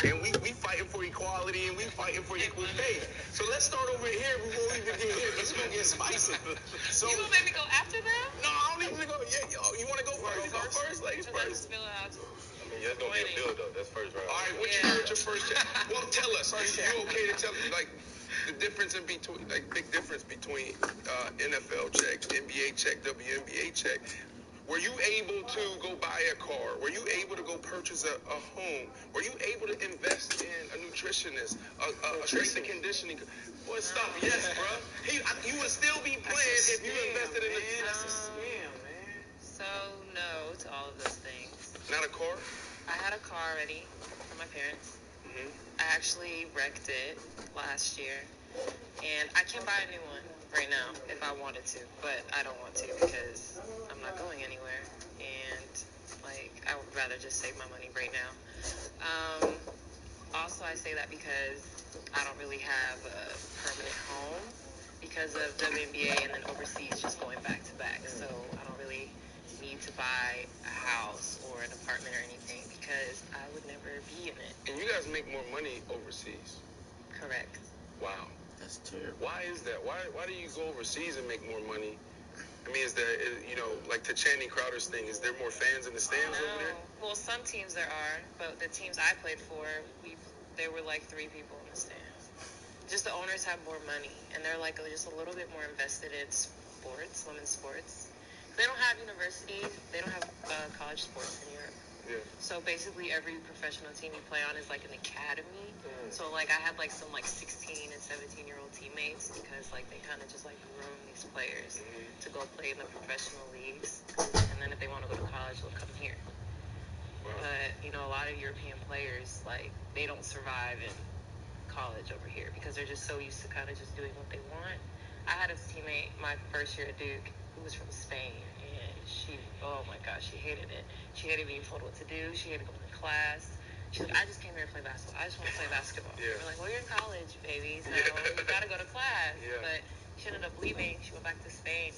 and we fighting for equality, and we fighting for equal pay. So let's start over here before we even get here, because it's going to get spicy. So, you gonna let me go after them? No, I don't need to go. Yeah, you want to go first? Go first, ladies first. I just feel out. I mean, that's going to be a build-up. That's first round. All right, what you heard your first check? Well, tell us. Are you okay to tell me, like, the difference in between, like, big difference between NFL check, NBA check, WNBA check? Were you able to go buy a car? Were you able to go purchase a home? Were you able to invest in a nutritionist, a strength and conditioning? Well, stop. Yes, bro. You would still be playing if you invested in a team. That's a scam, man. So, no to all of those things. Not a car? I had a car already from my parents. Mm-hmm. I actually wrecked it last year. And I can buy a new one right now if I wanted to, but I don't want to because I'm not going anywhere. And, like, I would rather just save my money right now. Also, I say that because I don't really have a permanent home because of WNBA and then overseas just going back to back. So I don't really need to buy a house or an apartment or anything because I would never be in it. And you guys make more money overseas. Correct. Wow. That's terrible. Why is that? Why do you go overseas and make more money? I mean, like to Channing Crowder's thing, is there more fans in the stands over there? Well, some teams there are, but the teams I played for, there were like 3 people in the stands. Just the owners have more money, and they're like just a little bit more invested in sports, women's sports. They don't have universities, they don't have college sports in Europe. Yeah. So basically every professional team you play on is like an academy. So like I had like some like 16 and 17-year-old teammates because like they kind of just like groom these players to go play in the professional leagues. And then if they want to go to college, they'll come here. Wow. But, you know, a lot of European players, like, they don't survive in college over here because they're just so used to kind of just doing what they want. I had a teammate my first year at Duke who was from Spain, and she, oh my gosh, she hated it. She hated being told what to do. She hated going to class. She's like, I just came here to play basketball. I just want to play basketball. Yeah. We're like, well, you're in college, baby, so you got to go to class. Yeah. But she ended up leaving. She went back to Spain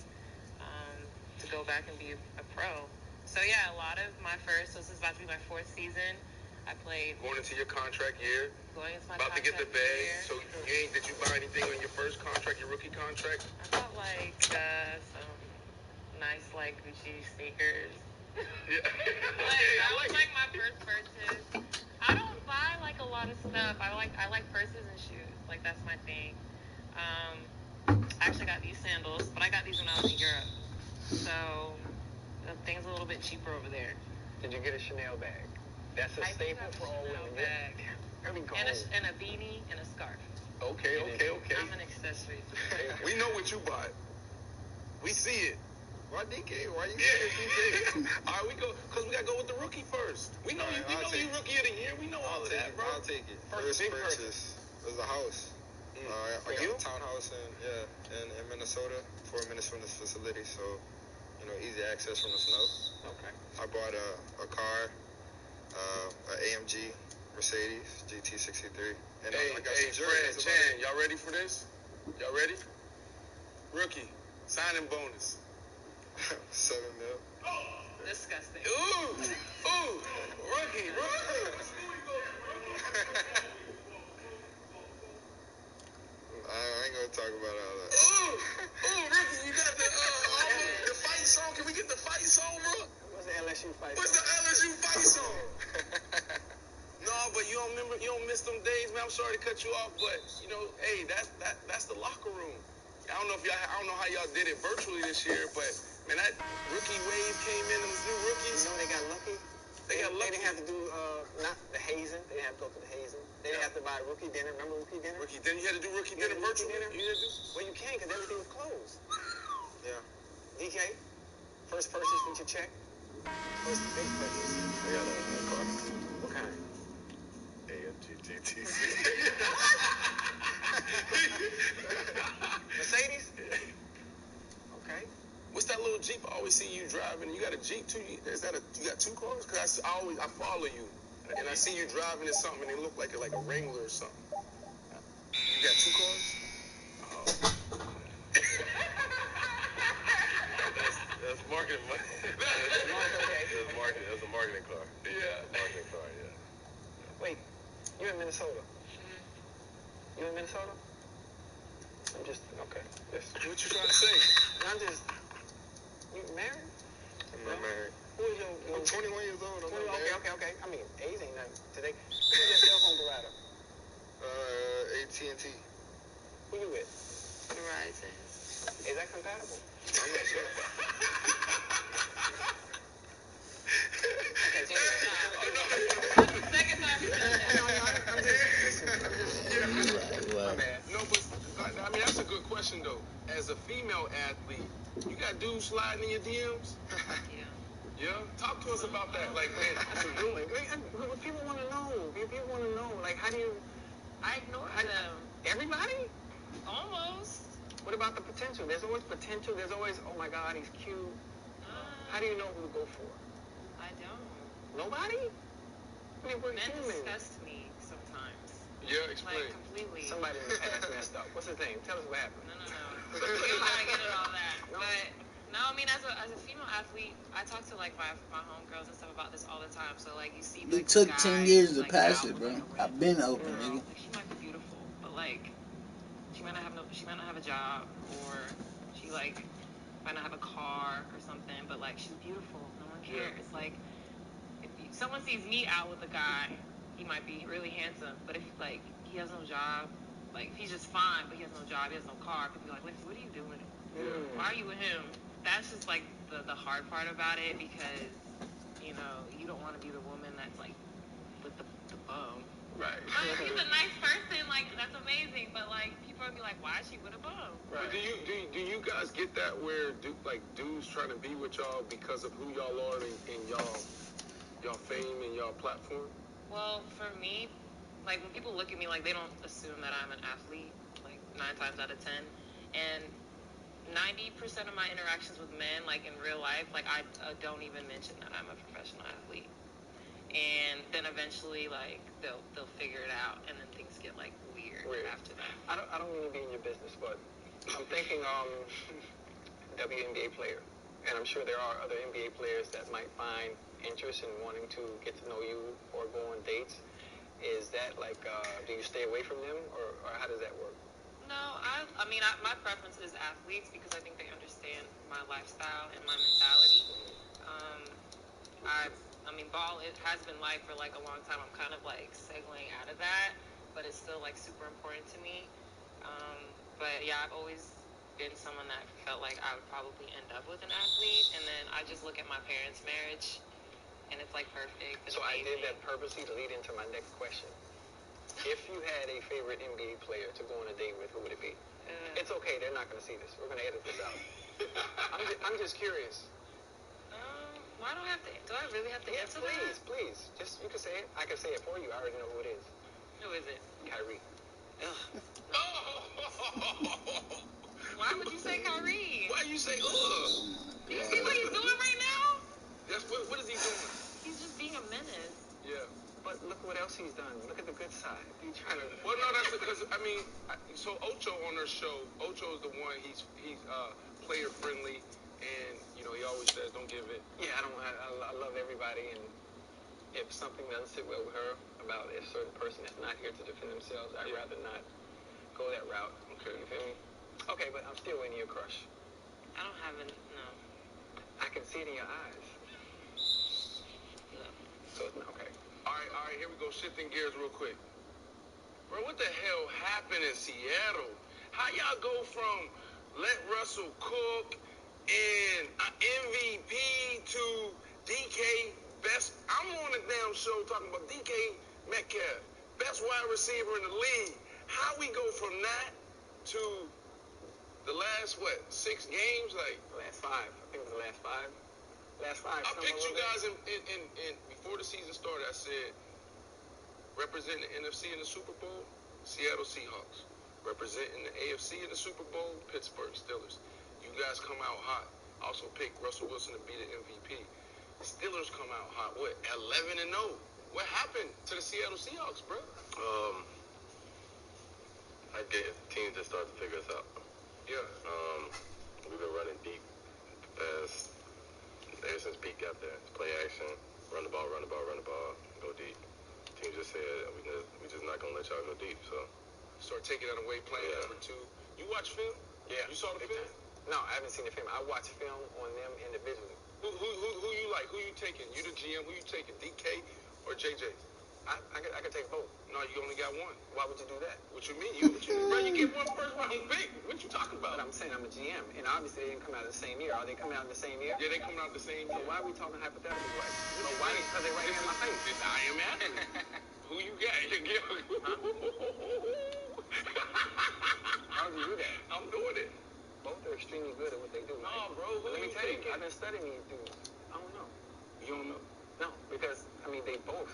to go back and be a pro. So, yeah, a lot of this is about to be my 4th season. I played. Going into your contract year. Going into my about contract to get the bag. year. So did you buy anything on your first contract, your rookie contract? I bought like some nice like Gucci sneakers. Yeah. That was like my first purchase. I don't buy like a lot of stuff. I like purses and shoes. Like that's my thing. I actually got these sandals, but I got these when I was in Europe. So the thing's a little bit cheaper over there. Did you get a Chanel bag? That's a staple for all women. Bag. I mean, And a beanie and a scarf. Okay. I'm an accessory. We know what you bought. We see it. Why DK? Why you saying DK? All right, we because we got to go with the rookie first. We know you. We know you rookie of the year. We know all of that, bro. I'll take it. First big purchase was a house. I got a townhouse in Minnesota for a Minnesota facility, so easy access from the snow. Okay. I bought a car, an AMG Mercedes GT63, and I got some jerseys. Fred, Chan, y'all ready for this? Y'all ready? Rookie signing bonus. $7 million. Disgusting. Ooh, rookie. I ain't gonna talk about all that. Rookie, you got the fight song. Can we get the fight song, bro? What's the LSU fight song? What's the LSU fight song? No, but you don't remember. You don't miss them days, man. I'm sorry to cut you off, but hey, that's the locker room. I don't know how y'all did it virtually this year, but man, that rookie wave came in. Those new rookies. You know they got lucky. They got lucky. They didn't have to do not the hazing. They didn't have to go through the hazing. They didn't have to buy rookie dinner. Remember rookie dinner? Rookie dinner. You had to do rookie dinner virtually. Dinner? You had to do. Well, you can because everything was closed. Yeah. DK, first purchase with your check. First big purchase. I got a car. What kind? AMG GT. Mercedes? Okay. What's that little Jeep I always see you driving? You got a Jeep too? You got 2 cars? Cause I follow you, and I see you driving in something, and it look like a Wrangler or something. You got 2 cars? Oh. That's marketing money. That's a marketing car. Yeah. Marketing car, yeah. Wait, You're in Minnesota. You in Minnesota? I'm just okay. What you trying to say? I'm just. You married? I'm not married. Who is your? I'm 21 years old. I'm not married. Okay. I mean, age ain't nothing today. Who's your cell phone provider? AT&T. Who you with? Verizon. Is that compatible? I'm not sure. Okay, Second time you said that. My bad. No, but I mean that's a good question though. As a female athlete, you got dudes sliding in your DMs. Yeah. Yeah, talk to us about that. Like, man, That's a good one. People want to know. People want to know. Like, how do you? I ignore them. Everybody? Almost. What about the potential? There's always potential. There's always, oh my God, he's cute. How do you know who to go for? I don't. Nobody? I mean, we're Men human. disgust me sometimes. yeah, explain. Like, completely. Somebody in the past messed up. What's his name? Tell us what happened. No. You gotta get it all that. No. But, no, I mean, as a female athlete, I talk to, like, my homegirls and stuff about this all the time. So, like, you see, like, It took guy 10 years to like, pass out it, with, bro. like, a I've been open, girl. nigga. Like, she might be beautiful, but, like, she might not have a job, or she, like, might not have a car or something, but, like, she's beautiful. No one cares. Like, if someone sees me out with a guy, he might be really handsome, but if, like, he has no job, like, if he's just fine, but he has no job, he has no car, people be like, what are you doing? Why are you with him? That's just, like, the hard part about it, because, you know, you don't want to be the woman that's, like, with the bum. Right. But if he's a nice person, like, that's amazing, but, like, people are be like, why is she with a bum? But do you guys get that where dudes trying to be with y'all because of who y'all are and y'all fame and y'all platform? Well, for me, like, when people look at me, like, they don't assume that I'm an athlete, like, 9 times out of 10. And 90% of my interactions with men, like, in real life, like, I don't even mention that I'm a professional athlete. And then eventually, like, they'll figure it out, and then things get, like, weird after that. I don't mean to be in your business, but I'm thinking WNBA player. And I'm sure there are other NBA players that might find interest in wanting to get to know you or go on dates. Is that like, do you stay away from them, or how does that work? No, I mean, my preference is athletes because I think they understand my lifestyle and my mentality. I mean, ball, it has been life for, like, a long time. I'm kind of, like, segueing out of that, but it's still, like, super important to me. But, yeah, I've always been someone that felt like I would probably end up with an athlete, and then I just look at my parents' marriage, and it's, like, perfect. So I did that purposely to lead into my next question. If you had a favorite NBA player to go on a date with, who would it be? It's okay. They're not going to see this. We're going to edit this out. I'm just curious. Why do I really have to answer that? Please. Just, you can say it. I can say it for you. I already know who it is. Who is it? Kyrie. Why would you say Kyrie? Why you say Do you see what he's doing right now? That's what is he doing? He's just being a menace. Yeah. But look what else he's done. Look at the good side. He's trying to. Well, no, that's because I mean, so Ocho on her show, Ocho is the one. He's player friendly, and you know he always says don't give it. Yeah, I love everybody, and if something doesn't sit well with her about a certain person that's not here to defend themselves, I'd rather not go that route. Okay. You feel me? Okay, but I'm still waiting your crush. I don't have no. I can see it in your eyes. No. So it's not okay. All right, here we go. Shifting gears real quick. Bro, what the hell happened in Seattle? How y'all go from let Russell cook and MVP to DK best? I'm on the damn show talking about DK Metcalf, best wide receiver in the league. How we go from that to the last, 6 games? Like, Last 5. I think it was the last 5. Last 5. I picked you guys in before the season started. I said, representing the NFC in the Super Bowl, Seattle Seahawks. Representing the AFC in the Super Bowl, Pittsburgh Steelers. You guys come out hot. Also picked Russell Wilson to be the MVP. Steelers come out hot. What, 11-0? What happened to the Seattle Seahawks, bro? I get teams that start to figure us out. Yeah. We've been running deep ever since Pete got there. It's play action, run the ball, go deep. team just said we just not gonna let y'all go deep. So start taking that away, playing number 2. You watch film? Yeah. You saw the film? No, I haven't seen the film. I watch film on them individually. Who you like? Who you taking? You the GM? Who you taking? DK or JJ? I could take both. No, you only got one. Why would you do that? What you mean? Bro, you get one first round pick. What you talking about? But I'm saying I'm a GM, and obviously they didn't come out the same year. Are they coming out the same year? Yeah, they coming out the same year. So why are we talking hypotheticals like? So why? Because they right here in my face. I am asking. Who you got? How do you do that? I'm doing it. Both are extremely good at what they do. No, right? bro. But let me tell you, I've been studying these dudes. I don't know. You don't know? No, because I mean they both,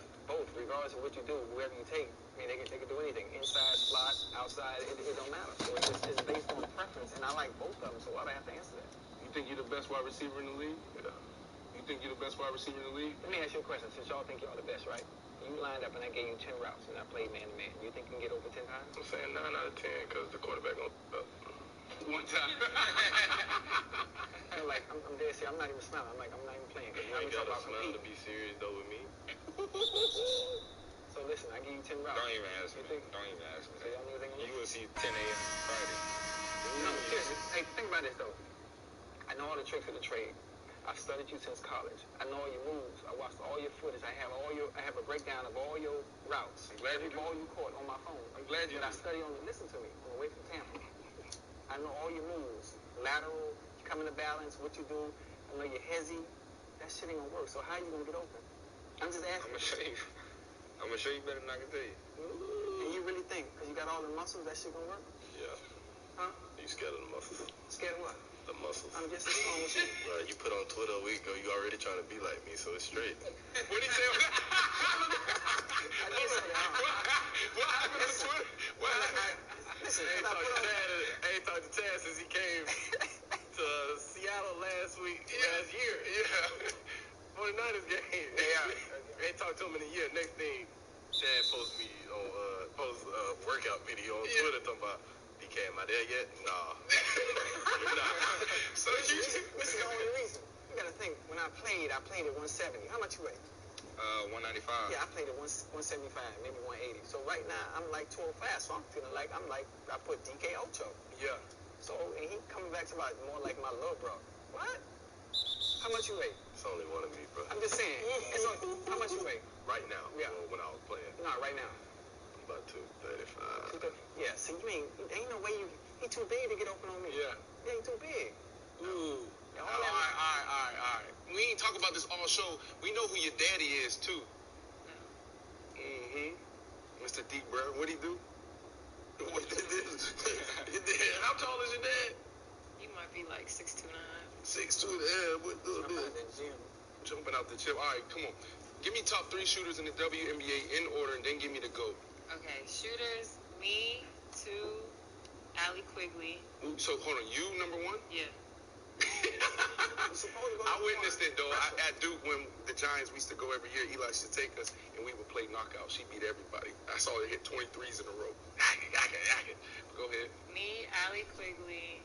regardless of what you do, whoever you take, I mean they can do anything. Inside, slot, outside, it don't matter. So it's based on preference, and I like both of them. So why do I have to answer that? You think you're the best wide receiver in the league? yeah. You think you're the best wide receiver in the league? Let me ask you a question. Since y'all think y'all the best, right? You lined up and I gave you 10 routes and I played man to man. You think you can get over 10 times? I'm saying 9 out of 10 because the quarterback gonna One time. I'm dead serious. I'm not even smiling. I'm not even playing. Because You ain't gotta smile to be serious though with me. So listen, I give you 10 routes. Don't even ask me. think- Don't even ask me. So y'all know anything? You will see 10 a.m. Friday. No, seriously. Hey, think about this though. I know all the tricks of the trade. I've studied you since college. I know all your moves. I watched all your footage. I have a breakdown of all your routes. I'm glad you Every do. ball you caught on my phone. I'm glad you But I do. study on it. Listen to me. On the way from Tampa. I know all your moves. Lateral, coming to balance, what you do. I know your hezzy. That shit ain't gonna work. So how you gonna get open? I'm just I'm asking. gonna show you. I'm gonna show you better than I can tell you. And you really think, because you got all the muscles, that shit gonna work? Yeah. Huh? You scared of the muscles? Scared of what? The muscles. I'm just as strong as you. Bro, you put on Twitter a week ago, you already trying to be like me, so it's straight. What did he say? I did say that, huh? What happened on Twitter? What happened? Listen, I I ain't talked to Chad since he came to Seattle last week, last year. Yeah. 49ers game. Yeah. Ain't talked to him in a year. Next thing, Chad post workout video on Yeah. Twitter talking about, DK, am I there yet? Nah. So you... This is the only reason. You gotta think, when I played at 170. How much you weigh? 195. Yeah, I played at 175, maybe 180. So right now, I'm like 12 fast. So I'm feeling like I put DK Ocho. Yeah. So, and he coming back to more like my little bro. What? How much you weigh? It's only one of me, bro. I'm just saying. How much you weigh? Right now, Yeah. when I was playing, No, right now. I'm about 235. Yeah, see, ain't no way he too big to get open on me. Yeah. Yeah, he too big. Ooh. Yeah, All right. We ain't talk about this all show. We know who your daddy is, too. Mm-hmm. Mr. Deep Brown. What'd he do? How tall is your dad? You might be like 6'2", 9". 6'2". Yeah, what I'm the out that gym. jumping out the gym. All right, come on. Give me top 3 shooters in the WNBA in order, and then give me the GOAT. Okay, shooters, me, 2, Allie Quigley. Ooh, so, hold on. You, number 1? Yeah. I witnessed it, though. At Duke, when the Giants, we used to go every year. Eli used to take us, and we would play knockout. She beat everybody. I saw her hit 23s in a row. Go ahead. Me, Allie Quigley,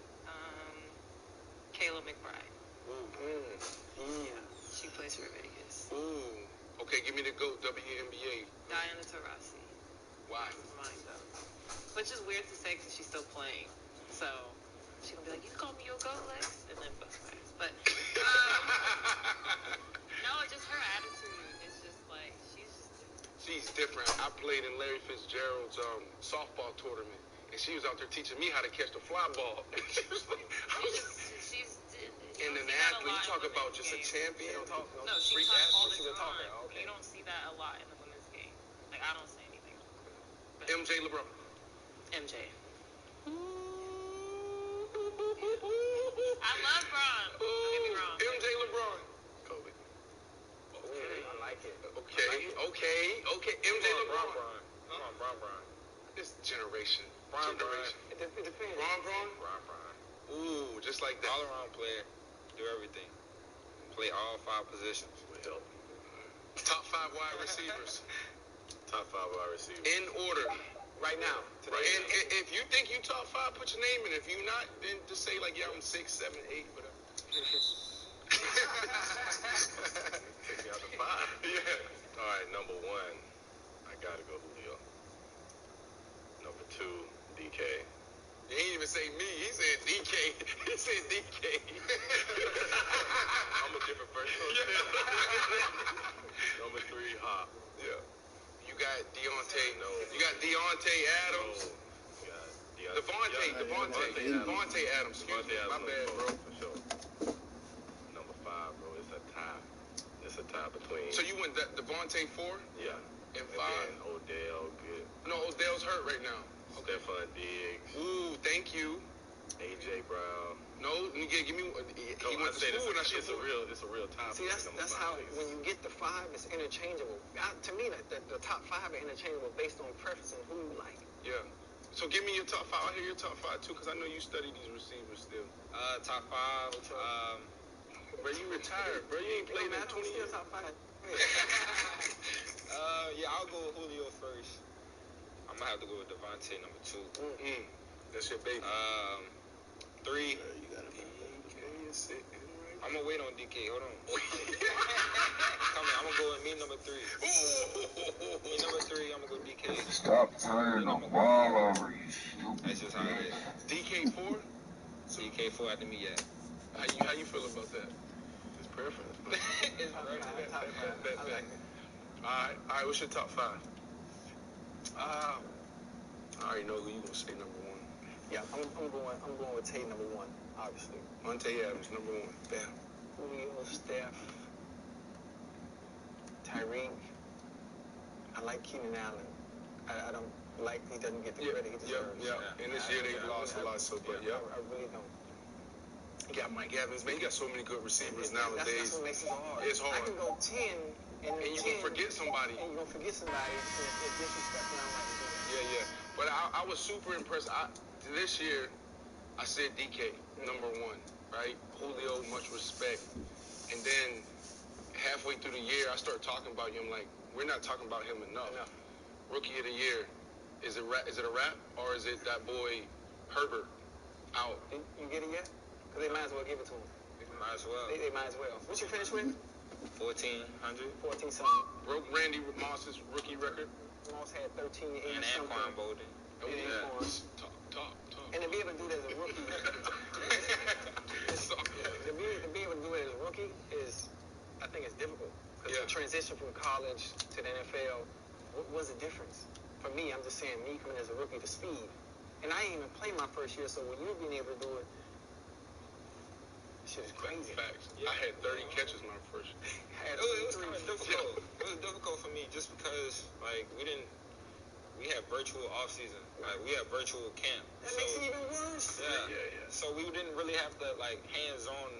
Kayla McBride. Ooh. She plays for Vegas. Ooh. Okay, give me the GOAT, WNBA. Diana Taurasi. Why? Mine, though. Which is weird to say because she's still playing. So she's going to be like, you call me your GOAT, Lex? And then bust my ass. But, no, just her attitude. It's just like, she's just different. She's different. I played in Larry Fitzgerald's softball tournament, and she was out there teaching me how to catch the fly ball. She's and an athlete, you talk about just a champion. No, she freak talks all athlete. the time. Okay. You don't see that a lot in the women's game. Like, I don't say anything. But MJ LeBron. MJ. I love Bron. Don't get me wrong. MJ LeBron. Kobe. Okay. I like it. Okay. MJ LeBron. Come on, Bron. This generation. Bron. It depends. Bron. Bron. Ooh, just like that. All around player. Do everything. Play all 5 positions. With help. Top 5 wide receivers. Top 5 wide receivers. In order. Right now. Today. And if you think you top 5, put your name in. If you not, then just say like, yeah, I'm 6, 7, 8, whatever. Take me out to 5. Yeah. All right, number 1. I gotta go Julio. Number 2, DK. He ain't even say me. He said DK. He said DK. I'm a different person. Number 3, Hop. Yeah. You got Deontay. No. You got Deontay Adams. No. Yeah. Devontae Adams. Excuse me. My bad, bro. For sure. Number 5, bro. It's a tie. It's a tie between. So you went Devontae 4? Yeah. And 5? Then Odell, good. No, Odell's hurt right now. Stephon Diggs. Ooh, thank you. AJ Brown. No, nigga, give me. He went to school and I should. It's a real tie. See, that's how when you get the 5, it's interchangeable. To me, the top 5 are interchangeable based on preference and who you like. Yeah. So give me your top 5. I hear your top 5 too, because I know you study these receivers still. Top 5. Bro, you retired, bro. You ain't played that 20 years. Top 5. Yeah, I'll go with Julio first. I'm gonna have to go with Devontae number 2. That's your baby. 3. I'm gonna wait on DK. Hold on. Come on, I'm gonna go with me number 3. Me number 3. I'm gonna go DK. Stop turning the ball over, you stupid. That's just how it is. DK 4. DK 4 after me, yeah. How you feel about that? It's preference. It's perfect. Bet. All right. What's your top 5? I already know who you gonna say number 1. Yeah, I'm going with Tate number 1, obviously. Monte Adams number 1. Bam. Julio, Steph, Tyreek. I like Keenan Allen. I don't like he doesn't get the credit he deserves. Yeah. And this year they've lost a lot, so but yeah. I really don't. You got Mike Evans, man. You got so many good receivers That's nowadays. what makes it hard. It's hard. I can go 10 and you gonna forget somebody. And you're gonna forget somebody if disrespect and I don't like to do that. Yeah. But I was super impressed. This year, I said DK, number 1, right? Julio, much respect. And then halfway through the year, I started talking about you. I'm like, we're not talking about him enough. Rookie of the year, is it a wrap or is it that boy Herbert out? You get it yet? Because they might as well give it to him. Might as well. They might as well. What you finish with? 1400. 14 something. Broke Randy Moss's rookie record. Moss had 13, 8 And something. Anquan Bolden. Oh, yeah. Talk. And to be able to do it as a rookie, to be able to do it as a rookie is, I think it's difficult. Because the transition from college to the NFL, what was the difference? For me, I'm just saying, me coming as a rookie, the speed. And I didn't even play my first year, so when you've been able to do it, shit is crazy. Facts. I had 30 catches my first year. It was kind of difficult. It was difficult for me just because, like, we had virtual off season. Like, we had virtual camp. That makes it even worse. Yeah. So we didn't really have the, like, hands-on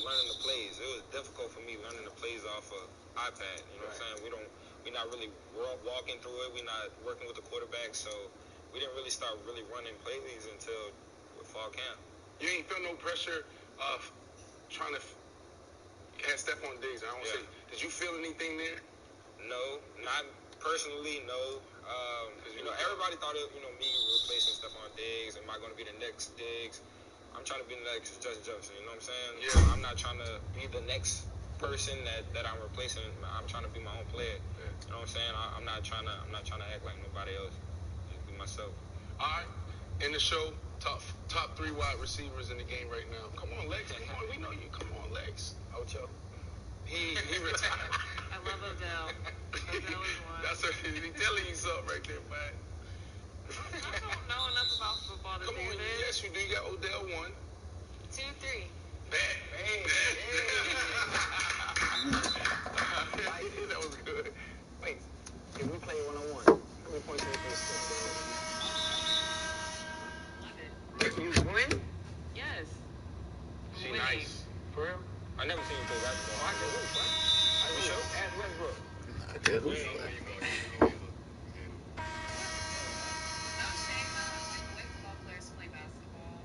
learning the plays. It was difficult for me learning the plays off of iPad. You know what I'm saying? We're not really walking through it. We're not working with the quarterback. So we didn't really start really running plays until fall camp. You ain't feel no pressure of trying to have Stephon Diggs. I don't say. Did you feel anything there? No, not personally. No. Everybody thought it. Me replacing Stephon Diggs. Am I going to be the next Diggs? I'm trying to be the next Justin Jefferson. You know what I'm saying? Yeah. I'm not trying to be the next person that I'm replacing. I'm trying to be my own player. Yeah. You know what I'm saying? I'm not trying to act like nobody else. Just be myself. All right. In the show, top 3 wide receivers in the game right now. Come on, Lex. Come on, we know you. Come on, Lex. Ocho. He retired. I love Odell. Odell is one. That's what he telling you something right there, man. I don't know enough about football to Come do on, this. yes you do. You got Odell 1. 2, 3. Bad. That was good. Wait, if we play 1-on-1, how many points do we score? 11. You win? Yes. She Winning. nice. For real? I never seen you play basketball. I can hoop, what? Are you sure? Ask Westbrook. No shame on white football players play basketball.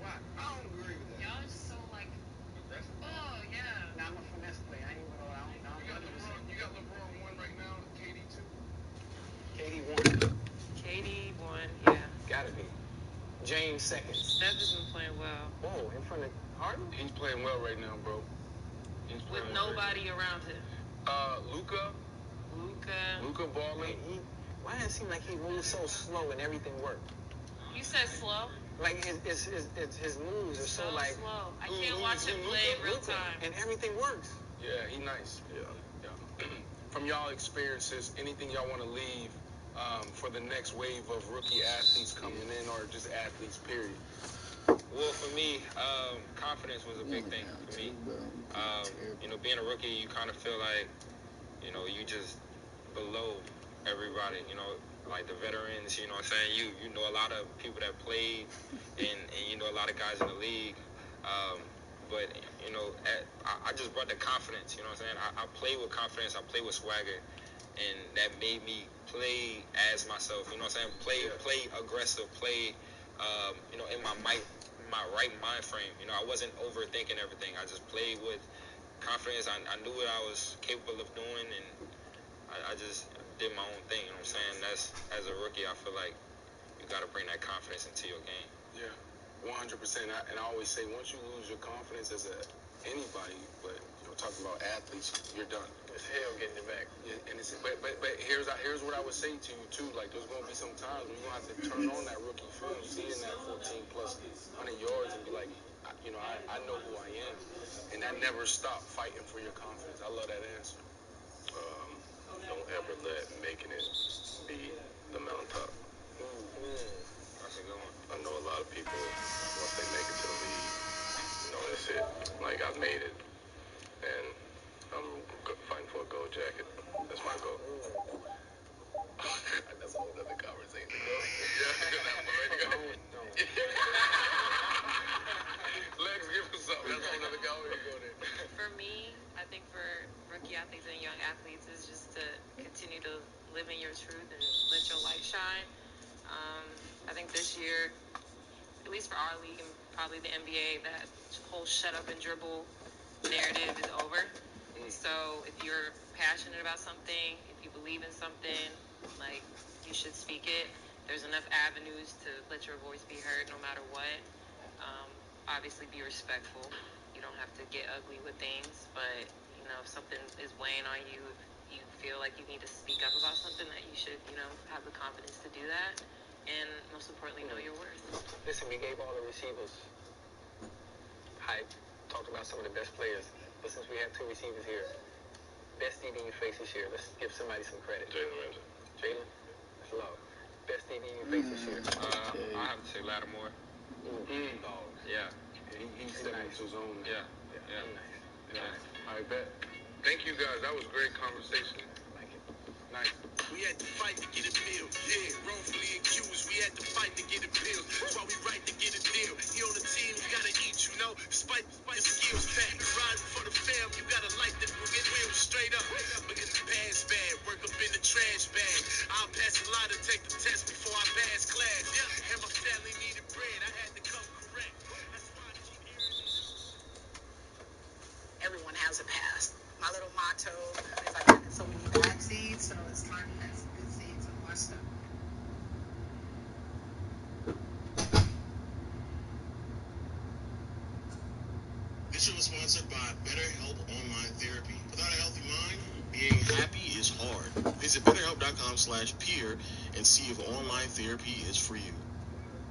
Why? I don't agree with that. Y'all just so like, oh yeah. Now I'm a finesse player. I ain't with all that. You got LeBron 1 right now. KD 2. KD 1. KD 1, yeah. Gotta be. James 2nd. Steph has been playing well. Whoa, in front of Harden? He's playing well right now, bro. He's With playing well nobody around him. Luka, Luka balling. Why does it seem like he moves so slow and everything works? You said slow? Like his moves are so like slow. I can't watch him play in real time. and everything works. Yeah, he nice. Yeah. From y'all experiences, anything y'all want to leave for the next wave of rookie athletes coming in, or just athletes, period? Well, for me, confidence was a big thing for me. Being a rookie, you kind of feel like, you just below everybody, like the veterans, you know what I'm saying? You know a lot of people that played, and you know a lot of guys in the league. But, I just brought the confidence, you know what I'm saying? I play with confidence, I play with swagger, and that made me play as myself, you know what I'm saying? Play aggressive, play, in my right mind frame. I wasn't overthinking everything. I just played with confidence. I knew what I was capable of doing, and I just did my own thing, you know what I'm saying? That's, as a rookie, I feel like you got to bring that confidence into your game. Yeah, 100%. And I always say, once you lose your confidence as anybody, but talking about athletes, you're done. It's hell getting it back. Yeah, and but here's what I would say to you too. Like, there's gonna be some times when you're gonna have to turn on that rookie film, seeing that 14 plus 100 yards, and be like, I know who I am, and that never stop fighting for your confidence. I love that answer. Don't ever let making it be the mountaintop. That's a good one. I know a lot of people, once they make it to the league, that's it. Like, I've made it, and I'm fighting for a gold jacket. That's my goal. That's a whole other conversation. Lex, give us something. That's a whole other conversation. For me, I think for rookie athletes and young athletes is just to continue to live in your truth and let your light shine. I think this year, at least for our league and probably the NBA, that whole shut up and dribble narrative is over. So if you're passionate about something, if you believe in something, like, you should speak it. There's enough avenues to let your voice be heard no matter what. Obviously be respectful. You don't have to get ugly with things, but if something is weighing on you, if you feel like you need to speak up about something, that you should have the confidence to do that, and most importantly, know your worth. Listen, we gave all the receivers hype, talked about some of the best players, but since we have two receivers here, best DB you face this year, let's give somebody some credit. Jalen Ramsey. Jalen, that's love. Best DB you face this year. I have to say Lattimore. Dog. Yeah. He's stepping into his own. Yeah. Yeah. I bet. Thank you guys. That was a great conversation. Nice. We had to fight to get a meal. Yeah, wrongfully accused. We had to fight to get a pill. That's why we right to get a deal. He on the team, you gotta eat, despite your skills fat. Riding for the fam, you gotta like that will get wheels straight up. Look at the past bad, work up in the trash bag. I'll pass a lot to take the test before I pass class. Yeah, and my family needed bread. I had to come correct. That's why I keep airing it out. Everyone has a past. My little motto is I planted so many bad seeds, so it's time to plant some good seeds and watch them. This show is sponsored by BetterHelp Online Therapy. Without a healthy mind, being happy is hard. Visit BetterHelp.com/peer and see if online therapy is for you.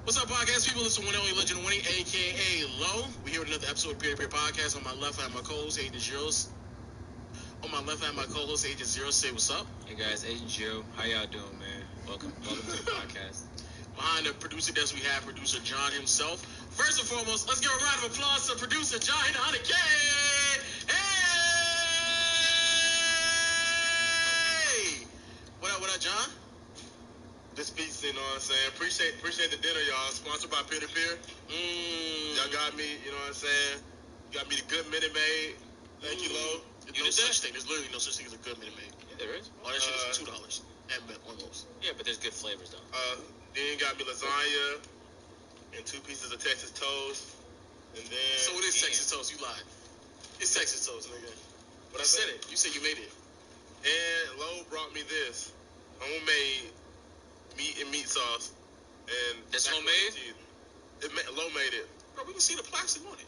What's up, podcast people? It's the one and only Legend Winnie, a.k.a. Low. We're here with another episode of Peer to Peer Podcast. On my left, I have my co-host, Agent Zeros. On my left, I have my co-host, Agent Zero. Say what's up. Hey guys, Agent Joe. How y'all doing, man? Welcome to the podcast. Behind the producer desk, we have producer John himself. First and foremost, let's give a round of applause to producer John in 100K. Hey! What up, John? Just peace, you know what I'm saying? Appreciate the dinner, y'all. Sponsored by Peer to Peer. Y'all got me, you know what I'm saying? Got me the good Minute Maid. Thank you, Lo. There's no such thing. There's literally no such thing as a good Minute Maid. Yeah, there is. All that shit is $2 at almost. Yeah, but there's good flavors though. Then got me lasagna and 2 pieces of Texas toast. And then... So it is Texas toast. You lied. It's Texas toast, nigga. But I said it. You said you made it. And Lo brought me this homemade meat and meat sauce. And That's homemade? Lo made it. Bro, we can see the plastic on it.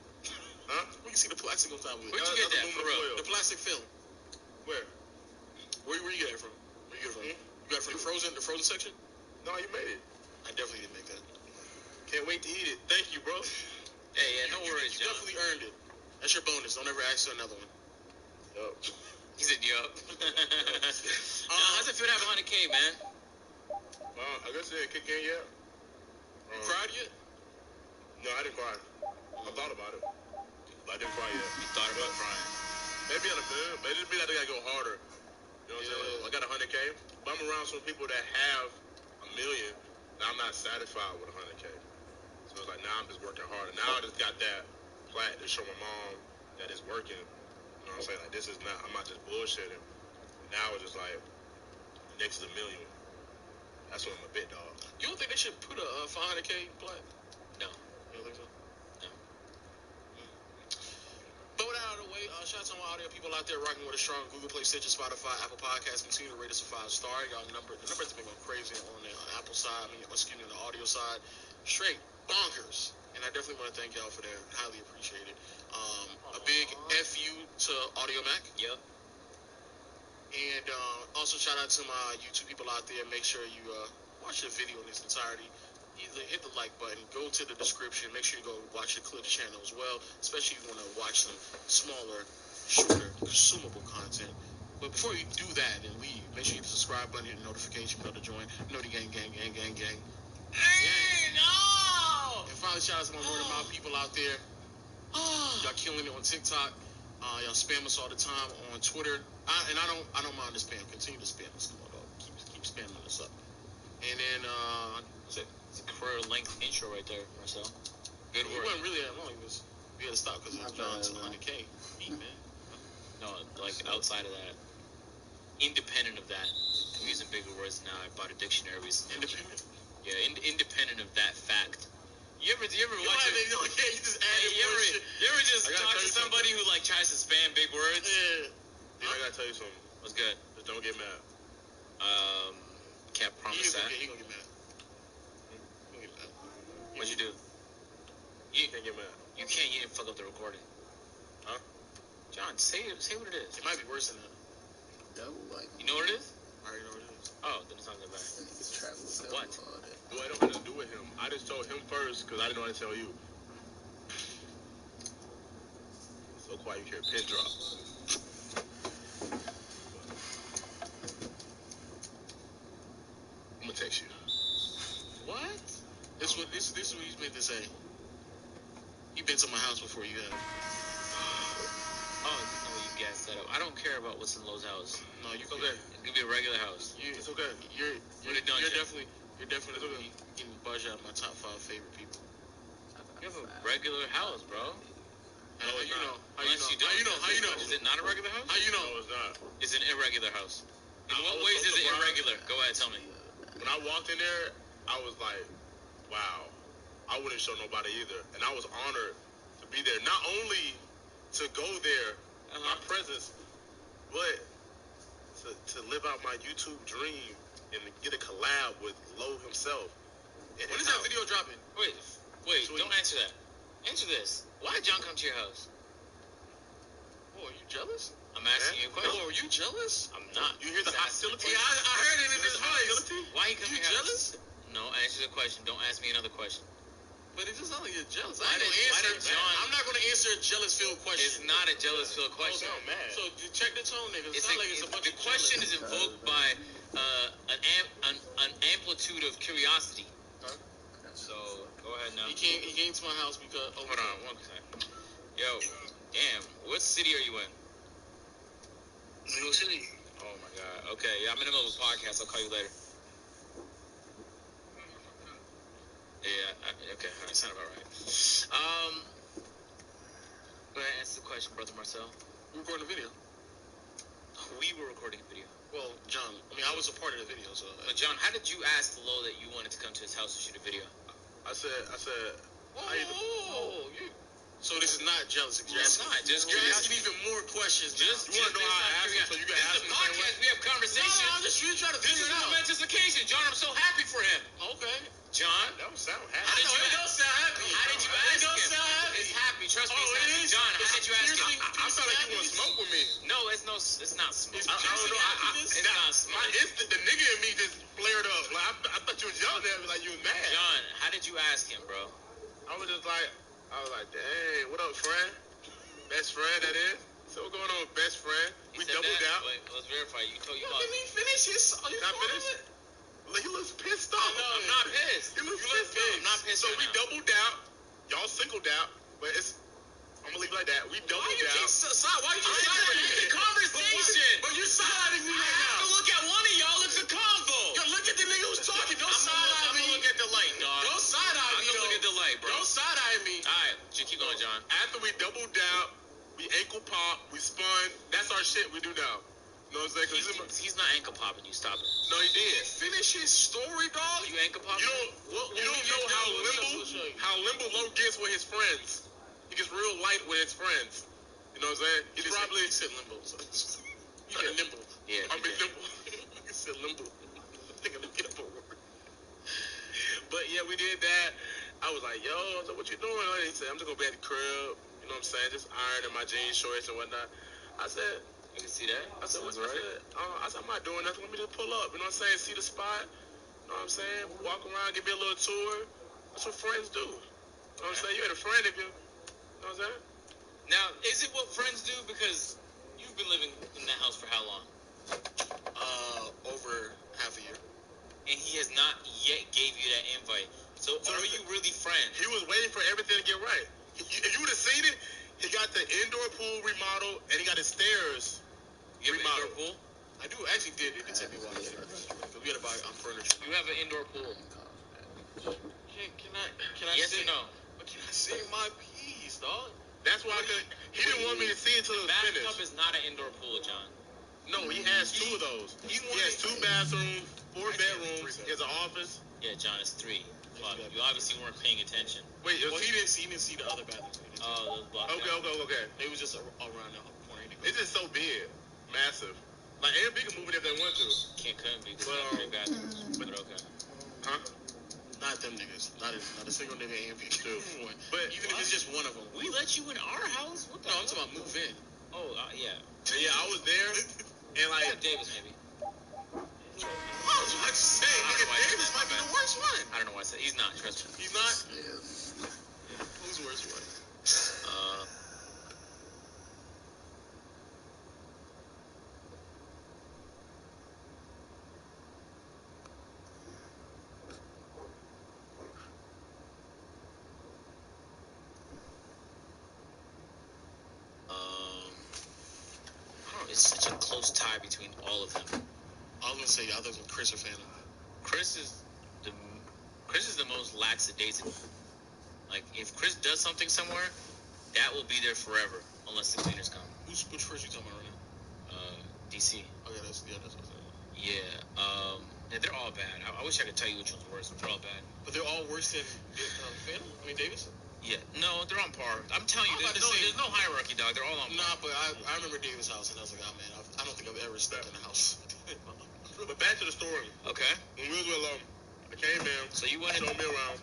Huh? We can see the plastic on top of it. Where'd you get that, for real? The plastic film. Where? Where you get it from? Where you get it from? You got it from the frozen section? No, you made it. I definitely didn't make that. Can't wait to eat it. Thank you, bro. Hey, yeah, no worries, You John. definitely earned it. That's your bonus. Don't ever ask for another one. Yup. He said, yup. John, how's it feel to have 100K, man? I guess it didn't kick in yet. You cried yet? No, I didn't cry. I thought about it, but I didn't cry yet. You thought about crying. Maybe in a bit, but it just means I think I go harder. You know what I'm saying? I got 100K, but I'm around some people that have $1 million, and I'm not satisfied with 100K. So it's like now I'm just working harder. Now I just got that plat to show my mom that it's working. You know what I'm saying? Like this is not. I'm not just bullshitting. Now it's just like next is $1 million. That's what I'm a bit, dog. You don't think they should put a 500K plat? No. You don't think so? No. But with that out of the way, shout out to all the people out there rocking with a strong Google Play, Stitcher, Spotify, Apple Podcasts. Continue to rate us a 5-star. Y'all the numbers have been going crazy on the Apple side. On the audio side, straight bonkers. And I definitely want to thank y'all for that. Highly appreciate it. A big FU to Audio Mac. Yep. And also shout out to my YouTube people out there. Make sure you watch the video in its entirety. Either hit the like button, go to the description. Make sure you go watch the Clips channel as well, especially if you want to watch some smaller, shorter, consumable content. But before you do that and leave, make sure you hit the subscribe button, hit the notification bell to join. You know the gang. Hey, no! And finally, shout out to my word of mouth people out there. Y'all killing it on TikTok. Y'all spam us all the time on Twitter. I don't mind the spam. Continue to spam us. Come on, dog. Keep spamming us up. And then It's a career-length intro right there, Marcel. Good it work. wasn't really that long. We had to stop because of John's 100K. Beat, man. No, like outside of that, independent of that, I'm using bigger words now. I bought a dictionary recently. Independent. Yeah, independent of that fact. You ever watch it? You just added You ever just talk to somebody who like tries to spam big words? Yeah. I gotta tell you something. What's good? Just don't get mad. Can't promise that. He gonna get mad. What'd you do? You can't get mad. You can't. You didn't fuck up the recording. Huh? John, say what it is. It might be worse than that. You know what it is? I already know what it is. Oh, then it's not that bad. What? Well, it don't have to do with him. I just told him first because I didn't know how to tell you. So quiet, you hear a pin drop. I'm gonna text you. What? This is what he's meant to say. He been to my house before you have. Oh, no, you guys set up. I don't care about what's in Lowe's house. No, you It's okay. It's gonna be a regular house. It's okay. You're definitely getting buzzed out of my top 5 favorite people. You have a regular house, bro. How you know? How you know? Is it not a regular house? How you know? No, it's not. It's an irregular house. In I what was ways so is it surprised. irregular? Go ahead, tell me. When I walked in there, I was like, wow. I wouldn't show nobody either. And I was honored to be there. Not only to go there, my presence, but to live out my YouTube dream and to get a collab with Lowe himself. When is that video dropping? Wait, Sweet. don't answer that. Answer this. Why did John come to your house? Oh, are you jealous? I'm asking you a question. Oh, are you jealous? I'm not. You hear the hostility? Yeah, I heard it in his voice. Why he come to You your house? jealous? No, answer the question. Don't ask me another question. But it just sounds like you're jealous. Why did John? I'm not going to answer a jealous-filled question. It's not a jealous-filled question. Oh, no, man. So check the tone, nigga. It sounds like it's a bunch The of question jealous. is invoked by an amplitude of curiosity. Huh? So go ahead now. He came to my house because. Hold on, one second. Yo, damn. What city are you in? New York City. Oh my God. Okay, yeah, I'm in the middle of a podcast. I'll call you later. Yeah. Okay. All right. Sound about right. Go ahead, answer the question, brother Marcel. We're recording a video. We were recording a video. Well, John, I was a part of the video, so. But John, how did you ask Lo that you wanted to come to his house to shoot a video? I said. Oh, you. So this is not jealous. You're It's not. Just you're asking even more questions. You want to know how I asked him so you can ask This is him a podcast. We have conversation. No, I'm just really trying to This figure is it a out. momentous occasion, John. I'm so happy for him. Okay. John, That don't sound I happy. know it don't sound happy. How did you It ask don't him? sound happy. It's happy. Trust me, Oh, it's happy. it is? John, how did you ask him? I felt like you want to smoke with me. No, it's not smoke. I don't know. It's not smoke. My instinct, the nigga in me just flared up. Like I thought you was yelling at me like you was mad. John, how did you ask him, bro? I was like, dang, what up, friend? Best friend, that is. So what's going on, best friend? We doubled out. Wait, let's verify. You told you Didn't he finish his? Not finished. He looks pissed off. I'm not pissed. You look pissed off. I'm not pissed. So we doubled out. Y'all singled out, but I'm gonna leave it like that. We doubled out. Why you It's a conversation. But you're side-eyeing me right now. Look at one of y'all. It's a convo. Yo, look at the nigga who's talking. Don't side-eye me. I'm gonna look at the light, dog. Don't side-eye me. I'm gonna look at the light, bro. Don't side-eye me. All right, keep going, John. After we doubled out, we ankle pop, we spun. That's our shit we do now. You know what I'm saying? He's not ankle popping you. Stop it. No, he did. Finish his story, dog. You ankle popping? You don't know how limbo Low gets with his friends. He gets real light with his friends. You know what I'm saying? He said limbo. So he said nimble. Yeah. I mean nimble. He said limbo. I think I'm gonna get up a word. But yeah, we did that. I was like, yo, so what you doing? He said, I'm just gonna be at the crib. You know what I'm saying? Just ironing my jeans shorts and whatnot. I said, you can see that. I said, what's right? I said, I'm not doing nothing. Let me just pull up. You know what I'm saying? See the spot. You know what I'm saying? Walk around, give me a little tour. That's what friends do. You know what I'm saying? You had a friend if you know what I'm saying? Now, is it what friends do? Because you've been living in that house for how long? Over half a year. And he has not yet gave you that invite. So are you really friends? He was waiting for everything to get right. If you would have seen it, he got the indoor pool remodeled and he got his stairs remodeled. Indoor pool? I do actually did. It took me a while to get it. We had to buy furniture. You have an indoor pool. Can I yes say, or no? But can I say my piece, dog? That's why he didn't want me to see it until it was finished. Bathtub is not an indoor pool, John. No, he has two of those. He has 2 bathrooms, 4 bedrooms. He has an office. Yeah, John, it's 3. Fuck, you obviously weren't paying attention. Wait, he didn't see the other bathrooms. Oh, those blocks. Okay. It was just around the corner. It's just so big, massive. Like Airbnb can move it if they want to. Couldn't be because they have 3 bathrooms. But okay. Huh? Not them niggas. Not a single nigga Airbnb do. But even if it's just one of them. We let you in our house? What the No, I'm talking about move in. Oh, yeah. Yeah, I was there, and like Davis, maybe. I was about to say, nigga, Davis might be the worst one. I don't know why I said he's not. Trust me. He's not. Who's the worst one? It's such a close tie between all of them. I was gonna say, other than Chris or Phantom. Chris is the most lackadaisical. Like, if Chris does something somewhere, that will be there forever, unless the cleaners come. Which Chris you talking about right now? DC. Oh, yeah, that's what I'm saying. Yeah, they're all bad. I wish I could tell you which one's worse, but they're all bad. But they're all worse than Phantom? I mean, Davis? Yeah, no, they're on par. I'm telling you, there's no hierarchy, dog. They're all on par. Nah, but I remember Davis' house, and I was like, oh, man, I don't think I've ever stepped in the house. But back to the story. Okay. When we was with I came in. So you went and showed me around.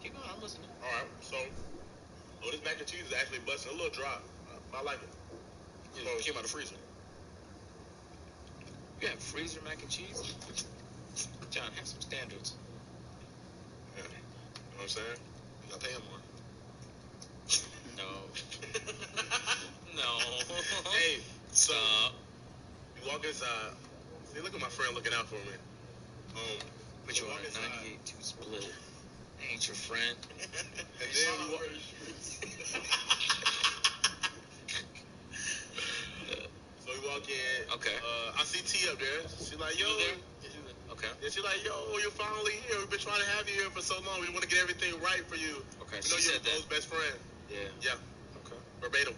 Keep going, I'm listening. All right, so this mac and cheese is actually busting a little dry. I like it. Yeah, it came out of the freezer. You have freezer mac and cheese? John, have some standards. Yeah. You know what I'm saying? You gotta pay him more. No. No. Hey, so you walk inside. See, look at my friend looking out for me. But you want a 98-2 split. I ain't your friend. And then we walk. So we walk in. Okay. I see T up there. She like, yo. Okay. And she like, yo, you're finally here. We've been trying to have you here for so long. We want to get everything right for you. Okay. You know you're Bo's best friend. Yeah. Yeah. Okay. Verbatim.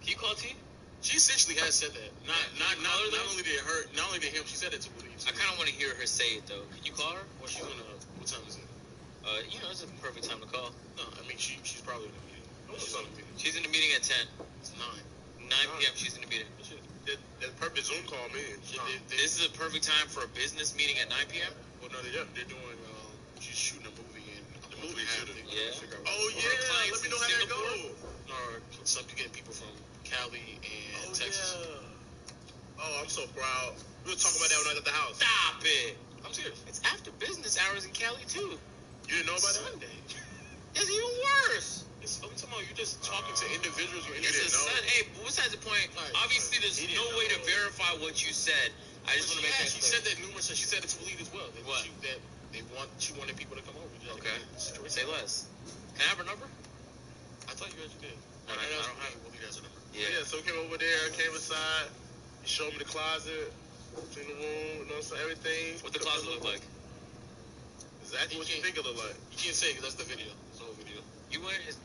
Can you call T? She essentially has said that. Not only did him, she said it to Woody. I kind of want to hear her say it though. Can you call her? Well, she's gonna. What time is it? It's a perfect time to call. No, I mean she's probably in the meeting. She's in the meeting at 10. It's 9. 9 p.m. She's in the meeting. That's perfect Zoom call, man. This is a perfect time for a business meeting at 9 p.m. Well, no, they're doing. She's shooting a movie in The movie should have. Yeah. Oh yeah. Let me know how that goes. Or some getting people from Cali and Texas. Yeah. Oh, I'm so proud. We were talking about that when I was at the house. Stop it. I'm serious. It's after business hours in Cali too. You didn't know about Sunday. That's even worse. I'm talking about you just talking to individuals. You It's didn't a know. Hey, but besides the point, obviously there's He no didn't way to know. verify what you said. I just want to make that She clear. said that numerous times. She said it to Waleed as well. That What? She wanted people to come over. Okay. Say less. Can I have her number? I thought you actually did. I don't have it. Waleed has a number. Yeah, so we came over there, came inside, he showed me the closet, seen the room, you know what I'm saying, everything. What the closet look like? Exactly what you think it look like. You can't say it because that's the video. It's the whole video. You went his.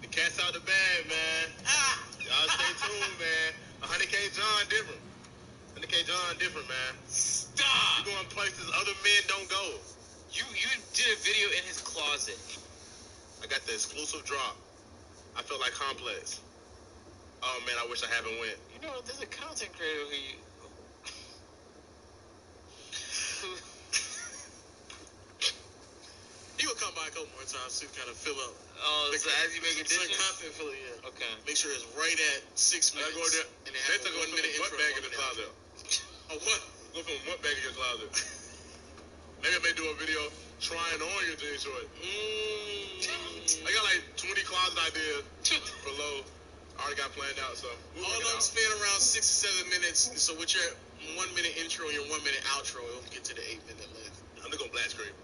The cat's out the bag, man. Y'all stay tuned, man. 100K John different. 100K John different, man. Stop! You going places other men don't go. You did a video in his closet. I got the exclusive drop. I felt like Complex. Oh man, I wish I haven't went. You know, there's a content creator who He will come by a couple more times to kind of fill up. Oh, so as you make a Some dishes? content filler, yeah. Okay. Make sure it's right at 6 minutes. I go there. And they have Next, I a go 1 minute from intro. one bag in the closet. Oh, what? Go from one bag in your closet. Maybe I may do a video trying on your jeans short. I got like 20 closet ideas below. I already got planned out, so all of them span around 6 to 7 minutes. So with your 1 minute intro and your 1 minute outro, it'll get to the 8 minute length. I'm just gonna black screen.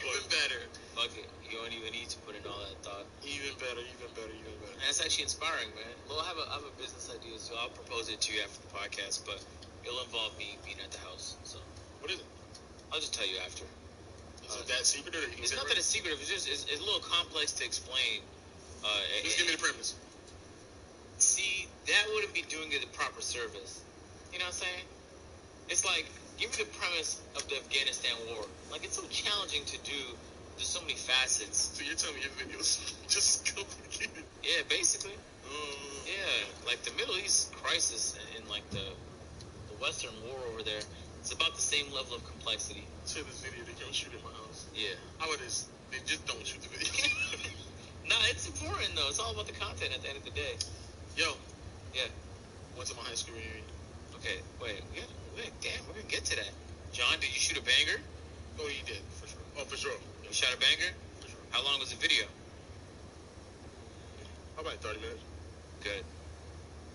Even better. Fuck it. You don't even need to put in all that thought. Even better. And that's actually inspiring, man. Well, I have a business idea, so I'll propose it to you after the podcast, but it'll involve me being at the house. So What is it? I'll just tell you after. Is it that secret or you can It's say not that it's secretive. It's a little complex to explain. Just give me the premise. See, that wouldn't be doing it the proper service. You know what I'm saying? It's like, give me the premise of the Afghanistan war. Like, it's so challenging to do. There's so many facets. So you're telling me your videos just complicated? Yeah, basically. Yeah, like the Middle East crisis and like the Western war over there. It's about the same level of complexity. Say this video, they can't shoot in my house. Yeah. How about this? They just don't shoot the video. No, it's important though. It's all about the content at the end of the day. Yo. Yeah. Went to my high school reunion. Okay, wait, damn, we're gonna get to that. John, did you shoot a banger? Oh, you did, for sure. Oh, for sure. You shot a banger? For sure. How long was the video? How about 30 minutes? Good.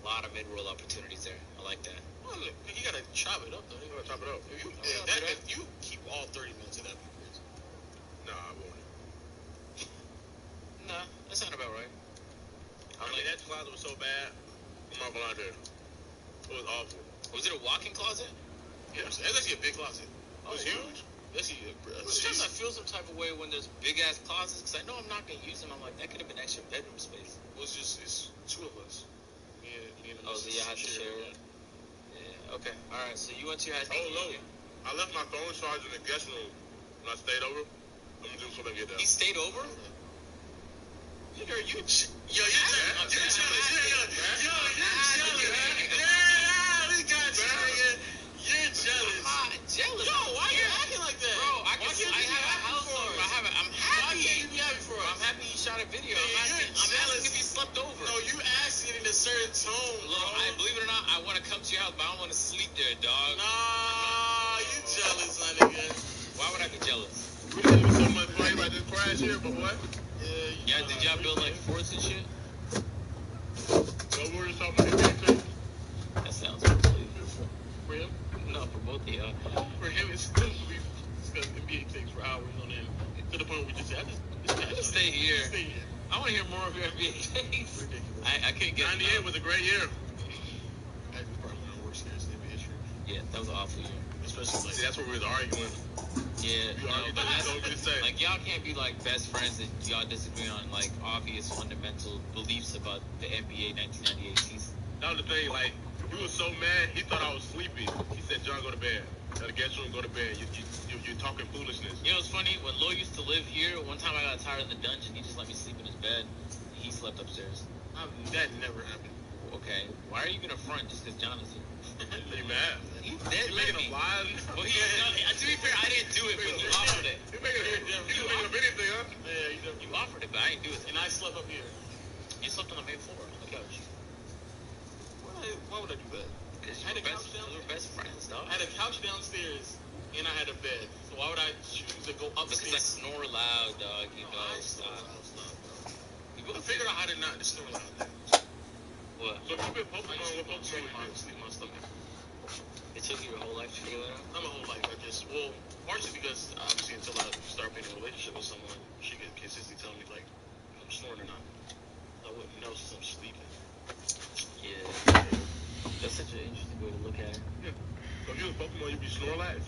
A lot of mid-roll opportunities there. I like that. Well, look, you gotta chop it up, though. You gotta chop it up. If you keep all 30 minutes of that, be crazy. Nah, I won't. Nah, that sounded about right. I mean, that closet was so bad. I'm not gonna lie to you. It was awful. Was it a walk-in closet? Yeah, that's actually a big closet. It was huge. Sometimes I feel some type of way when there's big-ass closets, because I know I'm not going to use them. I'm like, that could have been extra bedroom space. Well, it's two of us. Me and oh, so you had to share it? Yeah, okay. All right, so you went to your high school. Oh, no. I left my phone charger in the guest room when I stayed over. I'm going to do something to get down. He stayed over? You're jealous. You're jealous. You're jealous. I'm not jealous. Yo, why are you acting like that? Bro, I'm happy. I'm happy. Why can't you be happy for us? I'm happy you shot a video. Yeah, I'm asking if you slept over. No, you asking in a certain tone, bro. Look, believe it or not, I want to come to your house, but I don't want to sleep there, dog. Nah, you jealous, my nigga. Why would I be jealous? We didn't even so much play like this crash here, but what? Yeah, did y'all build like forts and shit? So we were just talking about NBA2K. That sounds complete. For him? No, for both of y'all. For him, it's still we discussed NBA things for hours on end. To the point where we just said, Just stay here. I want to hear more of your NBA takes. I couldn't get 98 was a great year. That was probably one of the worst years in NBA history. Yeah, that was an awful year. Especially like, See, that's where we was arguing. Yeah, We argued, but that's what we say. like y'all can't be like best friends and y'all disagree on like obvious fundamental beliefs about the NBA 1998 season. That was the thing, like, we were so mad, he thought I was sleepy. He said, John, go to bed. Tell the guest room, go to bed. You're talking foolishness. You know what's funny? When Lo used to live here, one time I got tired in the dungeon. He just let me sleep in his bed. He slept upstairs. that never happened. Okay, why are you gonna front just because John is here? Are you mad? You dead You making let me. a wild? Well, to be fair, I didn't do it, but you offered it. You making up anything, huh? Yeah, You offered it, but I didn't do it. And I slept up here. You slept on the main floor on the couch. Why would I do that? Because I had a couch we were best friends, dog. I had a couch downstairs, and I had a bed. So why would I choose to go upstairs? Because I snore loud, dog. You know. Stop. You I figured out how to not snore loud. What? So if you been Pokemon, what Pokemon would you Sleep in my stomach. It took you your whole life to figure that out? Not my whole life. Partially because obviously until I start being in a relationship with someone, she could consistently tell me like if I'm snoring or not. I wouldn't know since I'm sleeping. Yeah. That's such an interesting way to look at it. Yeah. So if you was Pokemon, you'd be Snorlax?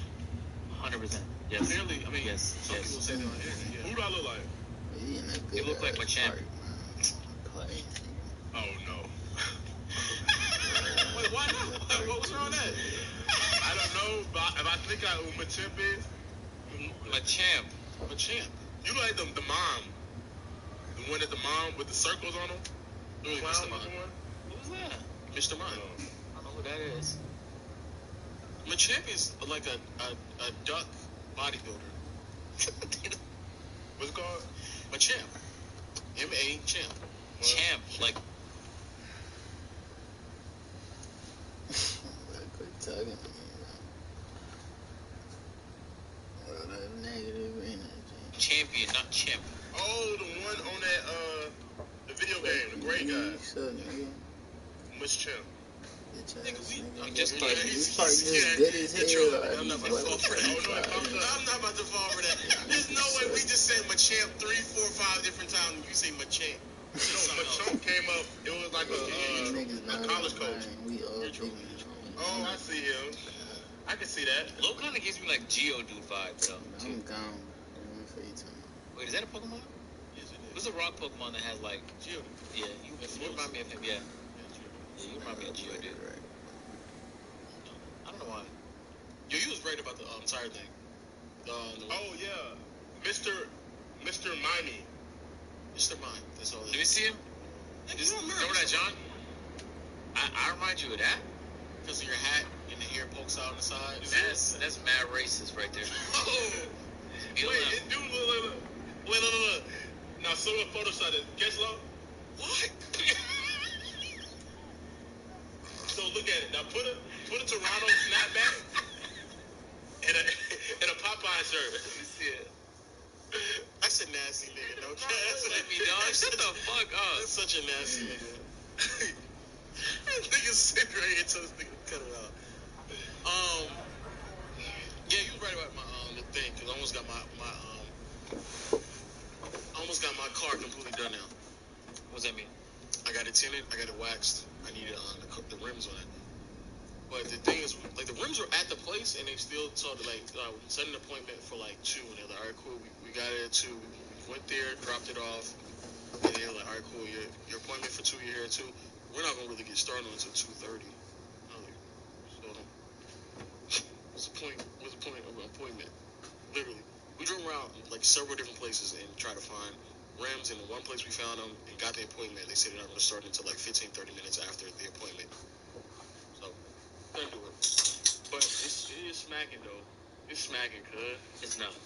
100%. Yes. Clearly, I mean, yes. some people say that on the internet. Yeah. Who do I look like? You look like my champ. Oh no. Wait, why not? What was wrong with that? I don't know, but if I think I who Machamp is, Machamp. you like the mom. The one that the mom with the circles on him? Really, Clown Mr. Mime. one? Who's that? Mr. Mime. I don't know who that is. Machamp is like a duck bodybuilder. What's it called? Machamp. M-A champ. Champ. Like. Quit talking to me, bro. What a negative energy. Champion, not chimp. Oh, the one on that the video game, the gray guy. Miss Champ. I'm just kidding. This part just good as hell. I'm not about to fall for that. I'm not about to fall for that. There's no way we just said Machamp 3, 4, 5 different times and you say Machamp. No, Machamp came up. It was like a college coach. Oh, I see him. I can see that. Low kind of gives me like Geodude vibes, though. I'm gone. Wait, is that a Pokemon? Yes, it is. What's a rock Pokemon that has like Geodude. Yeah, you remind me of him. Yeah, you remind me of Geodude. I don't know why. Yo, you was right about the tire thing. Oh yeah, Mr. Mimey. Mr. Mime. That's all. Let me see him. Remember that, John? I remind you of that because of your hat and the hair pokes out on the side. That's mad racist right there. Oh, wait, dude, look. Wait, look. Now someone photoshopped it. Guess what? What? So look at it. Now put a Toronto snapback and a Popeye shirt. Let me see it. That's a nasty nigga. No, let me, dog. Shut the fuck up. That's such a nasty nigga. This nigga's sitting right here, so this nigga cut it out. Yeah, you was right about my the thing, cause I almost got my car completely done now. What's that mean? I got it tinted, I got it waxed. I needed the rims on it. But the thing is, like, the rims were at the place, and they still told it, like, set an appointment for, like, 2. And they're like, all right, cool, we got it at 2. We went there, dropped it off. And they're like, all right, cool, your appointment for 2, you're here at 2. We're not going to really get started until 2:30. So, what's the point of an appointment? Literally. We drove around, like, several different places and tried to find rims. And the one place we found them and got the appointment, they said they're not going to start until, like, 15, 30 minutes after the appointment. So, couldn't do it. But it is smacking, though. It's smacking, cuz. It's not.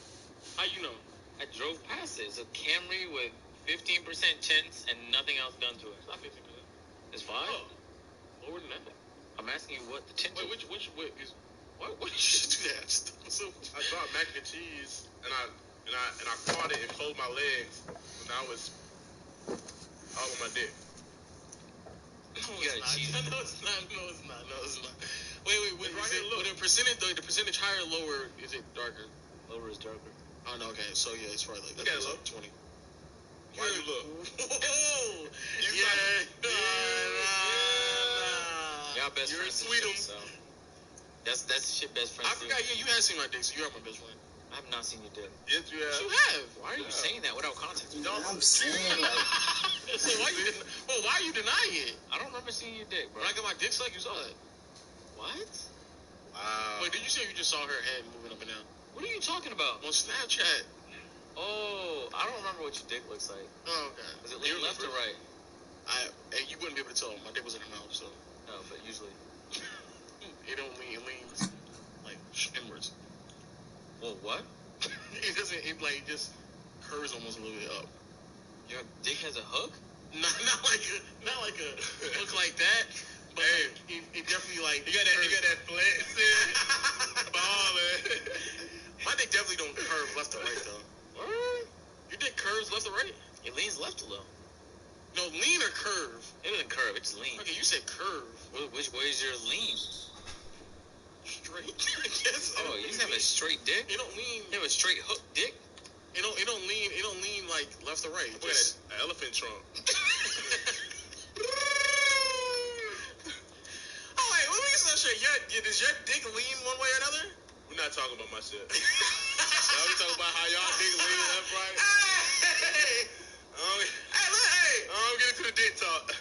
How you know? I drove past it. It's a Camry with 15% tints and nothing else done to it. It's not 15%. It's 5? Oh, lower than that. I'm asking you what the tint is. Wait, which is? Why did you do that? So, I bought mac and cheese and I caught it and closed my legs. And now it's all on my dick. No, it's not. Wait. With the percentage higher or lower, is it darker? Lower is darker. Oh, no, okay. So, yeah, it's probably like, that's like 20. Why you look? Whoa! Y'all best You're friends. You're sweet. So. That's shit best friends. I forgot, yeah, you have seen my dick, so you're my best friend. I have not seen your dick. Yes, you have. You have. Why are you saying that without context? I'm saying, like... So why are you denying it? I don't remember seeing your dick, bro. When I got my dick sucked, you saw it. What? Wow. Wait, did you say you just saw her head moving up and down? What are you talking about? On Snapchat. Oh, I don't remember what your dick looks like. Oh, okay. Is it left or right? You wouldn't be able to tell. My dick was in her mouth, so. No, but usually. It don't like just curves almost a little bit up. Your dick has a hook? Not like a hook like that. But hey, it definitely like you got that flat ballin'. My dick definitely don't curve left to right though. What? Your dick curves left to right? It leans left a little. No, lean or curve? It doesn't curve, it's lean. Okay, you said curve. Which way is your lean? Straight, I guess. Oh, you just have a straight dick? It don't lean. You have a straight hook dick? It don't lean like left or right. Look at that elephant trunk. Oh wait, let me get some straight. Does your dick lean one way or another? We're not talking about my shit. Now we talking about how y'all dick lean left, right? Hey! I don't get into the dick talk.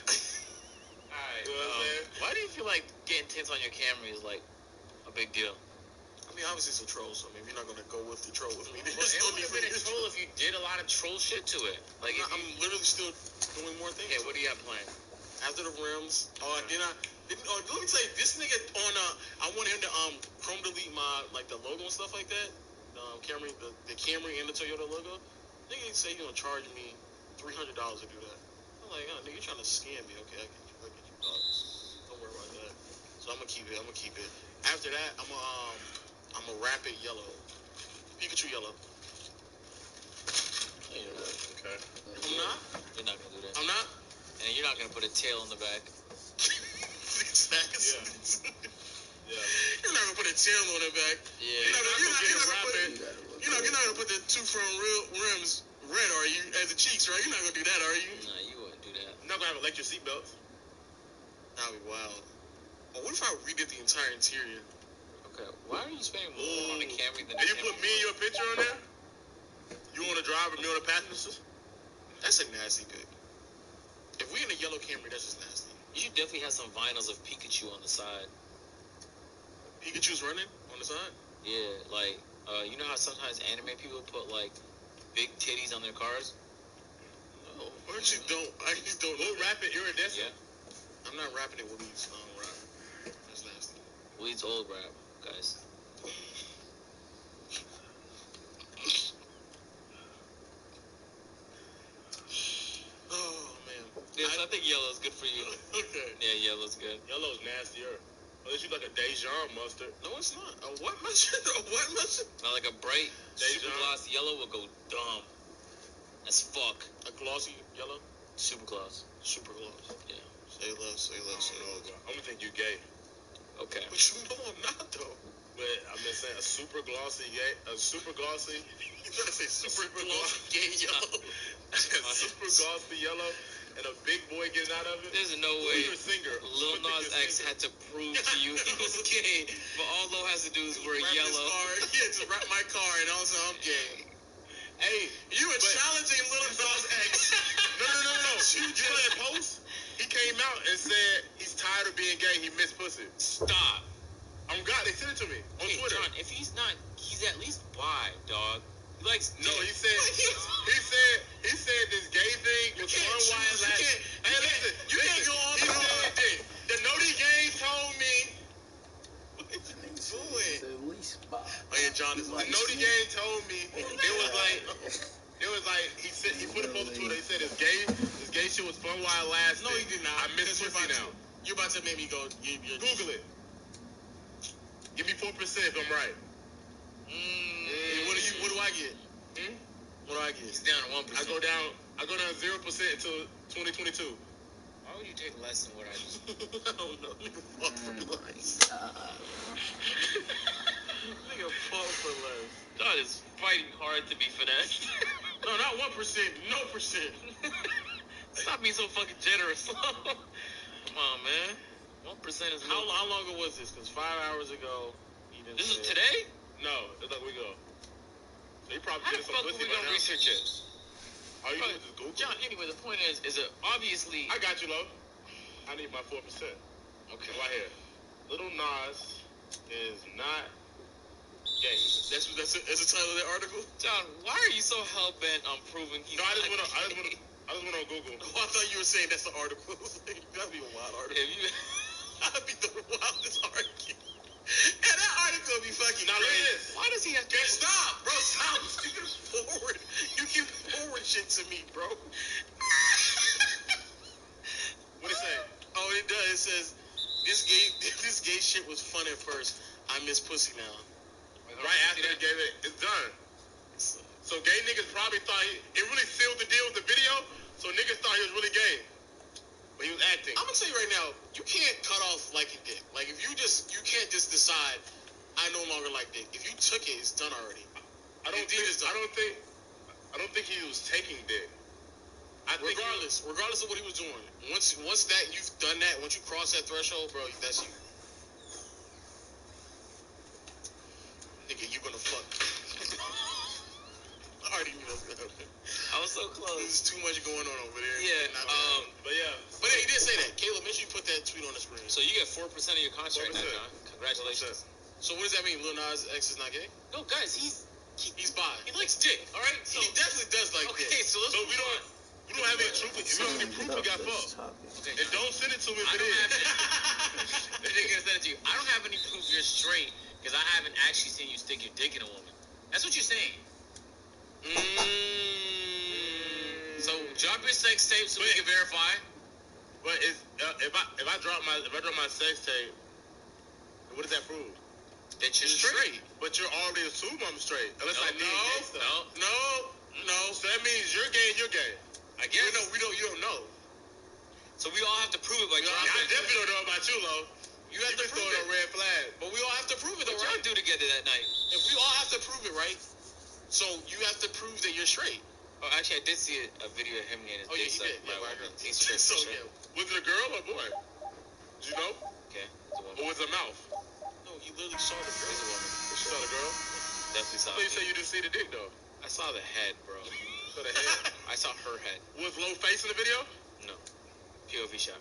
Alright, You know what I'm saying? why do you feel like getting tints on your camera is like a big deal? I mean, obviously it's a troll, so maybe you're not gonna go with the troll with me. Well, it would have been a troll if you did a lot of troll shit to it. Like, I'm literally still doing more things. Okay, what do you have planned? After the rims, let me tell you, this nigga on I want him to chrome delete my like the logo and stuff like that. Camry, the Camry and the Toyota logo. Nigga say he gonna charge me $300 to do that. I'm like, oh, nigga, you trying to scam me? Okay, I get you, dog. Don't worry about that. So I'm gonna keep it. After that, I'm gonna wrap it yellow, Pikachu yellow. No, you're not. Okay. I'm not. You're not gonna do that. I'm not. And you're not gonna put a tail on the back. Yeah. You're not gonna put a tail on the back. Yeah. You're not gonna put the two front rims red, are you? As the cheeks, right? You're not gonna do that, are you? Nah, you wouldn't do that. I'm not gonna have electric seatbelts. That'd be wild. But what if I redid the entire interior? Okay, why are you spending more on the Camry than the And you Camry? put me and your picture on there? You want to drive and me on the passenger? That's a nasty pic. If we in a yellow Camry, that's just nasty. You should definitely have some vinyls of Pikachu on the side. Pikachu's running on the side? Yeah, like, you know how sometimes anime people put, like, big titties on their cars? No, I just don't. We'll wrap it iridescent. Yeah. I'm not wrapping it with these wrap. That's nasty. Well, it's old rap, guys. Oh, man. Yes, I think yellow's good for you. Okay. Yeah, yellow's good. Yellow's nastier. Unless you like a Dijon mustard. No, it's not. A what mustard? A what mustard? Now, like a bright, super Dijon. gloss yellow will go dumb as fuck. A glossy yellow? Super gloss. Super gloss. Yeah. Say less. I'm gonna think you gay. Okay. But you know I'm not, though. But I'm just saying, a super glossy gay. You gotta say super glossy gay yellow. Super glossy yellow, and a big boy getting out of it. There's no way You're a singer. Lil Nas X had to prove to you he was gay, but all Lil has to do is wear yellow. Yeah, just wrap my car and also I'm gay. Hey, You are challenging Lil Nas X. No. You saw that post? He came out and said he's tired of being gay. He missed pussy. Stop. I'm God. They sent it to me on Hey, Twitter. John, if he's not, he's at least bi, dog. He likes No, he said this gay thing was one wide last. Hey, listen, You can't go on he said the Noti gang told me. What is he doing? At least Bob. Oh yeah, John is The like. Noti gang told me it was like he put a post on Twitter. He said his gay shit was fun while it lasted. No, he did not. I miss Because pussy now. You're about to make me go. Google it. Give me 4% if I'm right. Hey, what do I get? What do I get? He's down to 1%. I go down 0% until 2022. Why would you take less than what I just? I don't know. Nigga fought for less. Nigga fought for less. God is fighting hard to be finessed. No, not 1%. No percent. Stop being so fucking generous. Come on, man. 1% is How long ago was this? Because 5 hours ago, he didn't. This is say today? No, it's like we go. So he probably How the getting some fuck are pussy we by gonna now. research it? All you do is just Google. John, anyway, the point is it obviously... I got you, Lo. I need my 4%. Okay. Right here. Little Nas is not gay. That's the title of the article. John, why are you so hell-bent on proving he's No, I just not went gay? on Google. Oh, I thought you were saying that's the article. That'd be a wild article. If you... That'd be the wildest article. And that article would be fucking Now look at crazy. this. Why does he have to... Stop, bro. Stop. Speaking forward. this gay shit was fun at first. I miss pussy now. Right after they gave it, it's done. So gay niggas probably thought it really sealed the deal with the video. So niggas thought he was really gay, but he was acting. I'm gonna tell you right now, you can't cut off liking dick. Like if you can't just decide I no longer like dick. If you took it, it's done already. I don't think he was taking dick. Regardless of what he was doing, once that you've done that, once you cross that threshold, bro, that's you. Nigga, you gonna fuck. I already knew that was gonna happen. I was so close. There's too much going on over there. Yeah. But yeah, he did say that. Caleb, make sure you put that tweet on the screen. So you get 4% of your contract now, John. Congratulations. 4%. So what does that mean? Lil Nas X is not gay? No, guys, he's bi. He likes dick. All right. So he definitely does like dick. Okay, so let's. We don't have any proof. If you don't have any proof, we got fucked. Okay. And don't send it to me. I don't have. They're gonna send it to you. I don't have any proof you're straight because I haven't actually seen you stick your dick in a woman. That's what you're saying. So drop your sex tape so we can verify. But if I drop my sex tape, what does that prove? That you're straight. But you're already assuming I'm straight. Unless I need gay stuff. No. So that means you're gay and you're gay. I guess. You don't know. So we all have to prove it by dropping. I definitely don't know about you, Lo. You have to prove it. A red flag. But we all have to prove it, though, right? What y'all do together that night? If we all have to prove it, right? So you have to prove that you're straight. Oh, actually, I did see a video of him getting his dick sucked by a woman. He's straight. So, sure. Was it a girl or a boy? Did you know? Okay. Or was it a mouth? No, he literally saw the girl. It's a woman. You saw the girl? Definitely saw. You said you didn't see the dick though. I saw the head, bro. So the head. I saw her head. Was Low face in the video? No. POV shot.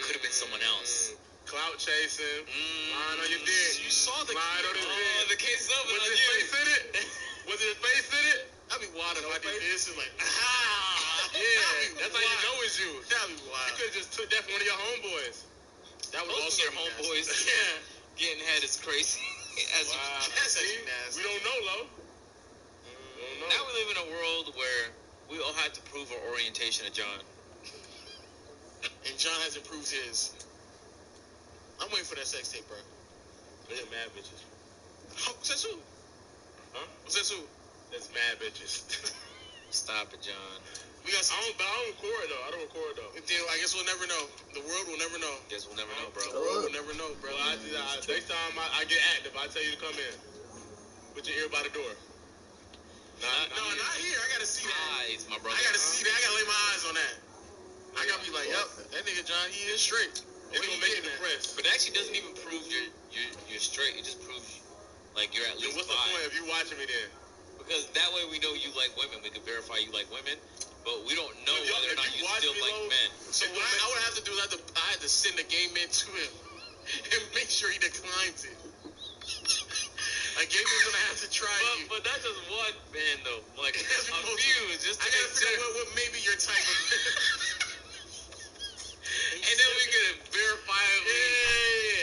Could have been someone else. Clout chasing. Lying on your dick. You saw the lying on his dick. Oh, the case up. Was his face in it? Was his face in it? I'd be wild if I did this and like, yeah, that's how you know it's you. That'd be wild. You could have just took that from one of your homebodies. That was also your homeboys. Yeah. Getting head is crazy. Wow. That's actually nasty. We don't know, Lo. Now we live in a world where we all have to prove our orientation to John. And John hasn't proved his. I'm waiting for that sex tape, bro. They hit mad bitches. What's that who? Huh? What's that who? That's mad bitches. Stop it, John. We got. I don't record though. I don't record though. I guess we'll never know. The world will never know. Guess we'll never know, bro. The world will never know, bro. Next time I get active, I tell you to come in. Put your ear by the door. Not here. I gotta see that. Eyes, my brother. I gotta see that. I gotta lay my eyes on that. I gotta be like, yep, that nigga John, he is straight. It's gonna make you depressed. But it actually doesn't even prove you're straight. It just proves like you're at least. What's the point if you watching me then? Because that way we know you like women. We can verify you like women, but we don't know whether or not you still like men. So what I would have to do is I had to send the gay man to him and make sure he declines it. A gay man's gonna have to try you. But that's just one man though. Like a few. Just I gotta figure out what maybe your type of. And then we can verifiably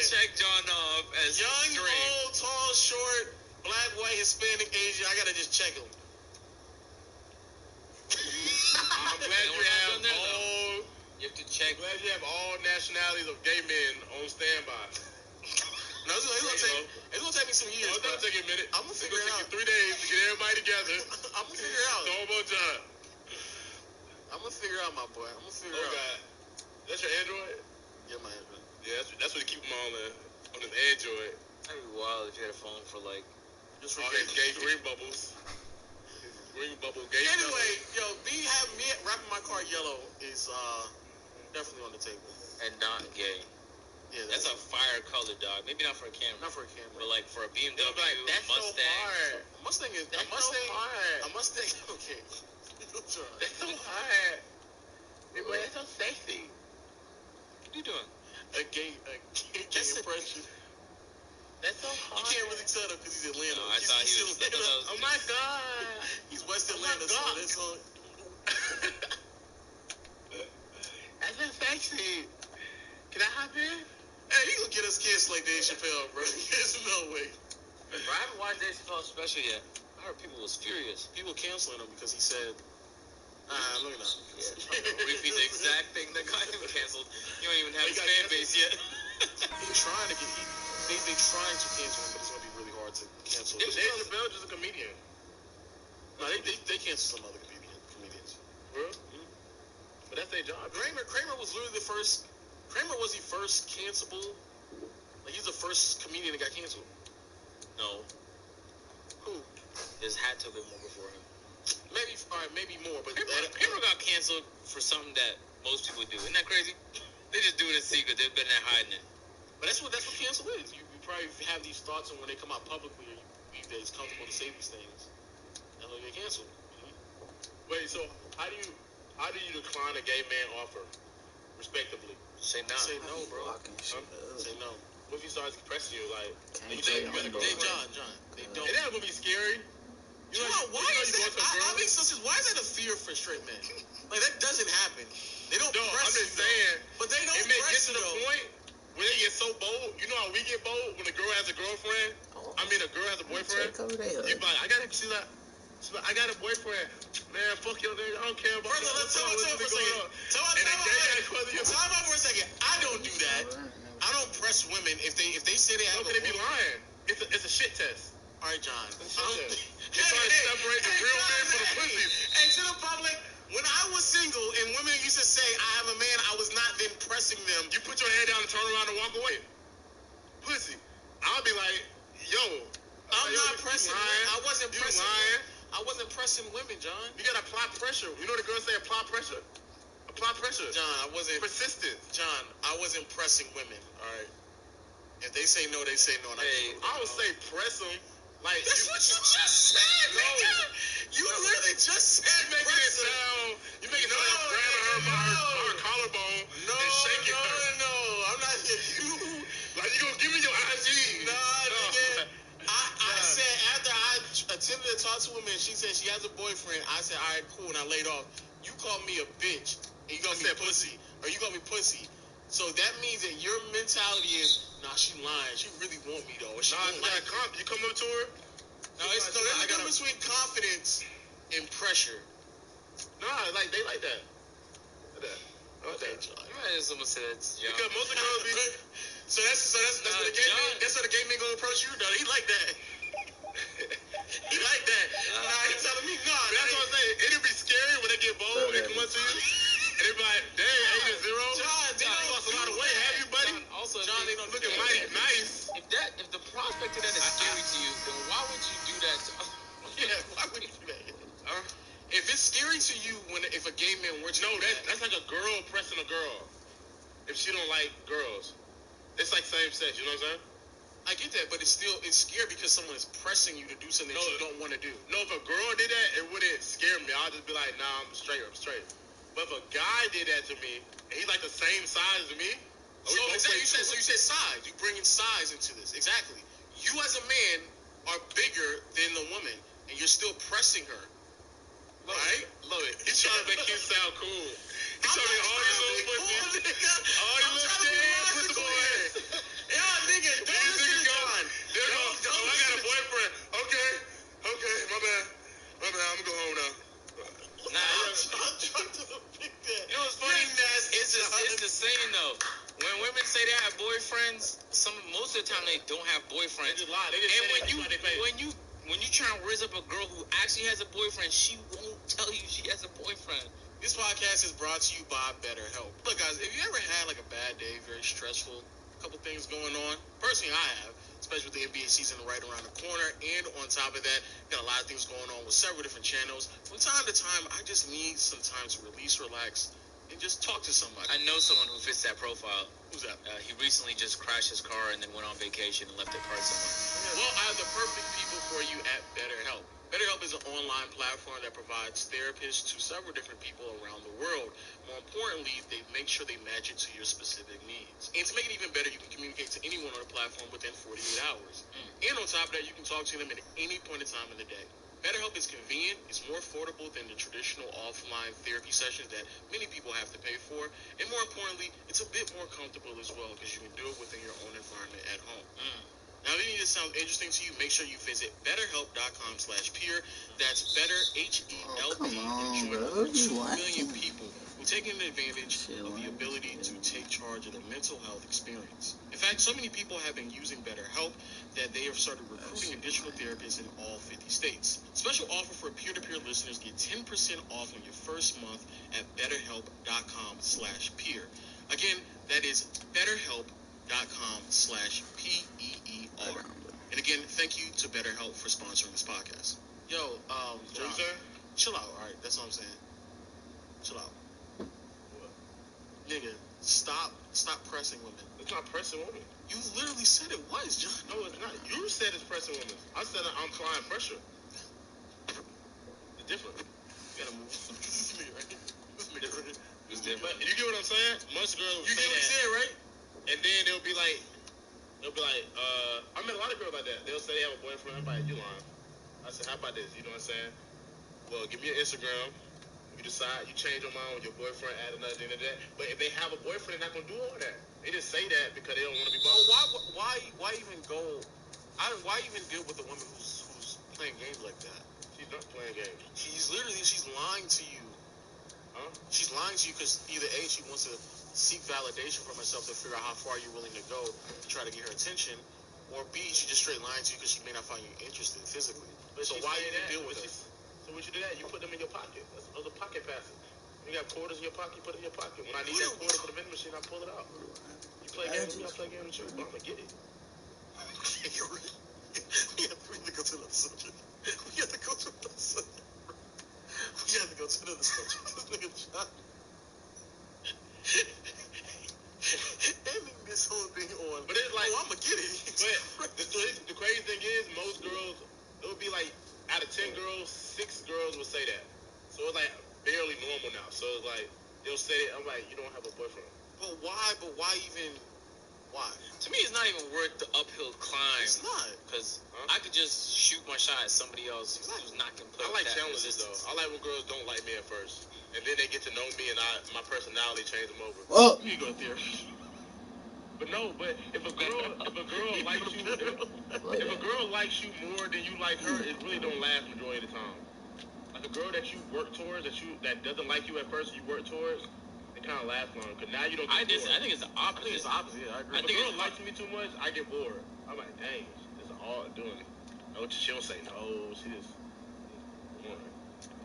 check John off as young, straight. old, tall, short, black, white, Hispanic, Asian. I gotta just check him. I'm glad you have all. You have to check. I'm glad you have all nationalities of gay men on standby. No, it's gonna take me some years. It's gonna take you a minute. I'm gonna figure it out. It's gonna take you 3 days to get everybody together. I'm gonna figure it out. It's all about John. I'm gonna figure out, my boy. I'm gonna figure it out. God. That's your Android? Yeah, my Android. Yeah, that's what you keep them all on his Android. That'd be wild if you had a phone for like. Just for gay green bubbles. Green bubble gay. Anyway, yo, me wrapping my car yellow is definitely on the table. And not gay. Yeah, that's a fire color, dog. Maybe not for a camera. Not for a camera. But like for a BMW, that's Mustang. So hard. Mustang is that's so hard. A Mustang. Okay. That's so hard. Boy, that's so sexy. What are you doing? A gay impression. That's so hard. You can't really tell though because he's Atlanta. No, I thought he was. Oh my God. He's West Atlanta, so that's on. That's so sexy. Can I hop in? Hey, you gonna get us kids like Dave Chappelle, bro? There's no way. Bro, I haven't watched Dave Chappelle's special yet. I heard people was furious. People canceling him because he said, look at that. Yeah, repeat the exact thing that got him canceled. You don't even have his fan base yet. They're trying to get. They're trying to cancel him, but it's gonna be really hard to cancel. Dave Chappelle just a comedian. No, they cancel some other comedians. Bro? Mm-hmm. But that's their job. Kramer was literally the first. Kramer was the first cancelable. Like he's the first comedian that got canceled. No. Who? There's had to have been more before him. Maybe, all right, maybe more. But Kramer got canceled for something that most people do. Isn't that crazy? They just do it in secret. They're better than hiding it. But that's what cancel is. You probably have these thoughts, and when they come out publicly, or you believe that it's comfortable to say these things, and they get canceled. Mm-hmm. Wait, so how do you decline a gay man offer, respectively? Say no. Say no, bro. Say no. What if he starts pressing you like? John. They don't. It ain't gonna be scary. John, why is that? I mean, why is that a fear for straight men? Like that doesn't happen. They don't press I'm just saying. But they don't it may press get to the point where they get so bold. You know how we get bold when a girl has a girlfriend? I mean, a girl has a boyfriend. You be like, I got a boyfriend. Man, fuck your nigga. I don't care about you. Let's talk about for a second. Time out for a second. I don't do that. I don't press women if they say they have a boyfriend. They be lying. It's a shit test. All right, John. You're trying to separate the real men from the pussies. And to the public, when I was single and women used to say I have a man, I was not then pressing them. You put your head down and turn around and walk away. Pussy. I'll be like, yo. I'm not pressing. I wasn't pressing. Lying. I wasn't pressing women, John. You gotta apply pressure. You know what the girls say? Apply pressure. Apply pressure. John, I wasn't persistent. John, I wasn't pressing women. All right. If they say no, they say no. And I would say press them. Like that's what you just said, nigga. You literally just said you making it sound. You making it sound like grabbing her by her collarbone and shaking her. No, I'm not. You like you gonna give me your IG? Nah, nigga. I said after I attempted to talk to a woman, she said she has a boyfriend. I said, all right, cool, and I laid off. You called me a bitch, and you called me pussy, or you called me pussy. So that means that your mentality is, nah, she lying. She really want me though. She you come up to her. There's a difference between confidence and pressure. Nah, like they like that. Okay, John. Someone said it's John. Because most of the girls be. So that's what the gay man. That's what the gay man gonna approach you. No, he like that. He like that. Nah, he telling me no. That's what I'm saying. It'll be scary when they get bold and come up to you. And they be like, dang, 8-0. John, you lost a lot of weight, have you, buddy? Also, John, they don't looking mighty nice. If the prospect of that is scary to you, then why would you do that to why would you do that? If it's scary to you if a gay man were to that's like a girl pressing a girl. If she don't like girls. It's like same sex, you know what I'm saying? I get that, but it's scary because someone is pressing you to do something that you don't want to do. No, if a girl did that, it wouldn't scare me. I'll just be like, nah, I'm straight. But if a guy did that to me, and he's like the same size as me, so you said size. You bring in size into this. Exactly. You as a man are bigger than the woman, and you're still pressing her. Right? Love it. He's trying to make you sound cool. He's trying to be all you little pussy. All you little damn pussy boys. Yeah, nigga. Don't listen to John. There you go. I got a boyfriend. Okay, my bad. I'm gonna go home now. Nah, I'm trying to pick that. You know what's funny? It's the saying though. When women say they have boyfriends, most of the time they don't have boyfriends. They just lie. They just when you try to raise up a girl who actually has a boyfriend, she won't tell you she has a boyfriend. This podcast is brought to you by BetterHelp. Look, guys, if you ever had like a bad day, very stressful, a couple things going on, personally I have, especially with the NBA season right around the corner, and on top of that, got a lot of things going on with several different channels. From time to time, I just need some time to release, relax, and just talk to somebody. I know someone who fits that profile. Who's that? He recently just crashed his car and then went on vacation and left it parked somewhere. Well, I have the perfect people for you at BetterHelp. BetterHelp is an online platform that provides therapists to several different people around the world. More importantly, they make sure they match it to your specific needs. And to make it even better, you can communicate to anyone on the platform within 48 hours. And on top of that, you can talk to them at any point in time in the day. BetterHelp is convenient, it's more affordable than the traditional offline therapy sessions that many people have to pay for, and more importantly, it's a bit more comfortable as well because you can do it within your own environment at home. Now, if any of this sounds interesting to you, make sure you visit betterhelp.com/peer. That's better, HELP, and join over 2 million people who taking advantage of the ability to take charge of their mental health experience. In fact, so many people have been using BetterHelp that they have started recruiting additional therapists in all 50 states. Special offer for peer-to-peer listeners: get 10% off on your first month at betterhelp.com/peer. Again, that is betterhelp.com/PEER. And again, thank you to BetterHelp for sponsoring this podcast. Yo, John, chill out, all right? That's all I'm saying. Chill out. What? Nigga, stop pressing women. It's not pressing women. You literally said it was, John. No, it's not. You said it's pressing women. I said I'm applying pressure. It's different. You gotta move. This is me, right? This nigga, right? It's different. But you get what I'm saying? Most girls You say get what I'm saying, right? and then they'll be like, I met a lot of girls like that. They'll say they have a boyfriend. I'm like, you lying. I said, how about this? You know what I'm saying? Well, give me your Instagram. You decide, you change your mind with your boyfriend, add another thing to that. But if they have a boyfriend, they're not gonna do all that. They just say that because they don't want to be bothered. Well, why even go? Why even deal with a woman who's playing games like that? She's not playing games. She's lying to you. Huh? She's lying to you because either A, she wants to seek validation from herself to figure out how far you're willing to go to try to get her attention, or B, she just straight lying to you because she may not find you interested physically. But so why even deal with her? So what you do that? You put them in your pocket. Those are pocket passes. You got quarters in your pocket, you put it in your pocket. When I need that quarter for the vending machine, I pull it out. You play games with me, I play games with you. But I'm gonna get it. Okay, you're right. We have to go to another subject. We have to go to another subject. This nigga John. Ending this whole thing on. But it's like, I'm gonna get it. But the crazy thing is, most girls, it would be like, out of 10 girls, 6 girls would say that. So it's like barely normal now. So it's like, they'll say it. I'm like, you don't have a boyfriend. But why even? Why? To me, it's not even worth the uphill climb. It's not. Because I could just shoot my shot at somebody else who's not going to play. I like challenges, though. I like when girls don't like me at first. And then they get to know me and my personality change them over. Oh. You go to therapy. But no, but if a girl likes you, if a girl likes you more than you like her, it really don't last majority of the time. Like a girl that you work towards, that doesn't like you at first, you work towards, it kind of lasts long. Cause now you don't get bored. I think it's the opposite. Yeah, I agree. If a girl likes me too much, I get bored. I'm like, dang, this is all doing it. No, she don't say no. She just boring.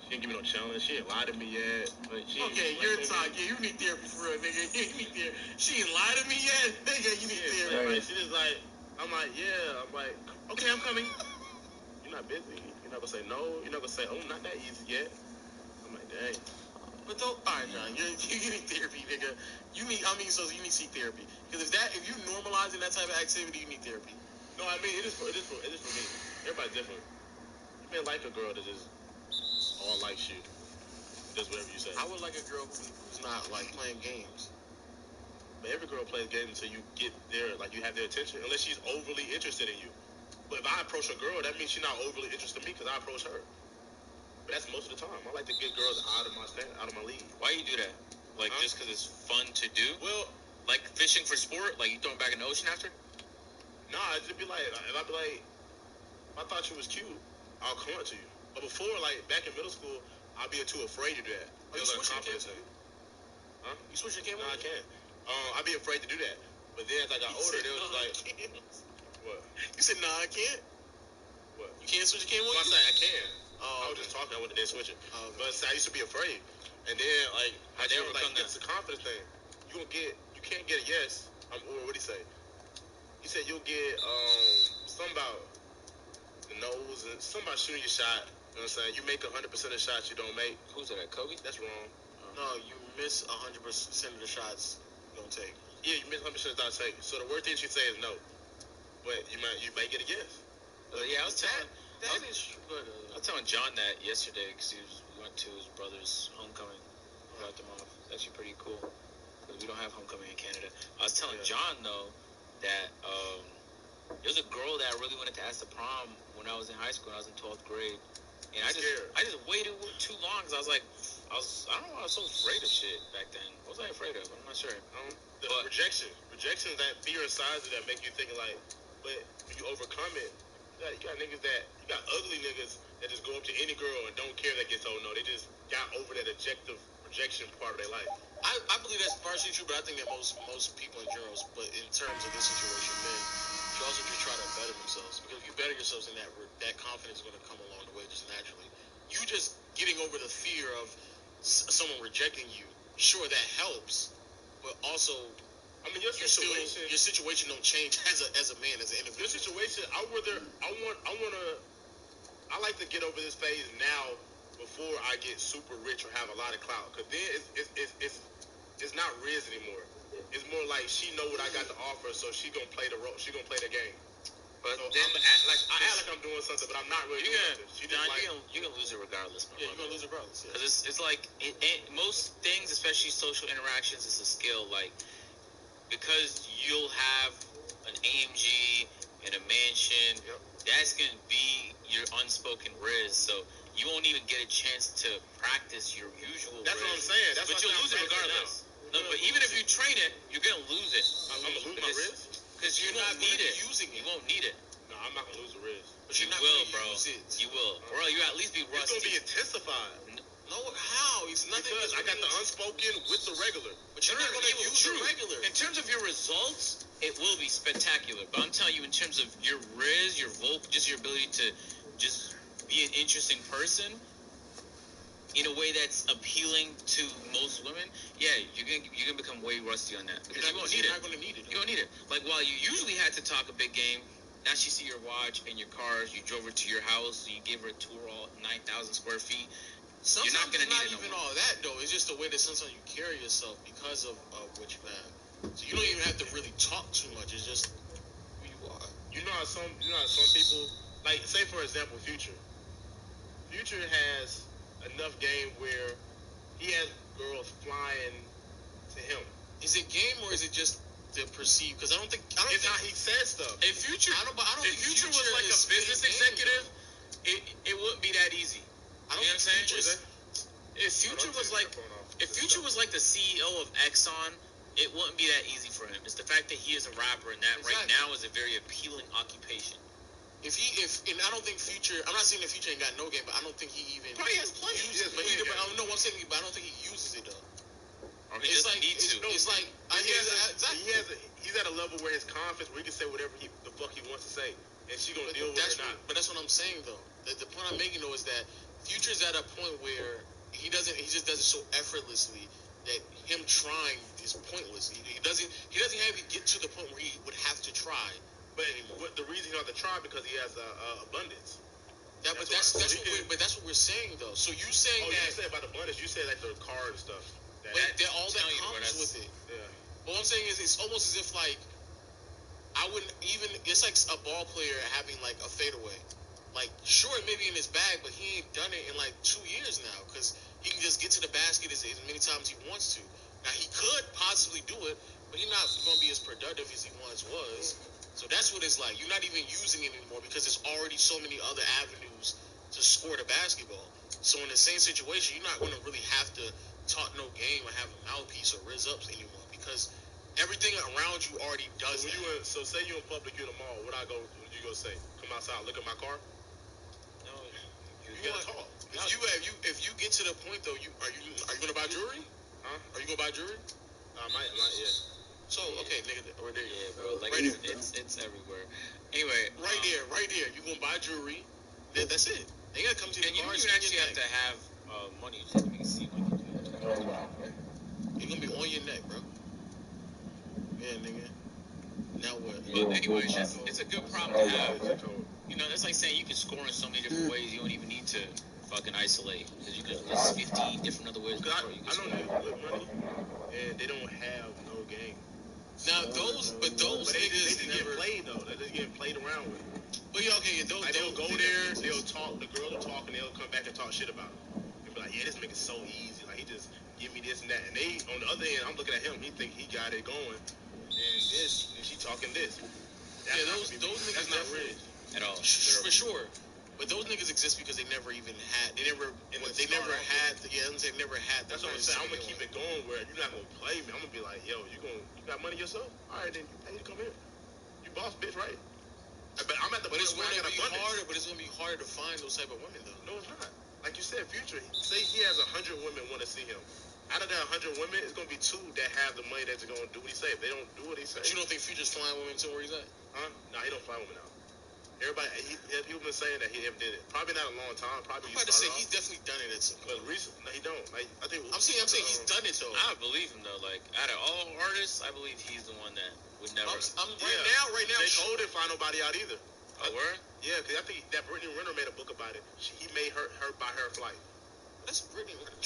She ain't give me no challenge. She ain't lied to me yet. But she You're talking. Yeah, you need therapy for real, nigga. You need therapy. She ain't lied to me yet, nigga. You need therapy. Like, she just like, I'm like, yeah. I'm like, okay, I'm coming. You're not busy. You're not gonna say no. You're not gonna say, oh, not that easy yet. I'm like, dang. But don't. All right, John. You need therapy, nigga. So you need to seek therapy. Because if you normalizing that type of activity, you need therapy. No, I mean, it is for me. Everybody's different. You may like a girl that just all likes you. Does whatever you say. I would like a girl who's not like playing games. But every girl plays games until you get there, like you have their attention, unless she's overly interested in you. But if I approach a girl, that means she's not overly interested in me because I approach her. But that's most of the time. I like to get girls out of my league. Why you do that? Like, just because it's fun to do? Well, like fishing for sport? Like you throwing back in the ocean after? Nah, it'd be like, if I be like, if I thought you was cute, I'll come up to you. But before, like, back in middle school, I'd be too afraid to do that. It was like a confidence thing. Huh? You switch your camera? Nah, I can't. I'd be afraid to do that. But then as I got older, they was like, what? You said, nah, I can't? What? You can't switch your camera? Well, I said I can. I was just talking, I didn't switch it. But I used to be afraid. And then, like, it's a confidence thing. You can't get a yes. Or what did he say? He said you'll get, something about the nose and something about shooting your shot. You know what I'm saying? You make 100% of the shots you don't make. Who's that, Kobe? That's wrong. No, you miss 100% of the shots you don't take. Yeah, you miss 100% of the shots you don't take. So the worst thing she say is no. But you might get a yes. Yeah, I was telling. That is good. I was telling John that yesterday because we went to his brother's homecoming. Dropped him off. It's actually pretty cool because we don't have homecoming in Canada. I was telling John though that there's a girl that I really wanted to ask to prom when I was in high school. When I was in 12th grade, and I just waited too long because I don't know, I was so afraid of shit back then. What was I afraid of? I'm not sure. Rejection is that fear inside that make you thinking like, but when you overcome it. You got you got ugly niggas that just go up to any girl and don't care that gets told no. They just got over that rejection rejection part of their life. I believe that's partially true, but I think that most people in general, but in terms of this situation, men should also just try to better themselves. Because if you better yourselves, then that confidence is going to come along the way just naturally. You just getting over the fear of someone rejecting you, sure, that helps, but also, I mean, your situation don't change as a man, as an individual. Your situation, I like to get over this phase now before I get super rich or have a lot of clout, because then it's not Riz anymore. It's more like she know what I got to offer, so she gonna play the role. She gonna play the game. But so then, I act like I'm doing something, but I'm not really doing something. You're gonna lose it regardless. Yeah, you're gonna lose it regardless. Because it's like most things, especially social interactions, is a skill. Like, because you'll have an AMG and a mansion, that's gonna be your unspoken Riz. So you won't even get a chance to practice your usual. That's Riz. What I'm saying. That's but you'll lose it regardless. No, but even if you train it, you're gonna lose it. I'm gonna lose my Riz. Because you're not need it. Using it. You won't need it. No, I'm not gonna lose the Riz. But you will, bro. You will. Bro, you at least be rusty. It's gonna be intensified. No, how? It's nothing. Because I got the unspoken with the regular. But you're not gonna use the regular. In terms of your results, it will be spectacular. But I'm telling you, in terms of your Riz, your vocal, just your ability to just be an interesting person in a way that's appealing to most women, yeah, you're gonna become way rusty on that. Because you won't need it. You're not gonna need it. You don't need it. Like, while you usually had to talk a big game, now she see your watch and your cars, you drove her to your house, you gave her a tour all 9,000 square feet. Sometimes you're not gonna it's need not even all that though. It's just the way that sometimes you carry yourself because of what you have. So you don't even have to really talk too much. It's just who you are. You know how some people, like, say for example, Future has enough game where he has girls flying to him. Is it game or is it just the perceived? Because I don't think how he says stuff. If Future, if Future was like a business executive, it wouldn't be that easy. You know what I'm saying? If Future was like the CEO of Exxon, it wouldn't be that easy for him. It's the fact that he is a rapper, and that right now is a very appealing occupation. And I don't think Future. I'm not saying that Future ain't got no game, but I don't think he even probably has plenty. I'm saying, but I don't think he uses it though. Or he doesn't need to. It's like he's at a level where his confidence, where he can say whatever the fuck he wants to say, and she gonna deal with it or not. But that's what I'm saying though. The point I'm making though is that Future's at a point where he just does it so effortlessly that him trying is pointless. He doesn't have to get to the point where he would have to try. But the reason he has to try because he has abundance. Yeah, but that's what we're saying though. So you saying that? You say about abundance. You say like the car and stuff. But all that comes with it. Yeah. What I'm saying is, it's almost as if like I wouldn't even. It's like a ball player having like a fadeaway. Like, sure, it may be in his bag, but he ain't done it in like 2 years now because he can just get to the basket as many times he wants to. Now he could possibly do it, but he's not going to be as productive as he once was. So that's what it's like. You're not even using it anymore because there's already so many other avenues to score the basketball. So in the same situation, you're not going to really have to talk no game or have a mouthpiece or Riz ups anymore because everything around you already does that. So say you're in public, you're in the mall. What you gonna say? Come outside, look at my car. No, you gotta talk. If you get to the point though, are you gonna buy jewelry? Huh? Are you gonna buy jewelry? I might, yeah. So okay, nigga, right there. Yeah, bro. Like right it's everywhere. Anyway, right there. You gonna buy jewelry? That's it. They gotta come to the car. And you don't even actually have to have money. You just have to make it seem like you do. You're gonna be on your neck, bro. Yeah, nigga. Now what? But anyway, it's a good problem to have. You know, that's like saying you can score in so many different ways. You don't even need to fucking isolate because you can list 15 different other ways. I know niggas with money and they don't have no game. Now those they niggas just get played though. They just get played around with. But yeah, okay, they'll go there, they'll talk. The girls will talk and they'll come back and talk shit about him. And be like, yeah, this nigga's so easy. Like he just give me this and that. And they, on the other end, I'm looking at him. He think he got it going. And she talking this. Those niggas that's not real at all. For sure. But those niggas exist because they never had. They've never had. They've never had. That's what I'm saying. I'm gonna keep it going where you're not gonna play me. I'm gonna be like, yo, you got money yourself? All right, then you pay to come here. You boss bitch, right? But I'm at the point where I got abundance. But it's gonna be harder to find those type of women though. No, it's not. Like you said, Future. Say he has 100 women want to see him. out of that 100 women, it's gonna be 2 that have the money that's gonna do what he say. If they don't do what he say, But you don't think Future's flying women to where he's at? huh? Nah, he don't fly women out. Everybody, people been saying that he never did it. Probably not a long time. Probably I'm about to say he's definitely done it at some point. But recently, no, he don't. Like I think I'm saying he's done it though. I believe him though. Like out of all artists, I believe he's the one that would never. Right now. J. Cole didn't find nobody out either. Oh, word? Yeah, because I think that Brittany Renner made a book about it. He made her buy her flight. That's Brittany Renner.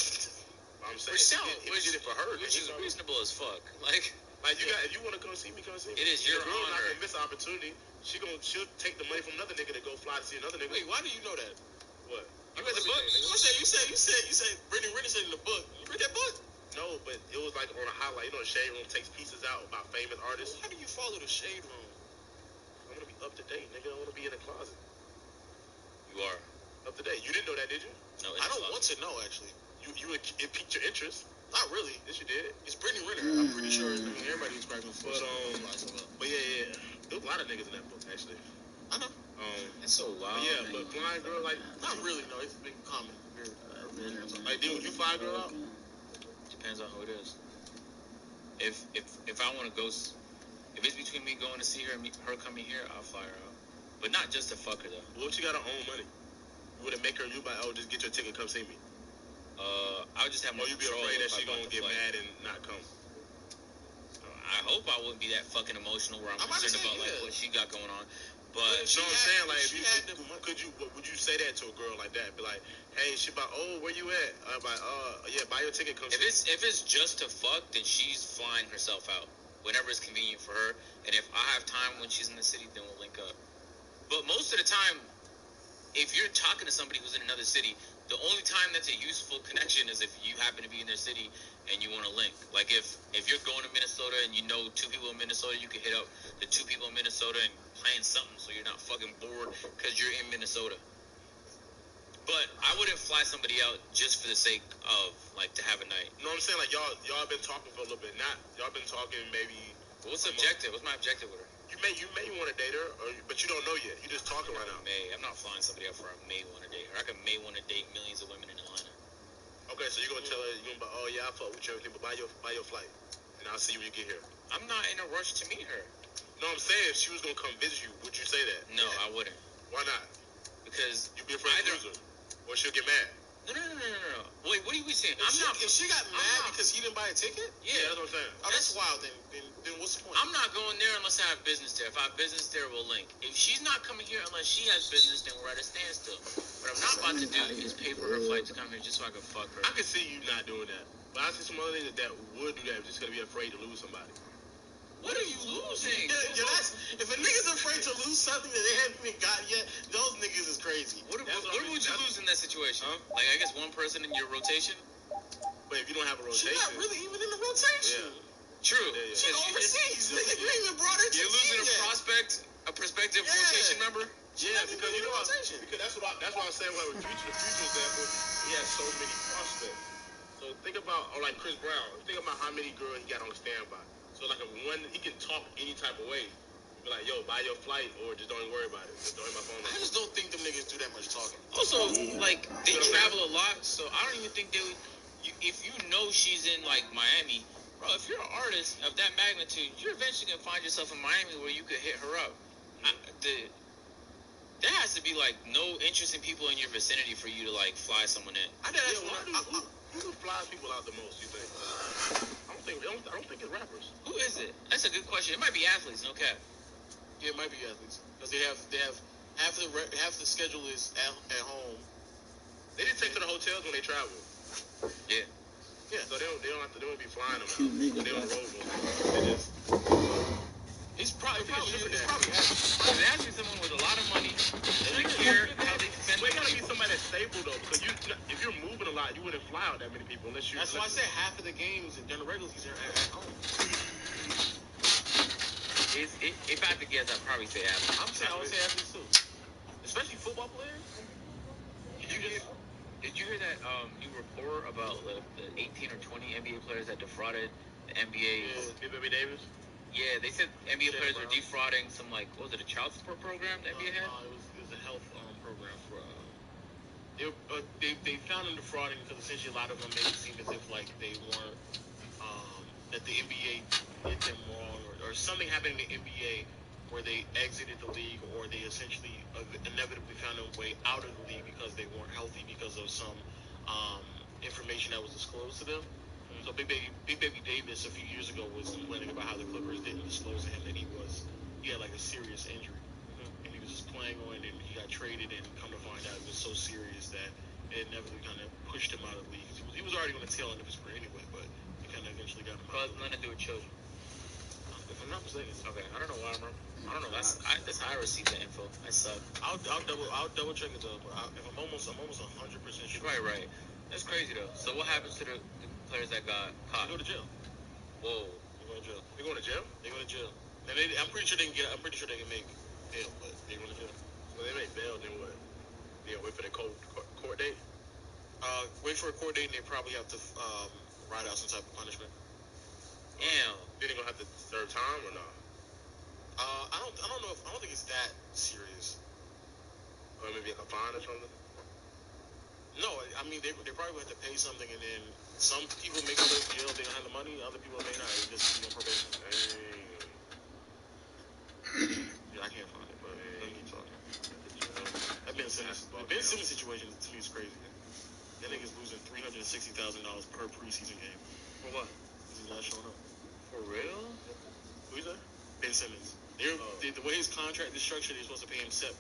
I'm saying he did it for her. Which is reasonable as fuck. Like you got, if you want to come see me, come see me. It is your girl honor. Not gonna miss an opportunity. She'll take the money from another nigga to go fly to see another nigga. Wait, why do you know that? What? You read the book? You said Brittany Renner said in the book. You read that book? No, but it was like on a highlight. You know, the Shade Room takes pieces out about famous artists. How do you follow the Shade Room? I want to be up to date, nigga. I want to be in the closet. You are up to date. You didn't know that, did you? No, I don't want to know actually. It piqued your interest. Not really. Yes, you did. It's Brittany Renner. I'm pretty sure. I mean, everybody was cracking for But yeah, there was a lot of niggas in that book actually. I know. It's so wild. But yeah, but flying girl, like not really. No, it's been common. Like, dude, you fly a girl out? Depends on who it is. If I want to go, if it's between me going to see her and her coming here, I'll fly her out. But not just to fuck her though. What if you got her own money? Would it make her you by just get your ticket, come see me? I'll just have more. Or you be afraid that she gonna get mad and not come? I hope I wouldn't be that fucking emotional where I'm concerned about like what she got going on. But you know what I'm saying? Like, would you say that to a girl like that? Be like, hey, she about, oh, where you at? I'm like, yeah, buy your ticket, come. If it's just to fuck, then she's flying herself out whenever it's convenient for her. And if I have time when she's in the city, then we'll link up. But most of the time, if you're talking to somebody who's in another city, the only time that's a useful connection is if you happen to be in their city and you want to link. Like if you're going to Minnesota and you know 2 people in Minnesota, you can hit up the 2 people in Minnesota and plan something so you're not fucking bored because you're in Minnesota. But I wouldn't fly somebody out just for the sake of like to have a night. You know what I'm saying? Like y'all been talking for a little bit. Y'all been talking maybe. What's the objective? What's my objective with her? You may want to date her, but you don't know yet. You just talking right now. I'm not flying somebody out for I may want to date her. I may want to date millions of women in Atlanta. Okay, so you're gonna tell her, you're gonna be, oh yeah, I fuck with you, everything, but buy your flight, and I'll see you when you get here. I'm not in a rush to meet her. No, I'm saying if she was gonna come visit you, would you say that? No, I wouldn't. Why not? Because you'd be afraid to lose her, or she'll get mad. No. Wait, what are you saying? If she got mad because he didn't buy a ticket? Yeah, that's what I'm saying. Oh, that's wild. Then what's the point? I'm not going there unless I have business there. If I have business there, we'll link. If she's not coming here unless she has business, then we're at a standstill. What I'm not about to do is pay for her flight to come here just so I can fuck her. I can see you not doing that. But I see some other niggas that would do that just gonna be afraid to lose somebody. What are you losing? If a nigga's afraid to lose something that they haven't even got yet, those niggas is crazy. What would you lose in that situation? Huh? Like, I guess one person in your rotation? But if you don't have a rotation. She's not really even in the rotation. Yeah. True. Yeah. She's overseas. Nigga, you ain't even brought her to you're losing a prospective rotation member? Yeah, because you know because that's what I'm saying with Future. The Future example, he has so many prospects. So think about, or like Chris Brown, think about how many girls he got on standby. So like he can talk any type of way. Be like, yo, buy your flight, or just don't even worry about it. Just don't hit my phone. I just don't think them niggas do that much talking. Also, like they travel a lot, so I don't even think they would. If you know she's in like Miami, bro, if you're an artist of that magnitude, you're eventually gonna find yourself in Miami where you could hit her up. There has to be like no interesting people in your vicinity for you to like fly someone in. Who flies people out the most? You think? I don't think it's rappers. Who is it? That's a good question. It might be athletes, no cap. Yeah, it might be athletes because they have half the schedule is at home. They didn't take to the hotels when they travel. Yeah. Yeah, so they don't be flying them out. They don't roll them. It's probably athletes. It has to be someone with a lot of money. Doesn't care how they spend. But it gotta be somebody that's stable though, because if you're moving a lot, you wouldn't fly out that many people unless you. That's why I said half of the games during the regular season are at home. If I had to guess, I'd probably say athletes. I would say athletes too, especially football players. Did you hear that new report about the 18 or 20 NBA players that defrauded the NBA's? Yeah, Baby Davis. Yeah, they said NBA players were defrauding some, like, what was it, a child support program the NBA had? It was a health program for They found them defrauding because essentially a lot of them made it seem as if like they weren't that the NBA did them wrong or something happened in the NBA where they exited the league or they essentially inevitably found a way out of the league because they weren't healthy because of some information that was disclosed to them. So Big Baby Davis a few years ago was complaining about how the Clippers didn't disclose to him that he had like a serious injury. And he was just playing on it and he got traded and come to find out it was so serious that it inevitably kind of pushed him out of the league. He was already on the tail end of his career anyway, but it kind of eventually got him out. But nothing to do with children. If I'm not mistaken. Okay, I don't know why I don't know. That's how I received the info. I suck. I'll double check it though. But I'm almost 100% sure. You're probably right. That's crazy though. So what happens to the players that got caught? They go to jail. Whoa. They go to jail. They go to jail. They go to jail. And I'm pretty sure they can make bail, but they go to jail. When they make bail, then what? Yeah, wait for the court date. Wait for a court date, and they probably have to ride out some type of punishment. Damn. Then they gonna have to serve time or not? I don't think it's that serious. Or maybe like a fine or something. No, I mean they probably have to pay something, and then some people may go to jail. They don't have the money. Other people may not. They just be on probation. Yeah, I can't find it, but let me keep talking. That Ben Simmons situation to me is crazy. That nigga's losing $360,000 per preseason game. For what? Because he's not showing up. For real? Who's that? Ben Simmons. The way his contract is structured, they're supposed to pay him 25%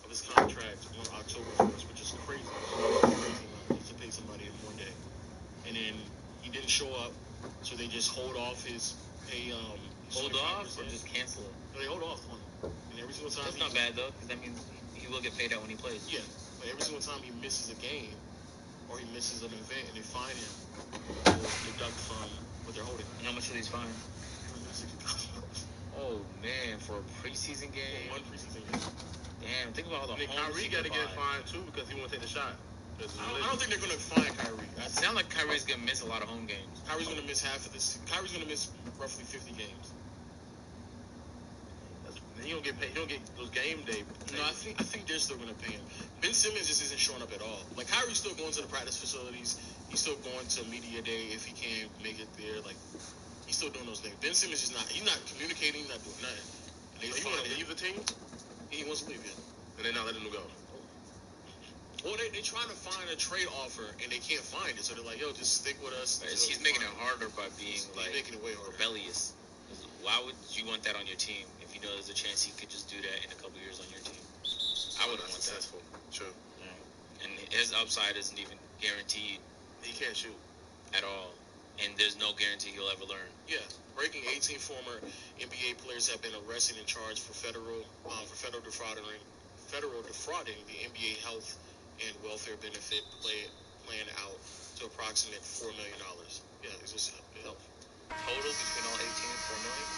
of his contract on October 1st, which is crazy. Crazy amount just to pay somebody in one day. And then he didn't show up, so they just hold off his pay. Hold off or just cancel it? No, they hold off on him. And every single time. That's not bad though, because that means he will get paid out when he plays. Yeah, but every single time he misses a game or he misses an event and they fine him, they'll deduct from what they're holding. And how much are these fines? $360,000. Oh man, for a preseason game. For one preseason game. Damn, think about all the homes Kyrie got to get fined too because he won't take the shot. I don't think they're gonna fine Kyrie. It sounds like Kyrie's gonna miss a lot of home games. Kyrie's gonna miss half of this. Kyrie's gonna miss roughly 50 games. He don't get paid. He don't get those game day. No, I think they're still gonna pay him. Ben Simmons just isn't showing up at all. Like Kyrie's still going to the practice facilities. He's still going to media day if he can't make it there. Like he's still doing those things. Ben Simmons is not. He's not communicating. Not doing nothing. And he want to leave the team. He wants to leave it, and they're not letting him go. Well, they're trying to find a trade offer and they can't find it, so they're like, "Yo, just stick with us." He's making it harder by being making it way harder. Rebellious. Why would you want that on your team if you know there's a chance he could just do that in a couple years on your team? I wouldn't want that. True. Yeah. And his upside isn't even guaranteed. He can't shoot at all, and there's no guarantee he'll ever learn. Yeah. Breaking 18 former NBA players have been arrested and charged for federal defrauding the NBA health and welfare benefit plan out to approximate $4 million. Yeah, it's just health. Total between all 18 and 4 million?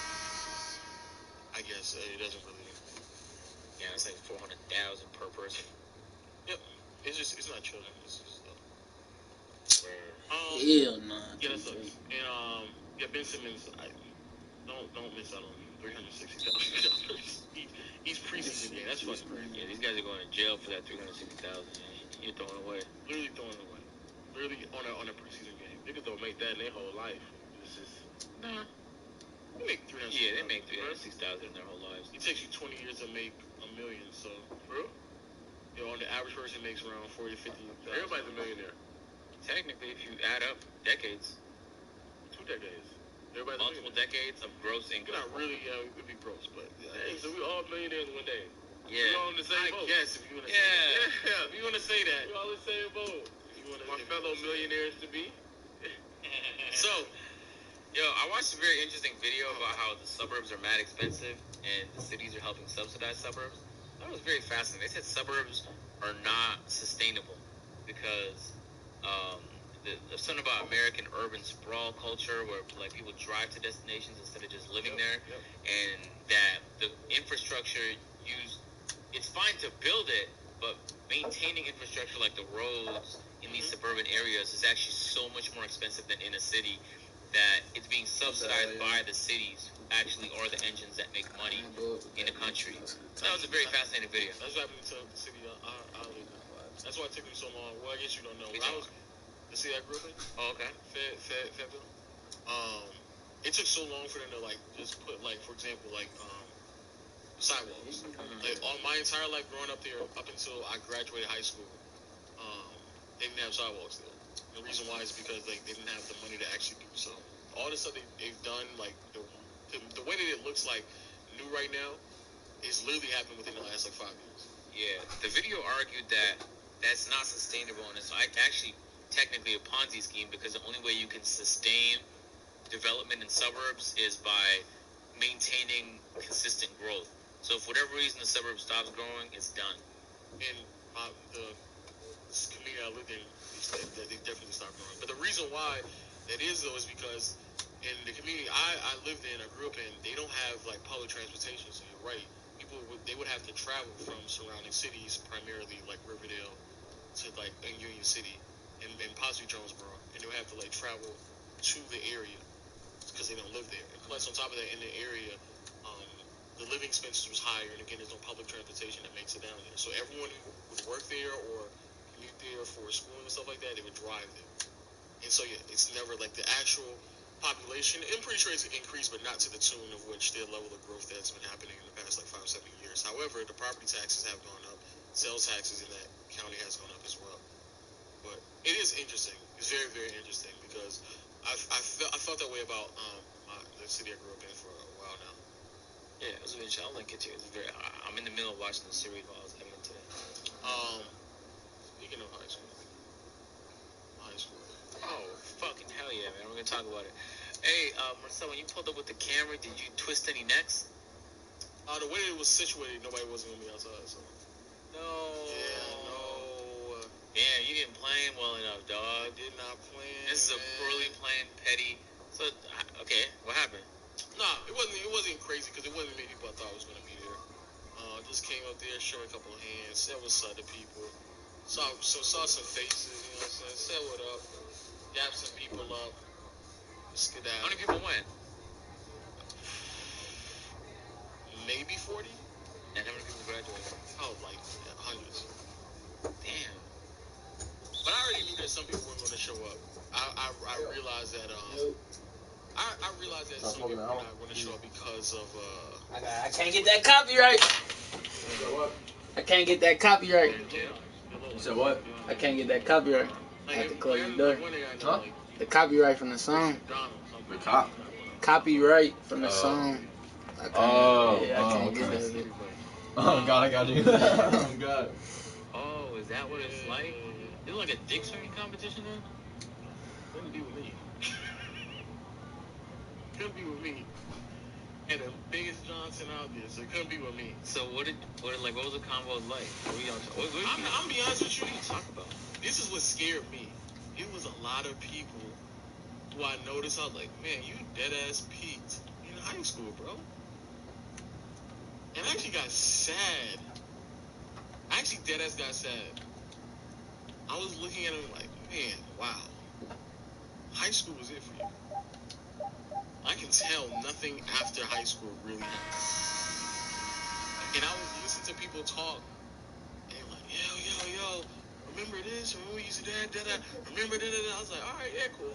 I guess it doesn't really. Yeah, it's like 400,000 per person. Yep. It's not children. It's just hell no. Yeah, that sucks. And Ben Simmons, don't miss out on $360,000. He's preseason game. That's fucking crazy. Yeah, these guys are going to jail for that $360,000. You're throwing it away. Literally throwing it away. Literally on a preseason game. Niggas don't make that in their whole life. Nah. They make $360,000. Yeah, they make $360,000 in their whole lives. It takes you 20 years to make $1 million. So, for real? You know, on the average person makes around 40 to 50. Everybody's a millionaire. Technically, if you add up decades. 2 decades. Everybody's multiple decades of gross income. Not really, it would be gross, but hey, so we all millionaires one day. Yeah. We all in the same boat. I guess if you want to say that. Yeah. If you want to say that. We all in the same boat. My fellow millionaires to be. So, yo, I watched a very interesting video about how the suburbs are mad expensive and the cities are helping subsidize suburbs. That was very fascinating. They said suburbs are not sustainable because there's something about American urban sprawl culture where like people drive to destinations instead of just living there, and that the infrastructure used, it's fine to build it, but maintaining infrastructure like the roads in these suburban areas is actually so much more expensive than in a city, that it's being subsidized by the cities who actually are the engines that make money in the country. That was a very fascinating video. That's what happened to the city I live in. That's why it took me so long. Well, I guess you don't know. Which When I one? was the city I grew up in, Oh, okay. Fayetteville. It took so long for them to like just put like, for example, like sidewalks. Like all my entire life growing up there, up until I graduated high school, they didn't have sidewalks there. And the reason why is because they didn't have the money to actually do so. All the stuff they've done, like the way that it looks like new right now, is literally happened within the last like 5 years. Yeah, the video argued that that's not sustainable, and it's actually technically a Ponzi scheme because the only way you can sustain development in suburbs is by maintaining consistent growth. So if for whatever reason the suburb stops growing, it's done. And the community I lived in, they definitely stopped growing. But the reason why that is though is because in the community I lived in, I grew up in, they don't have like public transportation. So you're right, they would have to travel from surrounding cities, primarily like Riverdale to like in Union City and possibly Jonesboro, and they would have to like travel to the area because they don't live there. And plus, on top of that, in the area, the living expenses was higher, and again, there's no public transportation that makes it down there. So everyone who would work there or commute there for schooling and stuff like that, they would drive there. And so yeah, it's never like the actual population. I'm pretty sure it's increased, but not to the tune of which their level of growth that's been happening in the past like 5-7 years. However, the property taxes have gone up. Sales taxes in that county has gone up as well. But it is interesting. It's very, very interesting because I felt that way about the city I grew up in for a while now. Yeah, it was really. I'll link it to you. I'm in the middle of watching the series while I was having it today. Speaking of high school. Oh, fucking hell yeah, man. We're gonna talk about it. Hey, Marcel, when you pulled up with the camera, did you twist any necks? The way it was situated, nobody wasn't gonna be outside, so. No. Yeah, no. Damn, you didn't plan well enough, dog. Did not plan. This is a poorly planned, petty. So, okay, what happened? Nah, it wasn't crazy because it wasn't many people I thought was gonna be there. Just came up there, shook a couple of hands, said what's up to people, saw some faces, you know what I'm saying? Said what up, dapped some people up, skedaddle. How many people went? Maybe 40. And how many people graduated? Oh, like hundreds. Damn. But I already knew that some people weren't going to show up. I realized that I realized that some people were not going to show up because of I can't get that copyright. I can't get that copyright. You said what? I can't get that copyright. I have to close the door. Huh? The copyright from the song. The cop. Copyright from the song. I can't get that bit. Oh god, I got you. Oh god. Oh, is that what it's like? Is it like a dick swinging competition then? Couldn't be with me. Couldn't be with me. And the biggest Johnson out there, so it couldn't be with me. So what was the convo like? I'm be honest with you. What did you talk about? This is what scared me. It was a lot of people who I noticed. I was like, man, you dead ass peaked in high school, bro. And I actually got sad. I actually dead ass got sad. I was looking at him like, man, wow. High school was it for you. I can tell nothing after high school really happened. And I would listen to people talk, and they were like, yo, remember this? Remember we used to da-da? Remember da-da-da? I was like, all right, yeah, cool.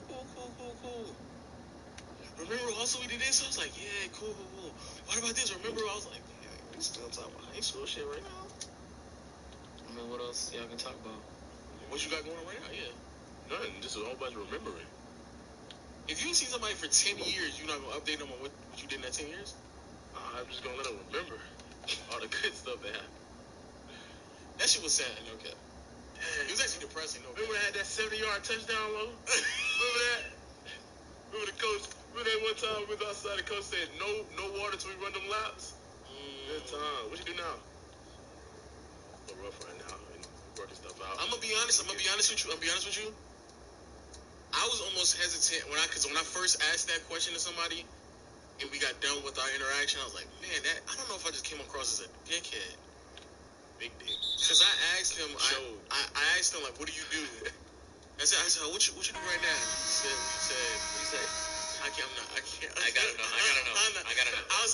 Remember also we did this? I was like, yeah, cool. What about this? Remember? I was like, damn, we still talking about high school shit right now? I mean, what else y'all can talk about? What you got going on right now? Yeah. Nothing. Just a whole bunch of remembering. If you see somebody for 10 years, you're not going to update them on what you did in that 10 years? I'm just gonna let them remember all the good stuff that happened. That shit was sad, no cap. It was actually depressing, no cap. Remember I had that 70-yard touchdown, Lo? Remember that? Remember the coach? Remember that one time we was outside, the coach said, no water till we run them laps? Good time. What you do now? A little rough right now. And working stuff out. I'm gonna be honest with you. I was almost hesitant because when I first asked that question to somebody and we got done with our interaction, I was like, man, I don't know if I just came across as a dickhead. Big dick. Because I asked him, I asked him, like, what do you do? I said, what you do right now? He said, I can't. I gotta know. I'll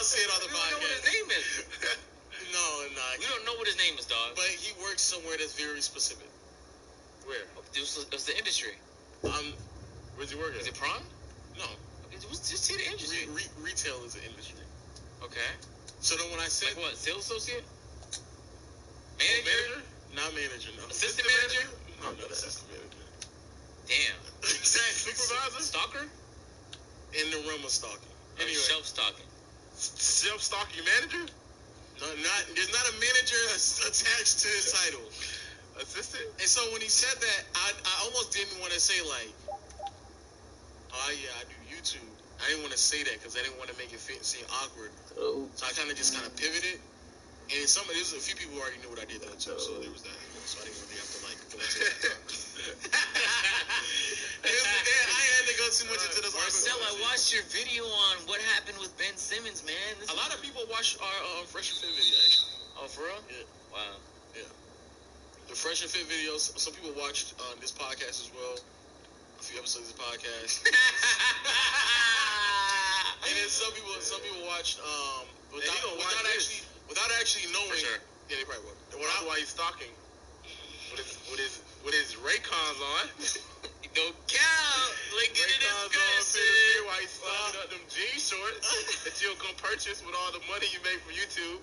say it on the podcast. We don't know what his name is. No. We don't know know what his name is, dog. But he works somewhere that's very specific. Where? This was the industry. Where's he working? Is it prawn? No. Just say the industry. Retail is an industry. Okay. So then when I said... Like what? Sales associate? Manager? Not manager, no. Assistant manager? No, not assistant manager. Damn. Exactly. Supervisor? Stalker? In the realm of stalking. Anyway. Shelf stalking. Self-stalking manager? No, there's not a manager attached to his title. Assistant? And so when he said that, I almost didn't want to say like, oh yeah, I do YouTube. I didn't want to say that because I didn't want to make it seem awkward. Oh. So I kind of pivoted. And there's a few people who already knew what I did though too. So there was that. So I didn't really have to like go into that. I had to go too much into this. Marcel, I watched your video on what happened with Ben Simmons, man. A lot of people watch our Fresh and Fit video. Actually. Oh, for real? Yeah. Wow. Yeah. The Fresh and Fit videos. Some people watched this podcast as well. A few episodes of the podcast. And then some people watched without actually knowing. For sure. Yeah, they probably would. That's why he's stalking. With his Raycons on. No count. Link in the description. Why he's stocking up them jean shorts that you'll come purchase with all the money you make from YouTube.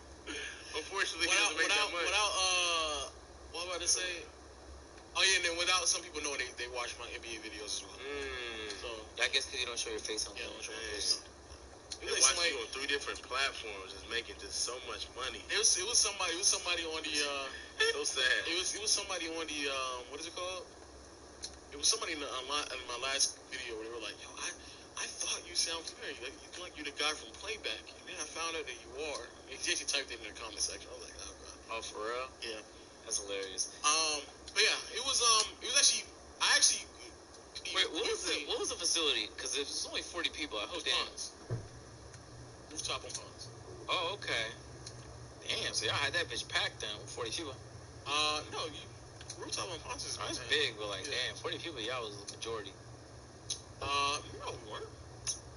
Unfortunately, he doesn't make that money. What am I about to say? Oh yeah, and then without some people knowing they watch my NBA videos as well. So I guess because you don't show your face on yeah, I don't show my face. They watch you on 3 different platforms, is making just so much money. It was somebody on the so sad. It was somebody on the what is it called? It was somebody in my last video where they were like, yo, I thought you sound familiar. Like, you look like you're the guy from Playback. And then I found out that you are. He actually typed it in the comment section. I was like, oh god. Oh, for real? Yeah. That's hilarious. But yeah, it was actually Wait, what was the facility? Because it was only 40 people. I hope Ponds. Rooftop on Ponds. Oh, okay. Damn, so y'all had that bitch packed then with 40 people. No, Rooftop on Ponds is big, but like, damn, 40 people, y'all was the majority. No, we weren't.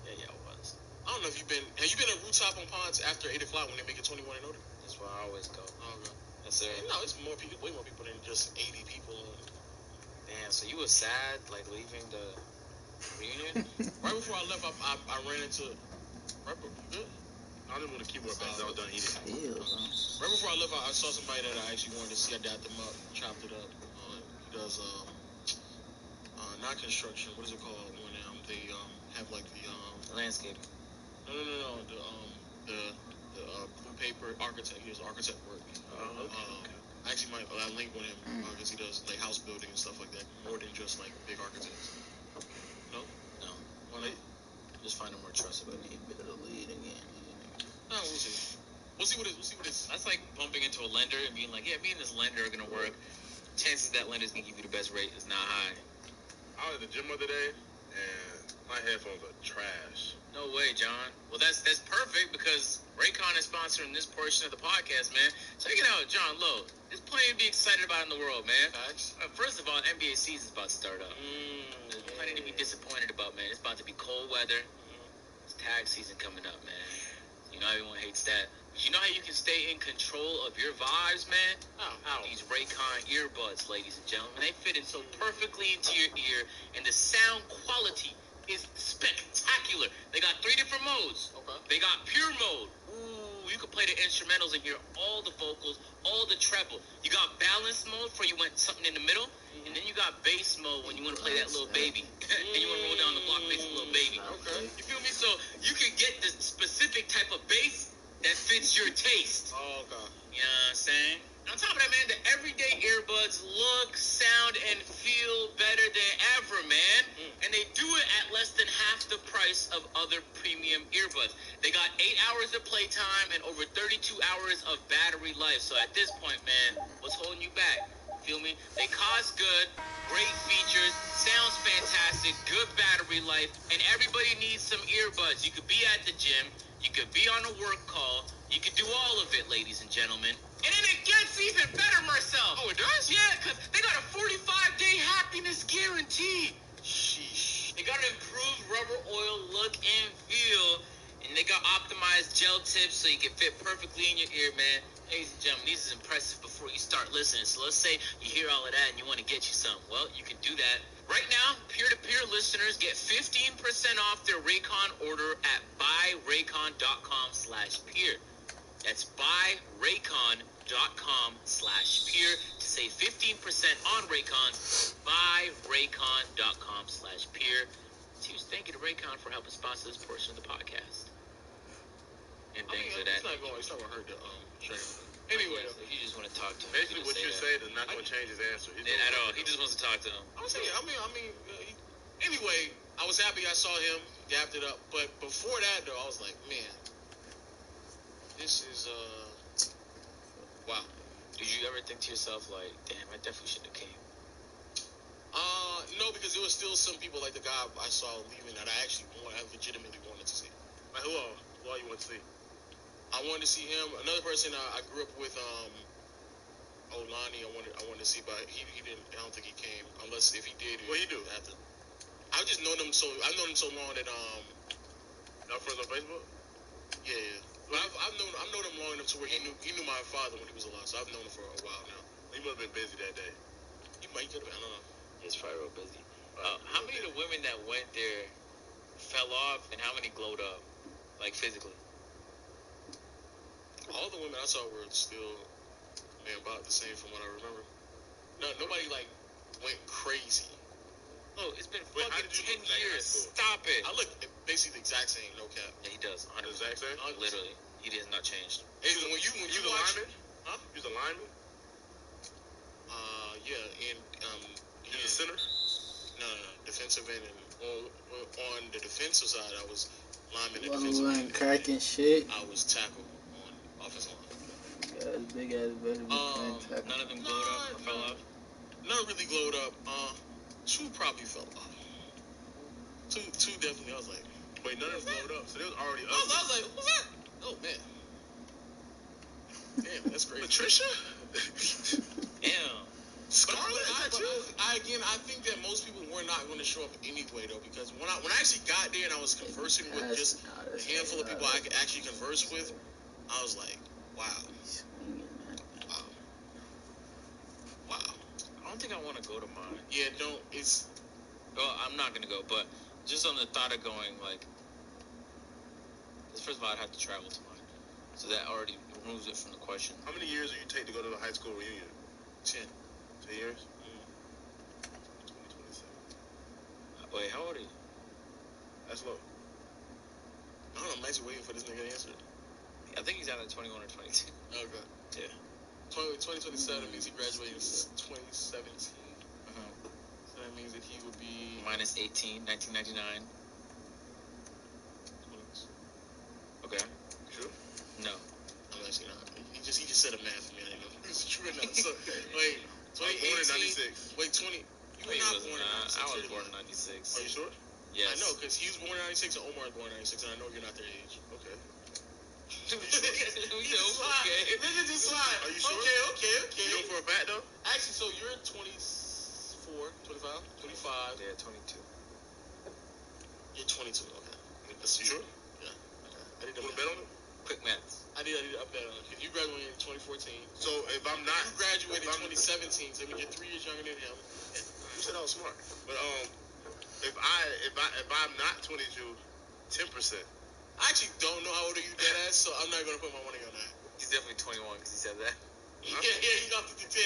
Yeah, y'all was. I don't know if have you been at Rooftop on Ponds after 8 o'clock when they make it 21 and older? That's where I always go. Oh, okay. Yes, sir. No, it's way more people than just 80 people. Damn, so you was sad, like, leaving the reunion? Right before I left, I ran into... Good? I didn't want to keyboard back. I was done eating. Right before I left, I saw somebody that I actually wanted to see. I dapped them up, chopped it up. He does not construction. What is it called when they have like the landscaping? No. The blue paper architect. He does architect work. Oh, okay. I actually might link with him because he does like house building and stuff like that, more than just like big architects. No. Why not? Just find him more trustable. No, we'll see. We'll see what it is. That's like bumping into a lender and being like, yeah, me and this lender are gonna work. Chances that lender's gonna give you the best rate is not high. I was at the gym the other day, and my headphones are trash. No way, John. Well, that's perfect because Raycon is sponsoring this portion of the podcast, man. Check it out, John Lowe. There's plenty to be excited about in the world, man. First of all, NBA season's about to start up. There's plenty to be disappointed about, man. It's about to be cold weather. It's tag season coming up, man. You know everyone hates that. But you know how you can stay in control of your vibes, man? How? These Raycon earbuds, ladies and gentlemen. They fit in so perfectly into your ear, and the sound quality is spectacular. They got 3 different modes. Okay. They got pure mode. Ooh, you can play the instrumentals and hear all the vocals, all the treble. You got balance mode for you want something in the middle, and then you got bass mode when you want to play that little baby. And you want to roll down the block bass, little baby. Okay. You feel me? So you can get the specific type of bass that fits your taste. Oh, okay. You know what I'm saying? On top of that, man, the everyday earbuds look, sound, and feel better than ever, man. And they do it at less than half the price of other premium earbuds. They got 8 hours of playtime and over 32 hours of battery life. So at this point, man, what's holding you back? Feel me? They cost good, great features, sounds fantastic, good battery life, and everybody needs some earbuds. You could be at the gym, you could be on a work call, you could do all of it, ladies and gentlemen. And then it gets even better, Marcel. Oh, it does? Yeah, because they got a 45-day happiness guarantee. Sheesh. They got an improved rubber oil look and feel, and they got optimized gel tips so you can fit perfectly in your ear, man. Ladies and gentlemen, these is impressive before you start listening. So let's say you hear all of that and you want to get you some. Well, you can do that. Right now, peer-to-peer listeners get 15% off their Raycon order at buyraycon.com/peer. That's buyraycon.com/peer to save 15% on Raycons. Buyraycon.com/peer. Huge thank you to Raycon for helping sponsor this portion of the podcast. And things like that. It's not going to hurt the Anyway, if you just want to talk to him, basically what you say is not going to change his answer. At all. He just wants to talk to him. Anyway, I was happy I saw him, dapped it up. But before that, though, I was like, man, this is, wow. Did you ever think to yourself, like, damn, I definitely shouldn't have came? No, because there was still some people like the guy I saw leaving that I legitimately wanted to see. Like, who all you want to see? I wanted to see him. Another person I grew up with, Olani, I wanted to see, but he didn't. I don't think he came, unless if he did. What he do? I've known him so long that y'all friends on Facebook? Yeah. Well, I've known him long enough to where he knew my father when he was alive, so I've known him for a while now. He must have been busy that day. He could have been. I don't know. He's probably real busy. How many of the women that went there fell off, and how many glowed up, like physically? All the women I saw were still, about the same from what I remember. Nobody went crazy. No, it's been fucking 10 years. Stop it. I look basically the exact same, no cap. Yeah, he does. 100%. The exact same? Literally, he has not changed. Hey, when you the watch, lineman? huh? You the lineman? Yeah, and you the center? No, defensive end, and on the defensive side, I was lineman and One defensive who end. ain't cracking shit. I was tackle on offensive line. Yeah, his big ass better be playing tackle. None of them glowed up or fell off? None really glowed up. Two probably fell off. Two definitely. I was like, wait, none of them glowed up, so they was already ugly. I was like, who's that? Oh man. Damn, that's crazy. Patricia? Damn. Scarlett? I think that most people were not going to show up anyway, though, because when I actually got there and I was conversing with just a handful of people I could actually converse with, I was like, wow. Wow. I don't think I want to go to mine. Yeah, don't. Well, I'm not going to go, but just on the thought of going, like, first of all, I'd have to travel to mine. So that already removes it from the question. How many years do you take to go to the high school reunion? 10. 10 years? 2027. Wait, how old are you? That's low. I don't know, I'm actually waiting for this nigga to answer. I think he's either 21 or 22. Okay. Yeah. 2027 means he graduated in 2017. So that means that he would be... Minus 18, 1999. 20s. Okay. True? No. I'm actually not. He just said a math for me. I didn't know if it was true or not. So, wait, 2018. Born in 96. Wait, 20... You were not born in 96. I was born in 96. Are you sure? Yes. I know, because he was born in 96 and Omar was born in 96, and I know you're not their age. Okay. Nigga just lied. Are you sure? Okay. You know for a fact, though? Actually, so you're 24, 25? 25. Yeah, 22. You're 22, okay. That's true? Yeah. Okay. I did you want to bet on it? Quick maths. I did a bet on it, because you graduated in 2014. So if I'm not... You graduated in 2017, so I mean, you're 3 years younger than him. You said I was smart. But, if I'm not 22, 10%. I actually don't know how old are you, deadass, so I'm not going to put my money on that. He's definitely 21 because he said that. Yeah, he got to the 10.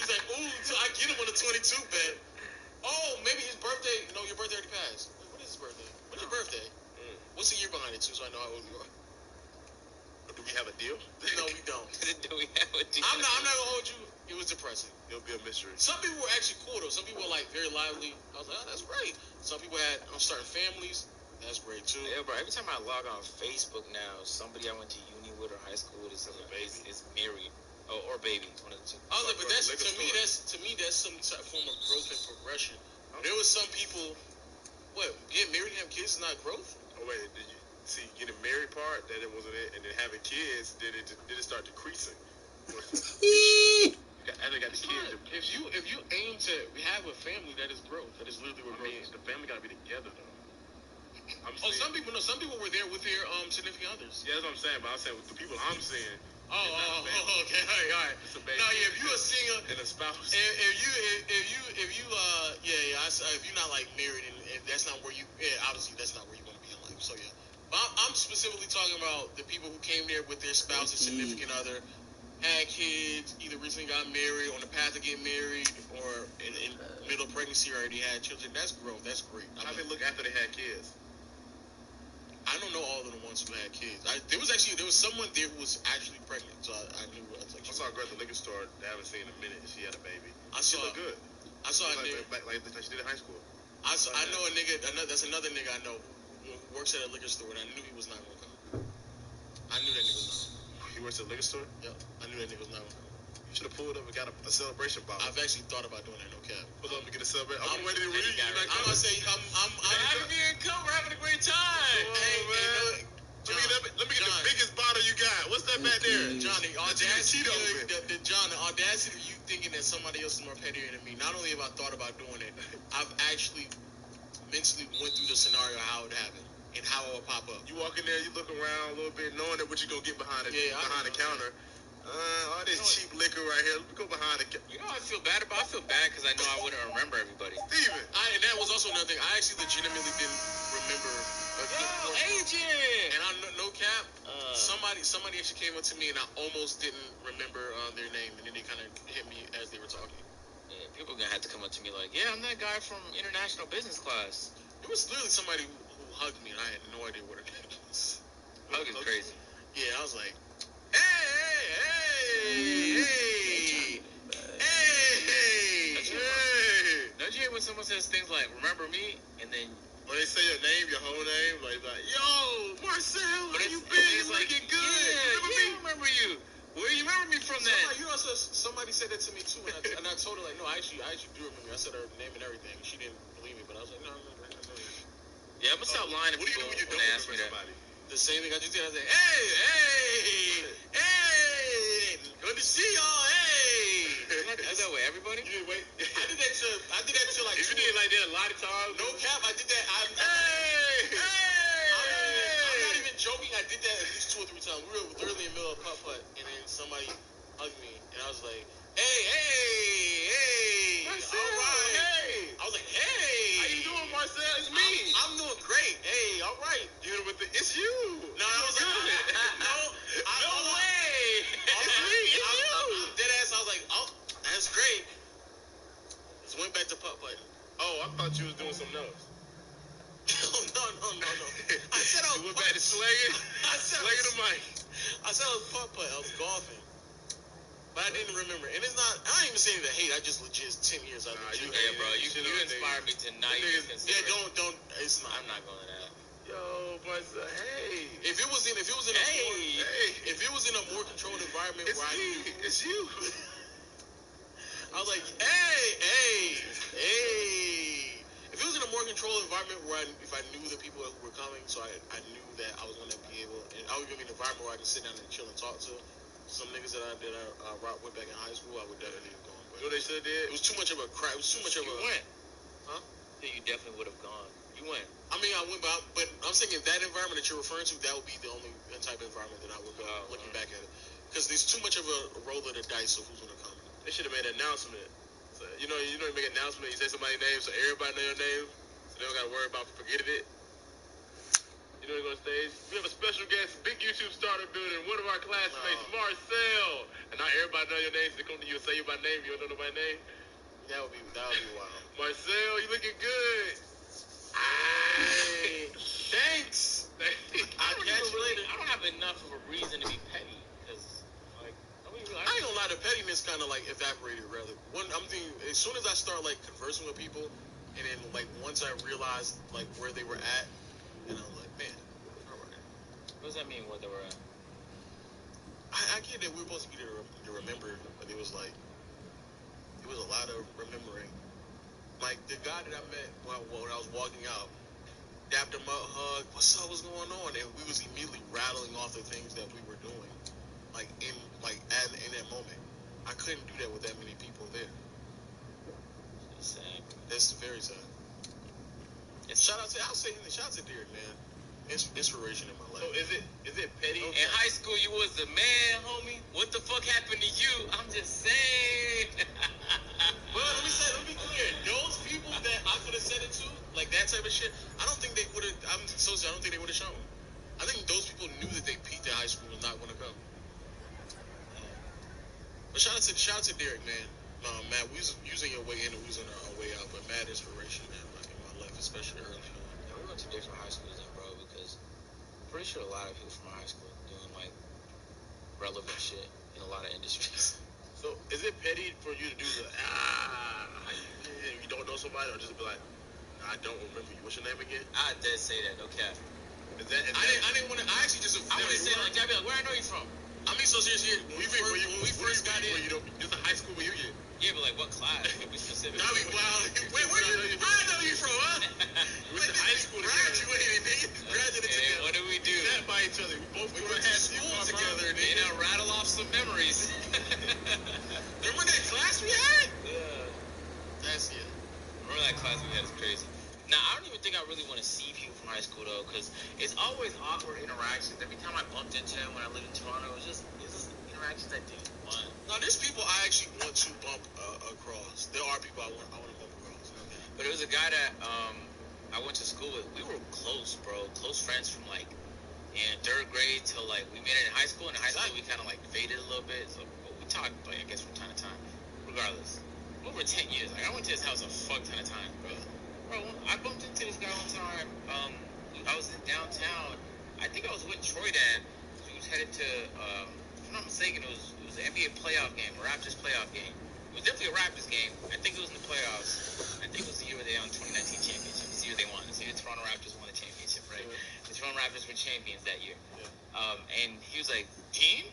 He's like, ooh, so I get him on a 22 bet. Oh, maybe his birthday. No, your birthday already passed. Wait, what is his birthday? When's your birthday? What's the year behind it, too, so I know how old you are? Do we have a deal? No, we don't. Do we have a deal? I'm not going to hold you. It was depressing. It'll be a mystery. Some people were actually cool, though. Some people were, very lively. I was like, oh, that's great. Some people had starting families. That's great, too. Yeah, bro. Every time I log on Facebook now, somebody I went to uni with or high school with is married. Or baby. One of the two. I was like, but that's, to me, that's some form of growth and progression. There was some people, getting married and have kids is not growth? Oh, wait, did you see getting married part, that it wasn't it, and then having kids, did it start decreasing? As I got the kids. If you aim to have a family, that is growth. That is literally what growth is. The family got to be together, though. Some people were there with their significant others. Yeah, that's what I'm saying. But I'm saying with the people I'm seeing. Okay, all right. It's a baby. No, yeah, if you a singer and a spouse, if you're not like married and that's not where you, obviously that's not where you want to be in life. So yeah, but I'm specifically talking about the people who came there with their spouse and significant other, had kids, either recently got married, on the path to get married, or in middle of pregnancy already had children. That's growth. That's great. How they look after they had kids? I don't know all of the ones who had kids. There was someone there who was actually pregnant, so I knew. I saw a girl at the liquor store that I haven't seen in a minute. She had a baby. She looked good. I saw a nigga like she did in high school. I know a nigga. That's another nigga I know who works at a liquor store, and I knew he was not gonna come. I knew that nigga was not. He works at a liquor store? Yep. I knew that nigga was not gonna come. You should have pulled up and got a celebration bottle. I've actually thought about doing that. No cap. Pull up and get a celebration. I'm waiting to read. I'm gonna say I'm having me and come. We're having a great time. Hey, John, let me get the biggest bottle you got. What's that back there? John, the audacity of you thinking that somebody else is more pettier than me. Not only have I thought about doing it, I've actually mentally went through the scenario how it happened and how it would pop up. You walk in there, you look around a little bit, knowing that what you're gonna get behind the counter. All this cheap liquor right here. Let me go behind the counter. You know what I feel bad about? I feel bad because I know I wouldn't remember everybody. Steven. And that was also another thing. I actually legitimately didn't remember. Agent! And I no cap. Somebody actually came up to me and I almost didn't remember their name, and then they kind of hit me as they were talking. Yeah, people are gonna have to come up to me like, yeah, I'm that guy from international business class. It was literally somebody who hugged me, and I had no idea what her name was. Hug is crazy. Yeah, I was like, hey. Don't you hear when someone says things like, remember me? And then, or they say your name, your whole name, like yo, Marcel, how you been? You looking good. I remember you. Where you remember me from then? Somebody said that to me too, and I told her like, no, I actually do remember you. I said her name and everything. She didn't believe me, but I was like, no, I remember you. Yeah, I'm gonna stop lying to people when they ask me that. The same thing I just did. I said, hey, good to see y'all. Hey, is that way everybody? You didn't wait. I did that to like. You did like that a lot of times. No cap, I did that. I'm not even joking. I did that at least 2 or 3 times. We were literally in the middle of putt, and then somebody hugged me, and I was like, hey, Marcel, all right. Hey. I was like, hey. How you doing, Marcel? It's me. I'm doing great. Hey, all right. It's you. No, I was like, no way. It's me. It's you. I'm dead ass. I was like, oh, that's great. Just went back to putt. Oh, I thought you was doing something else. No. I said I was. You went back to slinging? Slinging the mic. I said I was putt. I was golfing. But I didn't remember. And it's not, I ain't even saying the hate. I just legit 10 years out of the gym. Yeah, bro. You inspired me to not even consider it. Yeah, don't. It's not. I'm not going to that. Yo, but hey. If it was in a more controlled environment it's where me. It's you. I was like, hey. If it was in a more controlled environment where if I knew the people who were coming, so I knew that I was going to be able, and I was going to be in an environment where I could sit down and chill and talk to some niggas that I rocked with back in high school, I would definitely have gone. But you know what they should have did? It was too much of a crowd. It was too much of You a... went. Huh? Yeah, you definitely would have gone. You went. I mean, I went, but I'm saying in that environment that you're referring to, that would be the only type of environment that I would go looking back at it. Because there's too much of a roll of the dice of who's going to come. They should have made an announcement. So, you know, you make an announcement, you say somebody's name, so everybody know your name, so they don't got to worry about forgetting it. You know, on stage, we have a special guest, big YouTube starter building, one of our classmates, Marcel. And not everybody know your name, so they come to you and say you by name, you don't know nobody's name. That would be wild. Marcel, you looking good. Hey, thanks. I'll catch you later. I don't have enough of a reason to be petty, because, like, I ain't gonna lie, the pettiness kind of, like, evaporated, rather. I'm thinking, as soon as I start, like, conversing with people, and then, like, once I realized, like, where they were at, and I was like, man, all right. What does that mean, where they were at? I get that we were supposed to be there to remember, but it was like, it was a lot of remembering. Like, the guy that I met when I was walking out, dapped him up, hugged, what's up, what's going on? And we was immediately rattling off the things that we were doing, in that moment. I couldn't do that with that many people there. It's sad. That's very sad. Shout out to Derek, man. Inspiration in my life. So is it petty? In high school, you was the man, homie. What the fuck happened to you? I'm just saying. Well, let me be clear. Those people that I could have said it to, like that type of shit, I don't think they would have. I don't think they would have shown. I think those people knew that they peaked at high school and not want to come. But shout out to Derek, man. Matt, we was using your way in and we was on our way out, but mad inspiration, man, like in my life, especially early on. Yeah, we went to different high schools then, bro, because I'm pretty sure a lot of people from my high school doing like relevant shit in a lot of industries. So is it petty for you to do the you don't know somebody, or just be like, I don't remember you. What's your name again? I did say that, no cap. I didn't want to. I actually just. I would have said like, I'd be like, where I know you from? I mean, so serious here. When we first got in, This is a high school reunion. Yeah, but like what class? You be specific. Wait, where you from, huh? We went to high school graduated, nigga. Graduated together. What do we do? Sat by each other. We both went to school together, You nigga. know, rattle off some memories. Remember that class we had? That's it. Remember that class we had? It's crazy. Now, I don't even think I really want to see people from high school, though, because it's always awkward interactions. Every time I bumped into him when I lived in Toronto, it's just interactions that didn't want. No, there's people I actually want to bump across. There are people I want to bump across. But it was a guy that I went to school with. We were close, bro. Close friends from, like, in third grade till, like, we made it in high school. In high school, we kind of, like, faded a little bit. So we talked, like, I guess, from time to time. Regardless. Over 10 years. Like, I went to his house a fuck ton of times, bro. Bro, I bumped into this guy one time. I was in downtown. I think I was with Troy Dad. He was headed to, if I'm not mistaken, it was an NBA playoff game, a Raptors playoff game. It was definitely a Raptors game. I think it was in the playoffs. I think it was the year where they won the 2019 championship. It's the year they won. It's the year the Toronto Raptors won the championship, right? The Toronto Raptors were champions that year. And he was like, Gene?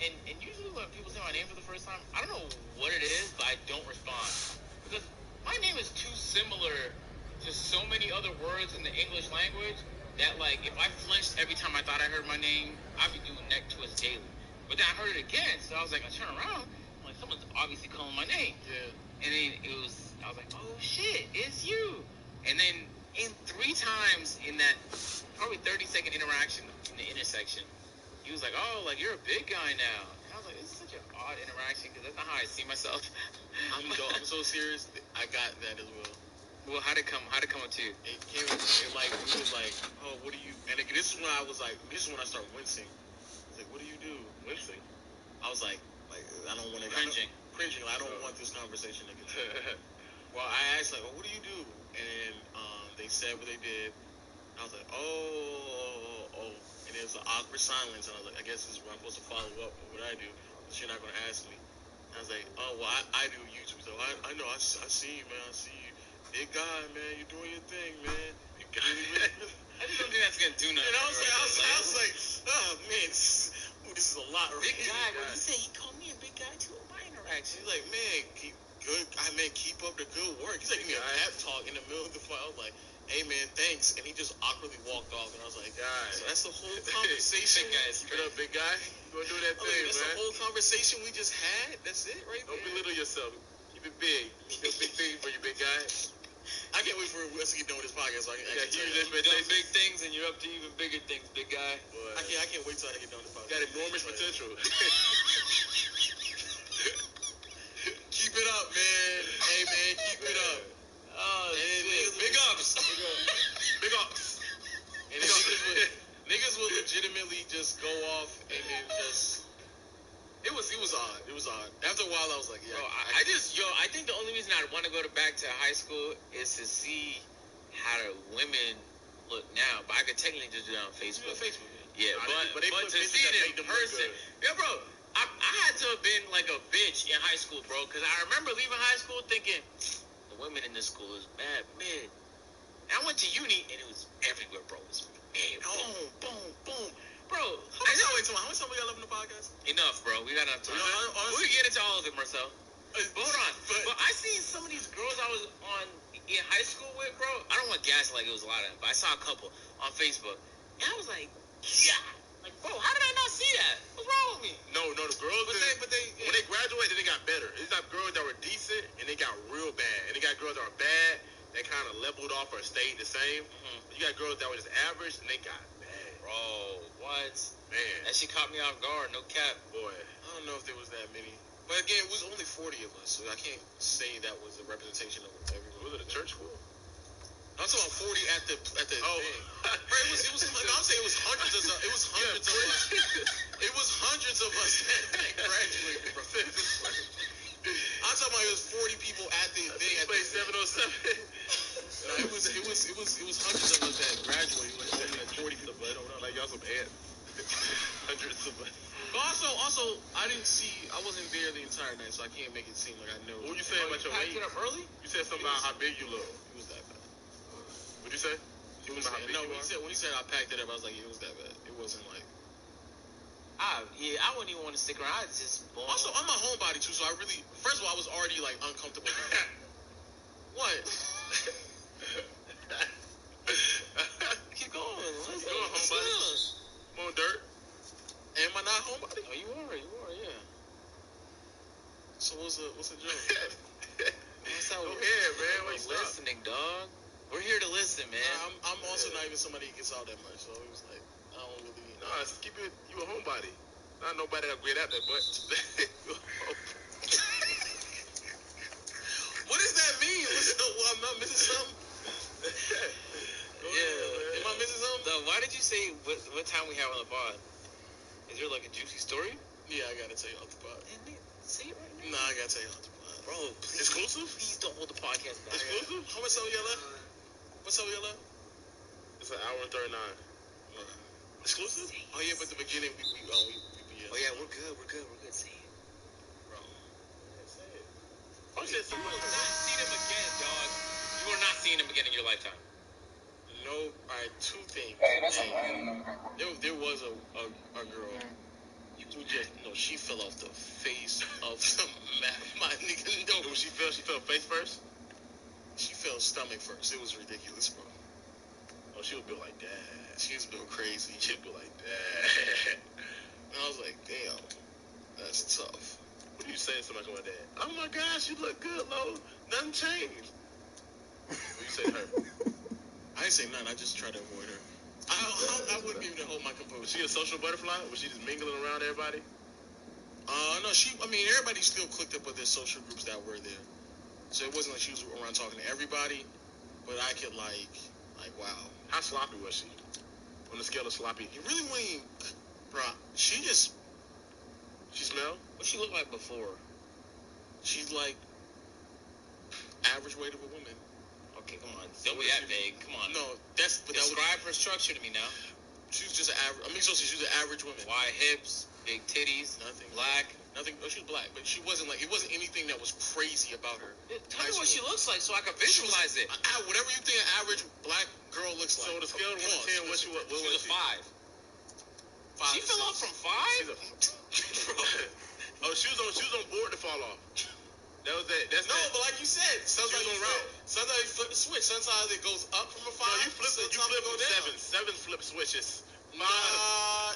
And usually when people say my name for the first time, I don't know what it is, but I don't respond. Because my name is too similar to so many other words in the English language that, like, if I flinched every time I thought I heard my name, I'd be doing neck twists daily. But then I heard it again, so I was like, I turn around, I'm like, someone's obviously calling my name. Yeah. And then I was like, oh shit, it's you. And then in 3 times in that probably 30-second interaction in the intersection, he was like, oh, like, you're a big guy now. And I was like, this is such an odd interaction because that's not how I see myself. I'm so serious. I got that as well. Well, how'd it come up to you? It came, it was like, oh, what do you, and this is when I was like, this is when I started wincing. I was like, what do you do? Wincing? I was like, I don't want to. Cringing. Like, I don't want this conversation to continue. Well, I asked, like, well, what do you do? And they said what they did. I was like, oh. And there was an awkward silence. And I was like, I guess this is where I'm supposed to follow up with what I do. But you're not going to ask me. And I was like, oh, well, I do YouTube. So I know, I see you, man. I see you. Big guy, man. You're doing your thing, man. You got it. I just don't think that's going to do nothing. And I was like, oh, man, this is a lot. Big guy. When he said he called me a big guy, too, my interaction. He's like, man, keep up the good work. He's like, give me a pep talk in the middle of the fight. I was like, hey, man, thanks. And he just awkwardly walked off. And I was like, so that's the whole conversation. Big guy. Keep it up, big guy. You gonna do that thing, man. That's the whole conversation we just had. That's it, right there. Don't belittle yourself. Keep it big. Keep big things for you, big guy. I can't wait for us to keep doing this podcast. So I can you've done big things, and you're up to even bigger things, big guy. Boy. I can't wait till I get done this podcast. Got enormous potential. Keep it up, man. Hey, man, keep it up. Oh, big ups. Big ups. And niggas would legitimately just go off and then just. It was odd. It was odd. After a while, I was like, yeah. Bro, I think the only reason I want to go back to high school is to see how the women look now. But I could technically just do that on Facebook. Yeah, but to see it in person. Yeah, bro. I had to have been like a bitch in high school, bro. Because I remember leaving high school thinking, the women in this school is bad mid. And I went to uni, and it was everywhere, bro. It was boom. Bro, how much time we got left in the podcast? Enough, bro. We got enough time. We can get into all of it, Marcel. But hold on. But I seen some of these girls I was in high school with, bro. I don't want gas like it was a lot of them, but I saw a couple on Facebook. And I was like, yeah. Like, bro, how did I not see that? What's wrong with me? No, the girls, but they when they graduated, they got better. They got girls that were decent, and they got real bad. And they got girls that were bad, that kind of leveled off or stayed the same. But you got girls that were just average and they got bad. Bro, what? Man. That shit caught me off guard. No cap. Boy. I don't know if there was that many. But again, it was only 40 of us, so I can't say that was a representation of everyone. Was it a church full? I'm talking about 40 at the thing. Right, it was I'm saying it was hundreds of us. It was hundreds of us that graduated, bro. I'm talking about it was 40 people at the thing. At the 707. No, it was hundreds of us that graduated. Like only 40 people. Like y'all some ants. Hundreds of us. But also, I wasn't there the entire night, so I can't make it seem like I know. What you saying about your packed weight? it up early? You said something about how big you look. It was that bad. What'd you say? When he said I packed it up, I was like, yeah, it was that bad. It wasn't like. I wouldn't even want to stick around. I just. Also, I'm a homebody too, so I really. First of all, I was already like uncomfortable. What? Keep going. Let's go, homebody. Come on, Dirt. Am I not homebody? Oh, you are, yeah. So what's the joke? What's that? Go ahead, man. We're listening, dog. We're here to listen, man. I'm also not even somebody who gets out that much, so it was like I don't really. Nah, keep it. You a homebody. Not nobody that great at that, but. What does that mean? I'm not missing something. Yeah. Am I missing something? Why did you say what time we have on the pod? Is there like a juicy story? Yeah, I gotta tell you off the pod. Say it right now. Nah, I gotta tell you off the pod. Bro, please. Exclusive? Please don't hold the podcast back. Exclusive? How much time we got left? What's up, y'all left? It's an hour and 39. Exclusive? Oh yeah, but the beginning we Oh yeah, we're good. Say it. Bro. Say it. You will not see them again, dog. You are not seeing them again in your lifetime. No, alright, two things. Hey, that's a There was a girl who just she fell off the face of the map. My nigga, no. She fell face first? She fell stomach first. It was ridiculous, bro. Oh, she was built like that. She was built crazy. She was built like that. And I was like, damn, that's tough. What are you saying to somebody like that? Oh my gosh, you look good, Lo. Nothing changed. What you say to her? I didn't say nothing. I just tried to avoid her. I wouldn't be able to hold my composure. Was she a social butterfly? Was she just mingling around everybody? No, everybody still clicked up with their social groups that were there. So it wasn't like she was around talking to everybody, but I could like, wow. How sloppy was she? On the scale of sloppy? You really wouldn't, bro. She smell? What she looked like before? She's like average weight of a woman. Okay, come on. Don't be that vague. Come on. No, describe her structure to me now. She was just an average. She was an average woman. Wide hips, big titties, nothing black. Nothing. Oh, she was black, but she wasn't like. It wasn't anything that was crazy about her. Tell me what she looks like so I can visualize it. Whatever you think an average black girl looks like. So on the scale of 1 to 10, what was she? Was a 5. She fell off from 5? Oh, she was on board to fall off. That was that. That's but like you said, sometimes you flip the switch. Sometimes it goes up from a 5. No, you flip from 7. 7 flip switches. 5.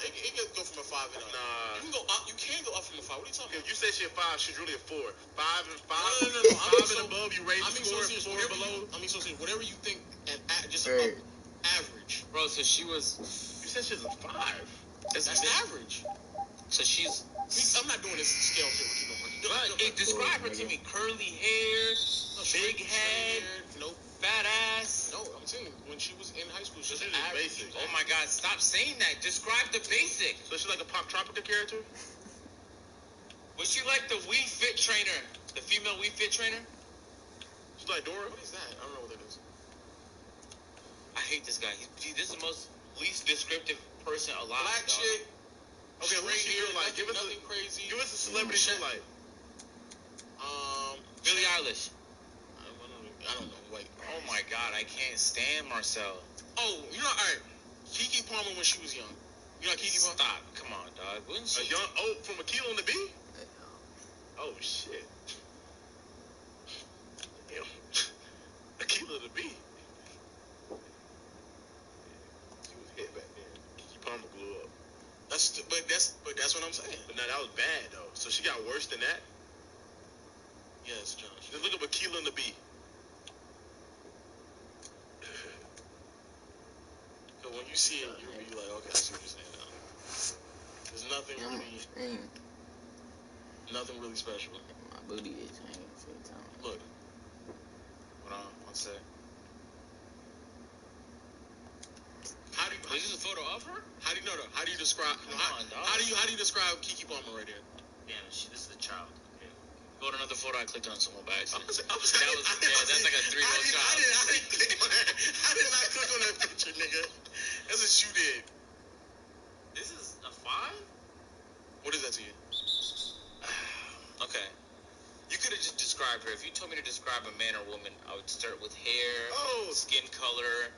It can go from a 5 and up. Nah. You can go up. You can go up from a 5. What are you talking about? If you say she a 5, she's really a 4. 5 and 5. No. 5 and above, you raise the score. 4 and below. Whatever you think, just average. Bro, so she was. You said she was a 5. That's average. So she's. I'm not doing this scale shit with you no more. Describe her to me. Curly hair, big head, fat ass. No, I'm saying when she was in high school, she was basic. Oh my God! Stop saying that. Describe the basic. So she's like a Pop Tropica character. Was she like the Wii Fit trainer, the female Wii Fit trainer? She's like Dora. What is that? I don't know what that is. I hate this guy. This is the most least descriptive person alive. Black chick. Okay, who she feel like? Give us nothing crazy. Give us a celebrity she like. Billie Eilish. I don't know. Wait. Oh my God, I can't stand Marcel. Oh, all right. Keke Palmer when she was young. You know Keke Palmer? Stop. Come on, dog. Wouldn't she? From Aquila on the B? Oh, shit. Damn. Aquila the B. She was hit back then. Keke Palmer blew up. That's what I'm saying. But now that was bad though. So she got worse than that? Yes, Josh. Just look up Aquila and the B. you see it, you'll be like, okay, I see what you're saying now. There's nothing really special. My booty is hanging for the time. Look. Hold on, one sec. Is this a photo of her? How do you describe? How do you describe Keke Palmer right here? Yeah, this is a child. Okay. Go to another photo. I clicked on someone by accident. That's like a 3-year-old child. I didn't click on that. I did not click on that picture, nigga. That's what you did. This is a 5? What is that to you? Okay. You could have just described her. If you told me to describe a man or woman, I would start with hair, skin color.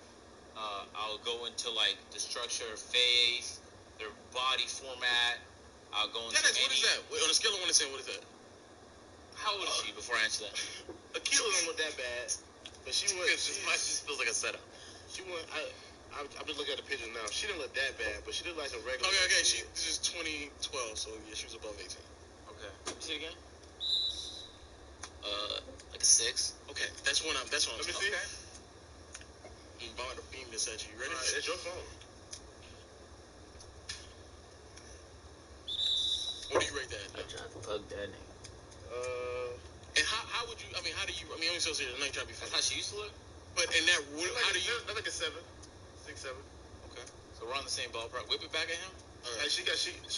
I'll go into like the structure of face, their body format. I'll go into what is that? Wait, on a scale of 1 to 10, what is that? How old is she before I answer that? Akila don't look that bad, but she was. This feels like a setup. She went. I've been looking at the pictures now. She didn't look that bad, but she looked like a regular. Okay. This is 2012, so yeah, she was above 18. Okay. See it again? Like a 6. Okay, that's one. Let me see. Okay. I'm about to beam this at you. You ready? All right, it's your phone. What do you rate that? I tried to plug that nigga. And how would you? I mean, how do you? I mean, I'm so serious. I'm not trying to be funny. That's how she used to look. But in that, how do you? That's like a 7, 6, 7. Okay. So we're on the same ballpark. Whip it back at him. She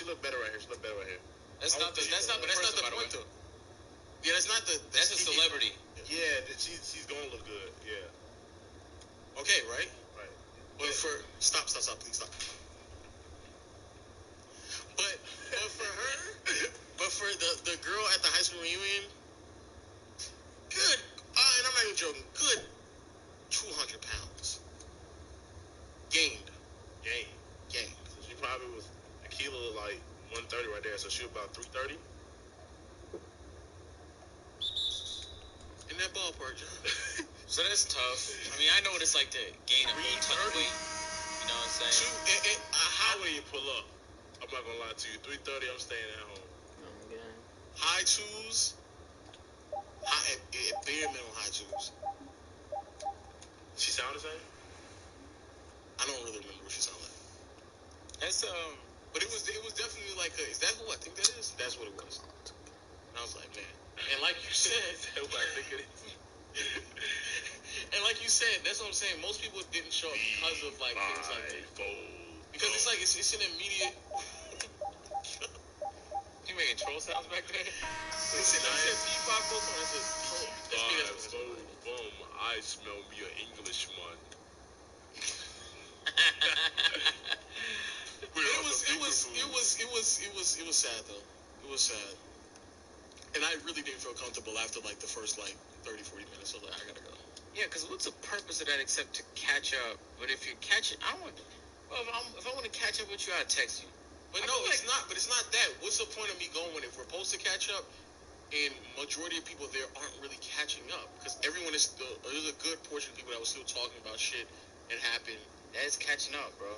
looked better right here. She looked better right here. That's not the point though. Yeah, that's not the. That's a celebrity. Yeah, she's gonna look good. Yeah. Okay, right? Right. But for stop, please stop. But for her, but for the girl at the high school reunion, good. And I'm not even joking. Good, 200 pounds gained. So she probably was Akila like 130 right there. So she was about 330. In that ballpark, John. So that's tough. I mean, I know what it's like to gain a whole ton of weight. You know what I'm saying? How will you pull up? I'm not gonna lie to you. 330. I'm staying at home. Okay. High twos. Bare minimum high twos. She sound the same? I don't really remember what she sounded like. That's But it was definitely like is that who I think that is? That's what it was. And I was like, man. And like you said, That's who I think it is. and like you said, that's what I'm saying. Most people didn't show up because of like things like that. Because it's like it's an immediate. You making troll sounds back there? He said P5 on. That's Boom. I smell me an Englishman. It was sad though. It was sad. And I really didn't feel comfortable after like the first like 30, 40 minutes. So like, I gotta go. Yeah, because what's the purpose of that except to catch up? But if you're catching, if I want to catch up with you, I'll text you. But no, it's not. But it's not that. What's the point of me going if we're supposed to catch up? And majority of people there aren't really catching up because everyone is still. There's a good portion of people that was still talking about shit that happened. That's catching up, bro.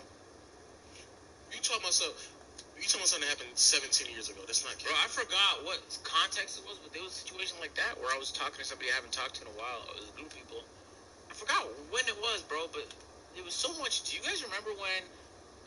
You talking about something that happened 17 years ago. That's not catching up. Bro, I forgot what context it was, but there was a situation like that where I was talking to somebody I haven't talked to in a while. It was a group of people. I forgot when it was, bro, but there was so much. Do you guys remember when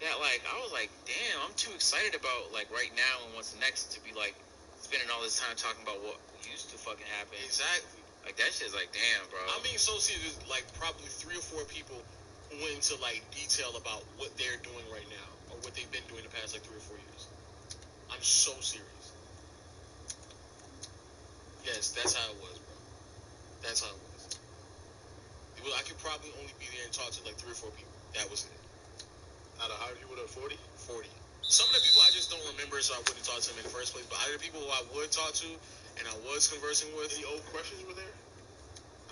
that, like, I was like, damn, I'm too excited about, like, right now and what's next to be, like, spending all this time talking about what used to fucking happen. Exactly. Like, that shit's like, damn, bro. I'm being associated with, like, probably 3 or 4 people who went into, like, detail about what they're doing right now or what they've been doing the past, like, 3 or 4 years. I'm so serious. Yes, that's how it was, bro. That's how it was. I could probably only be there and talk to, like, 3 or 4 people. That was it. Out of how many people there? 40? 40. Some of the people I just don't remember, so I wouldn't talk to them in the first place. But other people who I would talk to and I was conversing with. Any old crushes were there?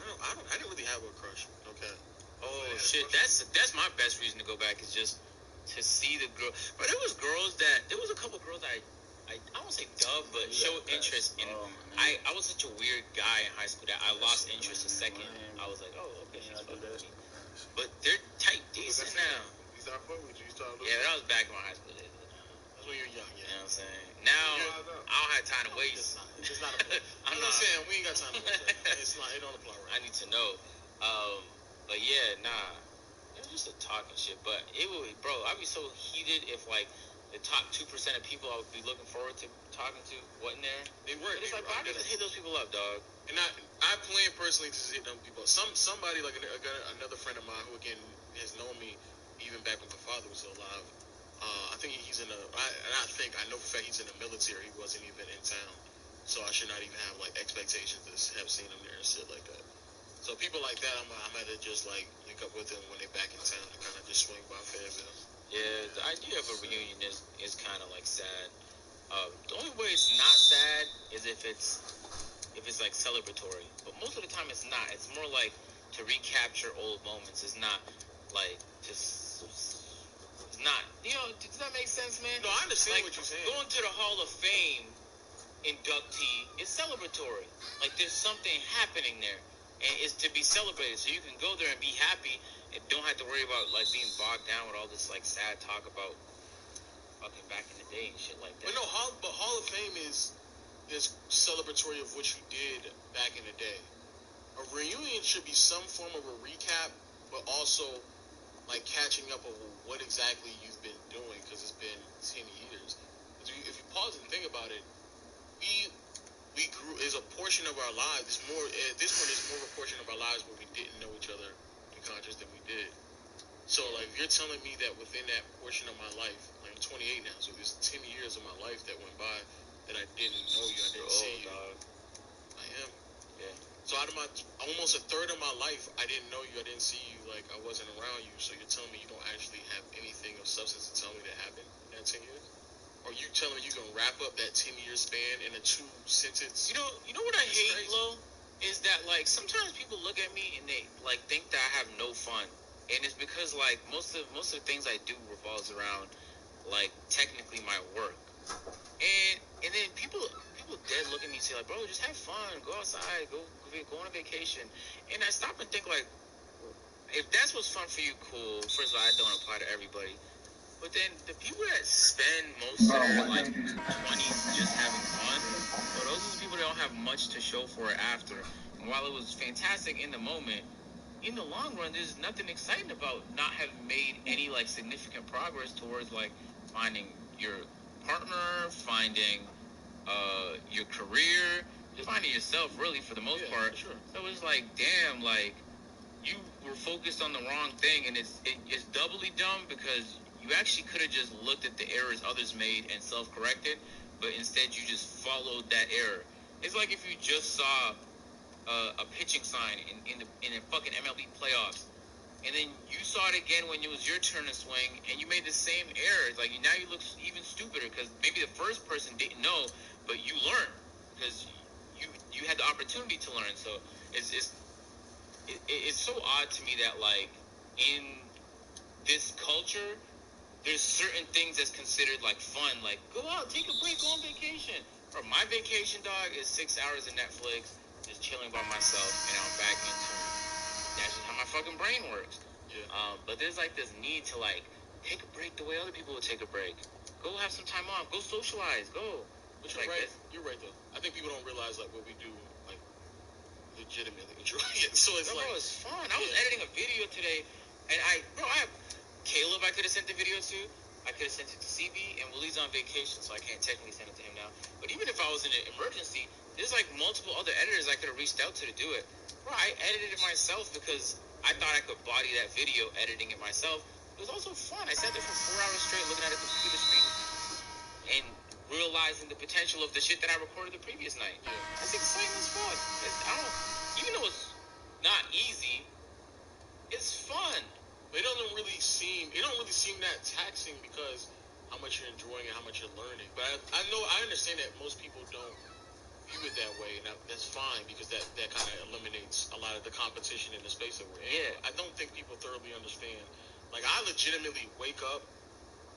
I didn't really have a crush. Okay. Oh shit, that's my best reason to go back is just to see the girl. But there was a couple girls I won't say dub, but showed interest in. I was such a weird guy in high school that I lost interest a second. I was like, oh okay, she's fucking with me. But they're tight decent now. You started fucking with you. You started looking. Yeah, that was back in my high school days. That's when you're young, yeah. You know what I'm saying? Now I don't have time to waste. It's not a point. I'm not saying we ain't got time to waste. It don't apply right. I need to know. But yeah, nah. was just a talking shit. But it would, bro, I'd be so heated if like the top 2% of people I would be looking forward to talking to wasn't there. They weren't. It's like, I just hit those people up, dog. And I plan personally to hit them people. Somebody like another friend of mine who again has known me even back when my father was still alive. I think he's in I know for a fact he's in the military. He wasn't even in town, so I should not even have like expectations to have seen him there and shit like that. So people like that, I'm at to just like link up with them when they're back in town and kind of just swing by Fayetteville. Yeah, the idea of a reunion is kind of like sad. The only way it's not sad is if it's like celebratory, but most of the time it's not. It's more like to recapture old moments. It's not like just. It's not. You know, does that make sense, man? No, I understand like, what you're saying. Going to the Hall of Fame inductee is celebratory. Like there's something happening there, and it's to be celebrated. So you can go there and be happy, and don't have to worry about like being bogged down with all this like sad talk about fucking back in the day and shit like that. But no, Hall of Fame is celebratory of what you did back in the day. A reunion should be some form of a recap, but also like catching up of what exactly you've been doing, because it's been 10 years. If you pause and think about it, we grew. Is a portion of our lives. It's more at this point. It's more of a portion of our lives where we didn't know each other in conscious than we did. So like, if you're telling me that within that portion of my life, like, I'm 28 now, so there's 10 years of my life that went by that I didn't know you, I didn't see you. Dog. I am. Yeah. So out of my almost a third of my life, I didn't know you, I didn't see you, like I wasn't around you. So you're telling me you don't actually have anything of substance to tell me that happened in that 10 years? Or you telling me you can wrap up that 10-year span in a 2-sentence? You know what I hate, Lo? Is that like sometimes people look at me and they like think that I have no fun, and it's because like most of the things I do revolves around like technically my work, and then people dead look at me and say like, bro, just have fun, go outside, go on a vacation, and I stop and think like, if that's what's fun for you, cool. First of all, I don't apply to everybody. But then the people that spend most of their like 20s just having fun, well, those are the people that don't have much to show for it after. And while it was fantastic in the moment, in the long run, there's nothing exciting about not having made any like significant progress towards like finding your partner, finding your career, just finding yourself really for the most part. Sure. So it's like, damn, like you were focused on the wrong thing, and it's doubly dumb because you actually could have just looked at the errors others made and self-corrected, but instead you just followed that error. It's like if you just saw a pitching sign in the fucking MLB playoffs, and then you saw it again when it was your turn to swing, and you made the same error. It's like now you look even stupider because maybe the first person didn't know, but you learned because you had the opportunity to learn. So it's so odd to me that like in this culture, there's certain things that's considered like fun, like go out, take a break, go on vacation. Or my vacation, dog, is 6 hours of Netflix, just chilling by myself, and I'm back in tune. That's just how my fucking brain works. Yeah. But there's like this need to like take a break the way other people would take a break. Go have some time off. Go socialize. Go. But you're like right. This. You're right though. I think people don't realize like what we do like legitimately enjoy it. So it's bro, like it's fun. I was editing a video today, and I have Caleb. I could have sent the video to. I could have sent it to CB, and Willie's on vacation, so I can't technically send it to him now. But even if I was in an emergency, there's like multiple other editors I could have reached out to do it. Bro, I edited it myself because I thought I could body that video editing it myself. It was also fun. I sat there for 4 hours straight looking at a computer screen and realizing the potential of the shit that I recorded the previous night. Yeah. That's exciting as fuck. Even though it's not easy, it's fun. It don't really seem that taxing because how much you're enjoying and how much you're learning. But I understand that most people don't view it that way, and that's fine because that kind of eliminates a lot of the competition in the space that we're in. Yeah. I don't think people thoroughly understand. Like, I legitimately wake up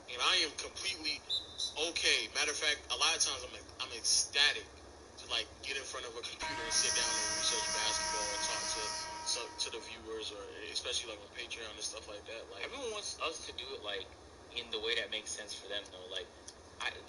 and I am completely okay. Matter of fact, a lot of times I'm ecstatic to like get in front of a computer and sit down and research basketball and talk to the viewers, or especially like on Patreon and stuff like that. Like, everyone wants us to do it like in the way that makes sense for them though. Like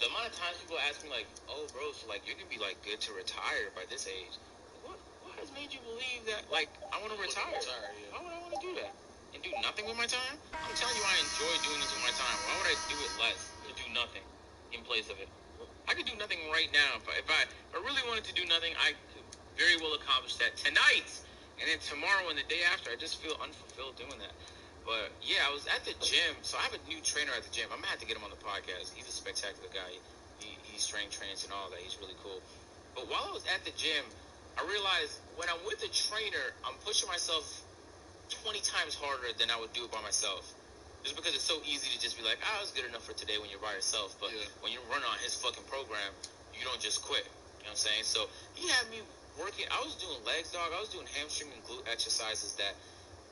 the amount of times people ask me like, oh bro, so like you're gonna be like good to retire by this age. What has made you believe that like I want to retire? Yeah. Why would I want to do that? and do nothing with my time? I'm telling you, I enjoy doing this with my time. Why would I do it less to do nothing in place of it? I could do nothing right now. If I really wanted to do nothing, I could very well accomplish that tonight. And then tomorrow and the day after, I just feel unfulfilled doing that. But yeah, I was at the gym. So I have a new trainer at the gym. I'm going to have to get him on the podcast. He's a spectacular guy. He's strength trains and all that. He's really cool. But while I was at the gym, I realized when I'm with a trainer, I'm pushing myself 20 times harder than I would do it by myself. Just because it's so easy to just be like, it's good enough for today when you're by yourself. But when you're running on his fucking program, you don't just quit. You know what I'm saying? So he had me working. I was doing legs, dog. I was doing hamstring and glute exercises that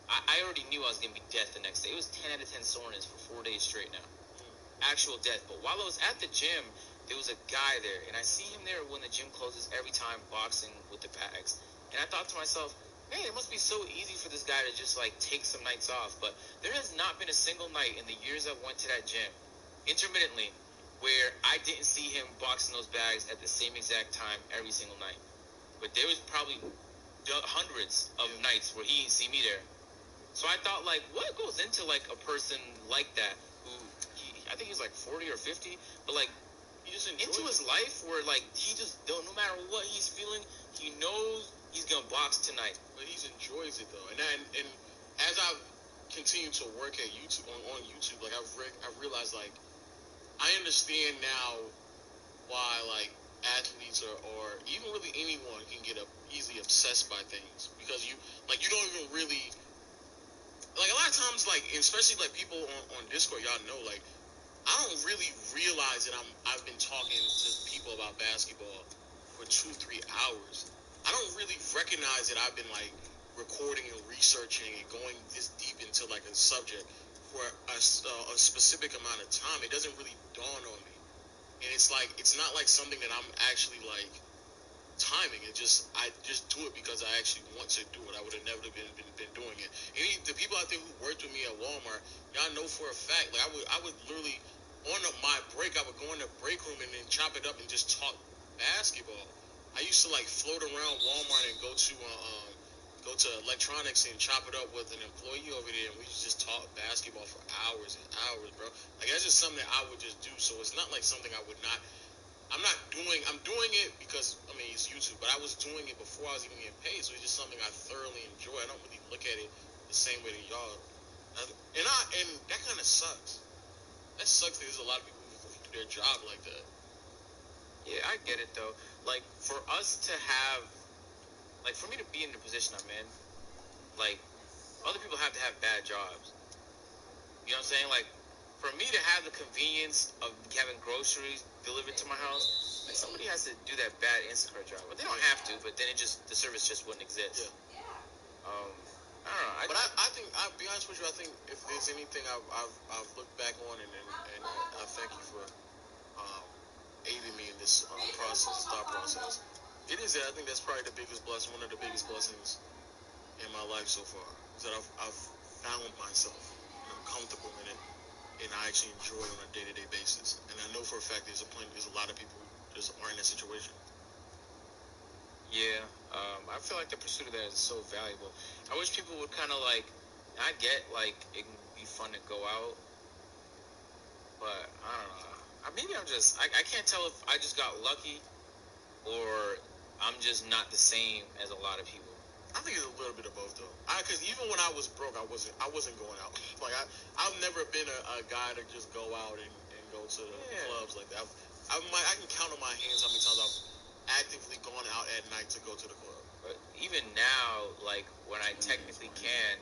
I already knew I was going to be death the next day. It was 10 out of 10 soreness for 4 days straight now. Actual death. But while I was at the gym, there was a guy there. And I see him there when the gym closes every time, boxing with the bags. And I thought to myself, man, it must be so easy for this guy to just like take some nights off. But there has not been a single night in the years I went to that gym, intermittently, where I didn't see him boxing those bags at the same exact time every single night. But there was probably hundreds of nights where he didn't see me there. So I thought, like, what goes into like a person like that who I think he's like 40 or 50, but like He just into his life where like he just don't, no matter what he's feeling, he knows he's gonna box tonight. But he enjoys it though, and as I've continued to work at YouTube on YouTube, like I've realized, like, I understand now why like athletes or even really anyone can get easily obsessed by things, because you don't even really, like, a lot of times, like, especially like people on Discord, y'all know, like, I don't really realize that I've been talking to people about basketball for 2-3 hours. I don't really recognize that I've been like recording and researching and going this deep into like a subject for a specific amount of time. It doesn't really dawn on me, and it's like, it's not like something that I'm actually like timing. I just do it because I actually want to do it. I would have never been doing it. The people out there who worked with me at Walmart, y'all know for a fact, like, I would literally, on my break, I would go in the break room and then chop it up and just talk basketball. I used to like float around Walmart and go to electronics and chop it up with an employee over there, and we just talk basketball for hours and hours, bro. Like, that's just something that I would just do. So it's not like something I'm doing it because, I mean, it's YouTube, but I was doing it before I was even getting paid, so it's just something I thoroughly enjoy. I don't really look at it the same way that y'all. And that kind of sucks. That sucks that there's a lot of people who do their job like that. Yeah, I get it though. Like, for us to have, like, for me to be in the position I'm in, like, other people have to have bad jobs. You know what I'm saying? Like, for me to have the convenience of having groceries delivered to my house, like, somebody has to do that bad Instacart job. But they don't have to, but then the service just wouldn't exist. Yeah. I don't know. But I think, I'll be honest with you, I think if there's anything I've looked back on, and I thank you for aiding me in this thought process, it is that I think that's probably the biggest blessing, one of the biggest blessings in my life so far, is that I've found myself, and I'm comfortable in it, and I actually enjoy it on a day-to-day basis. And I know for a fact there's a lot of people who just aren't in that situation. Yeah, I feel like the pursuit of that is so valuable. I wish people would kind of like, I get like it can be fun to go out, but I don't know. Maybe I can't tell if I just got lucky or I'm just not the same as a lot of people. I think it's a little bit of both though. Because even when I was broke, I wasn't going out. Like, I've never been a guy to just go out and go to the clubs like that. I can count on my hands how many times I've actively gone out at night to go to the club. But even now, like, when I technically can,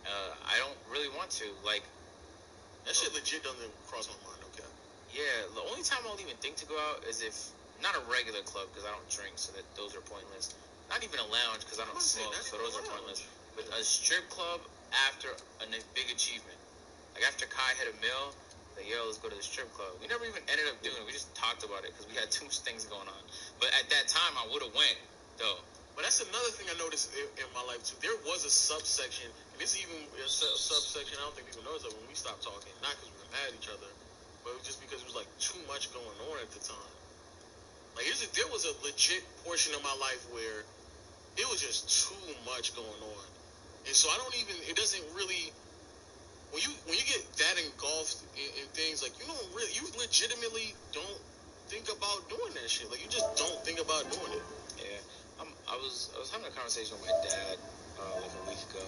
I don't really want to. Like, that shit legit doesn't cross my mind. Okay. Yeah, the only time I'll even think to go out is if not a regular club, because I don't drink, so that those are pointless. Not even a lounge, because I don't smoke, so those are pointless. But a strip club after a big achievement, like after Kai hit a mill, like, yo, let's go to the strip club. We never even ended up doing it. We just talked about it because we had too much things going on. But at that time, I would have went though. But that's another thing I noticed in my life too. There was a subsection, and this is even a subsection I don't think people noticed of when we stopped talking. Not because we were mad at each other, but it was just because it was like too much going on at the time. Like, there was a legit portion of my life where it was just too much going on. And so I don't even. It doesn't really. When you get that engulfed in things like you legitimately don't think about doing that shit. Like you just don't think about doing it. Yeah. I was having a conversation with my dad like a week ago.